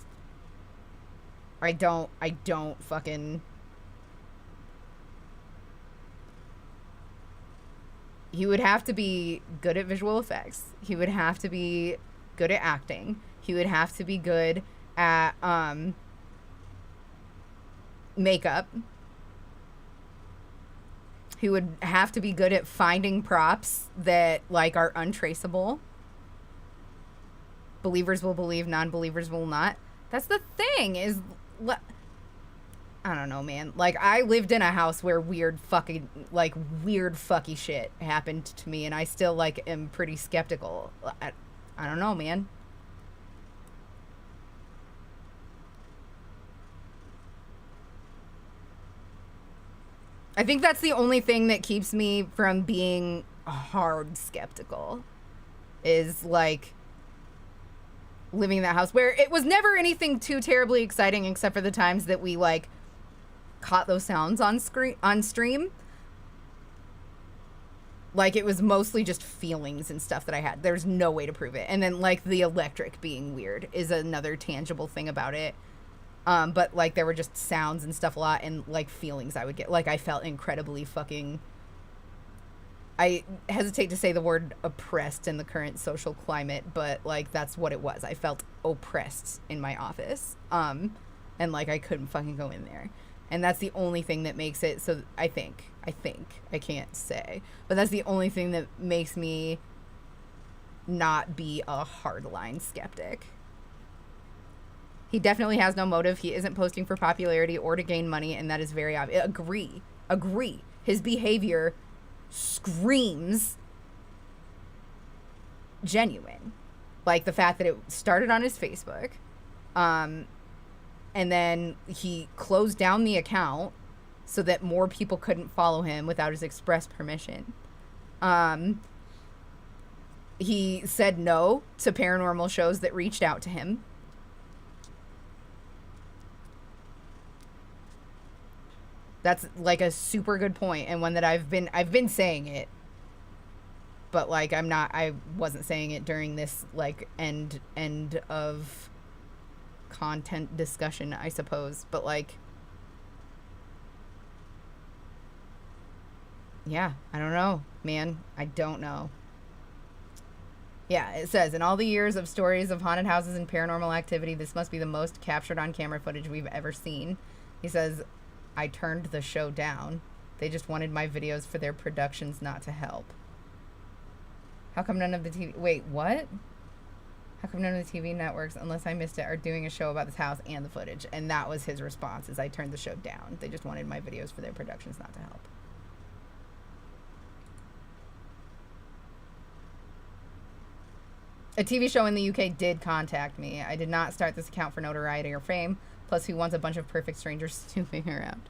don't fucking... He would have to be good at visual effects. He would have to be good at acting. He would have to be good at makeup. He would have to be good at finding props that like are untraceable. Believers will believe, non-believers will not. That's the thing is, I don't know, man. Like, I lived in a house where weird fucky shit happened to me, and I still, like, am pretty skeptical. I don't know, man. I think that's the only thing that keeps me from being hard skeptical. Is, like, living in that house where it was never anything too terribly exciting except for the times that we like caught those sounds on stream. Like, it was mostly just feelings and stuff that I had. There's no way to prove it. And then, like, the electric being weird is another tangible thing about it. But, like, there were just sounds and stuff a lot and, like, feelings I would get. Like, I felt incredibly fucking... I hesitate to say the word oppressed in the current social climate, but, like, that's what it was. I felt oppressed in my office. And, like, I couldn't fucking go in there. And that's the only thing that makes it so... I think, I can't say, but that's the only thing that makes me not be a hardline skeptic. He definitely has no motive. He isn't posting for popularity or to gain money, and that is very obvious. Agree. His behavior screams genuine. Like the fact that it started on his Facebook, and then he closed down the account so that more people couldn't follow him without his express permission. He said no to paranormal shows that reached out to him. That's like a super good point, and one that I've been saying it, but like I wasn't saying it during this like end of content discussion, I suppose, but like, yeah, I don't know, man. I don't know. Yeah, it says, in all the years of stories of haunted houses and paranormal activity, this must be the most captured on camera footage we've ever seen. He says, I turned the show down. They just wanted my videos for their productions, not to help. How come none of the TV... Wait, what? How come none of the TV networks, unless I missed it, are doing a show about this house and the footage? And that was his response, is I turned the show down. They just wanted my videos for their productions, not to help. A TV show in the UK did contact me. I did not start this account for notoriety or fame. Plus, who wants a bunch of perfect strangers snooping around?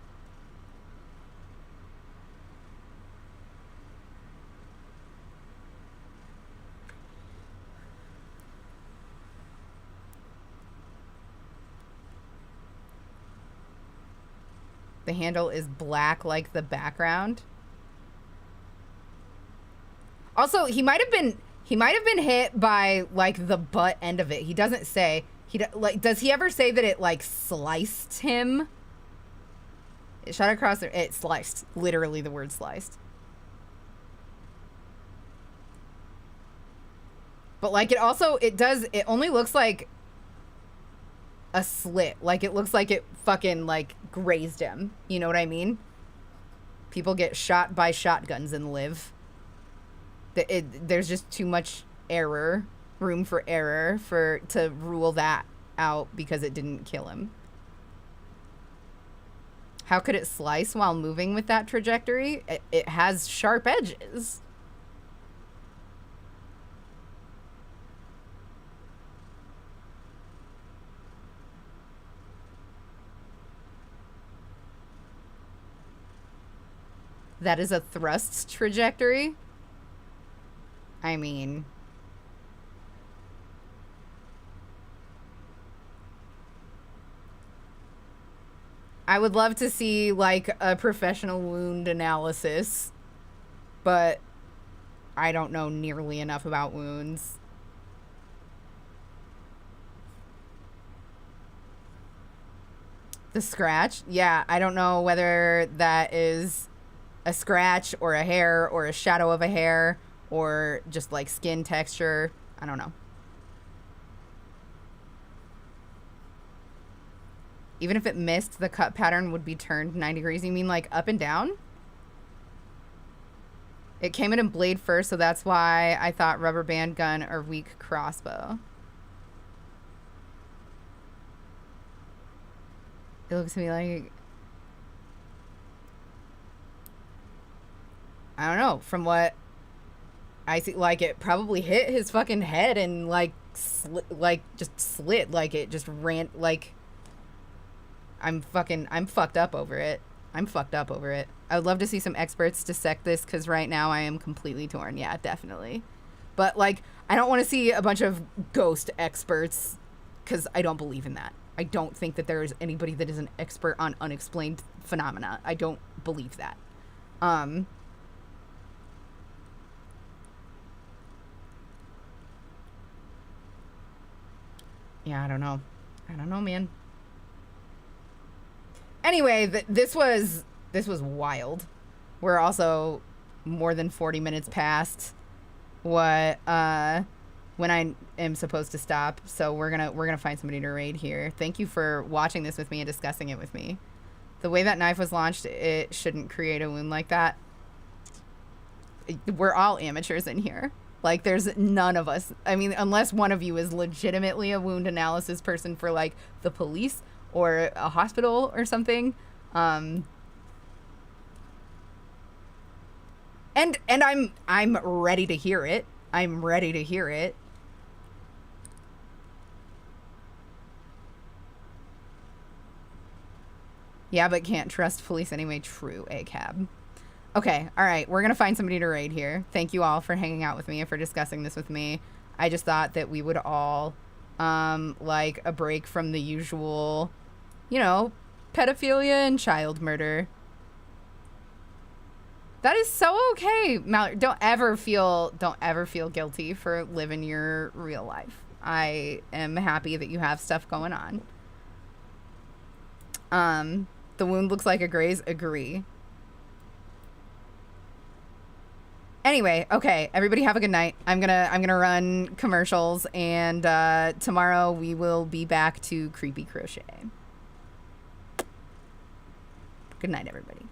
The handle is black like the background. Also, he might have been hit by like the butt end of it. He doesn't say. Does he ever say that it like sliced him? It shot across there. It sliced. Literally the word sliced. But like it only looks like a slit. Like it looks like it fucking like grazed him. You know what I mean? People get shot by shotguns and live. There's just too much room for error to rule that out because it didn't kill him. How could it slice while moving with that trajectory? It has sharp edges. That is a thrust trajectory? I mean... I would love to see, like, a professional wound analysis, but I don't know nearly enough about wounds. The scratch? Yeah, I don't know whether that is a scratch or a hair or a shadow of a hair or just, like, skin texture. I don't know. Even if it missed, the cut pattern would be turned 90 degrees. You mean like up and down? It came in a blade first, so that's why I thought rubber band gun or weak crossbow. It looks to me like... I don't know. From what I see, like, it probably hit his fucking head and, like, just slit. Like, it just ran, like... I'm fucked up over it. I would love to see some experts dissect this, because right now I am completely torn. Yeah, definitely. But, like, I don't want to see a bunch of ghost experts because I don't believe in that. I don't think that there is anybody that is an expert on unexplained phenomena. I don't believe that. Yeah, I don't know. I don't know, man. Anyway, this was wild. We're also more than 40 minutes past what when I am supposed to stop. So we're gonna find somebody to raid here. Thank you for watching this with me and discussing it with me. The way that knife was launched, it shouldn't create a wound like that. We're all amateurs in here. Like, there's none of us. I mean, unless one of you is legitimately a wound analysis person for, like, the police or a hospital or something. And I'm ready to hear it. I'm ready to hear it. Yeah, but can't trust police anyway. True, ACAB. Okay, all right. We're going to find somebody to raid here. Thank you all for hanging out with me and for discussing this with me. I just thought that we would all like a break from the usual, you know, pedophilia and child murder. That is so okay, Mallory. Don't ever feel guilty for living your real life. I am happy that you have stuff going on. The wound looks like a graze. Agree. Anyway, okay, everybody have a good night. I'm gonna run commercials, and tomorrow we will be back to Creepy Crochet. Good night, everybody.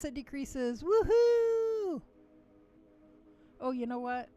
It decreases. Woohoo! Oh, you know what?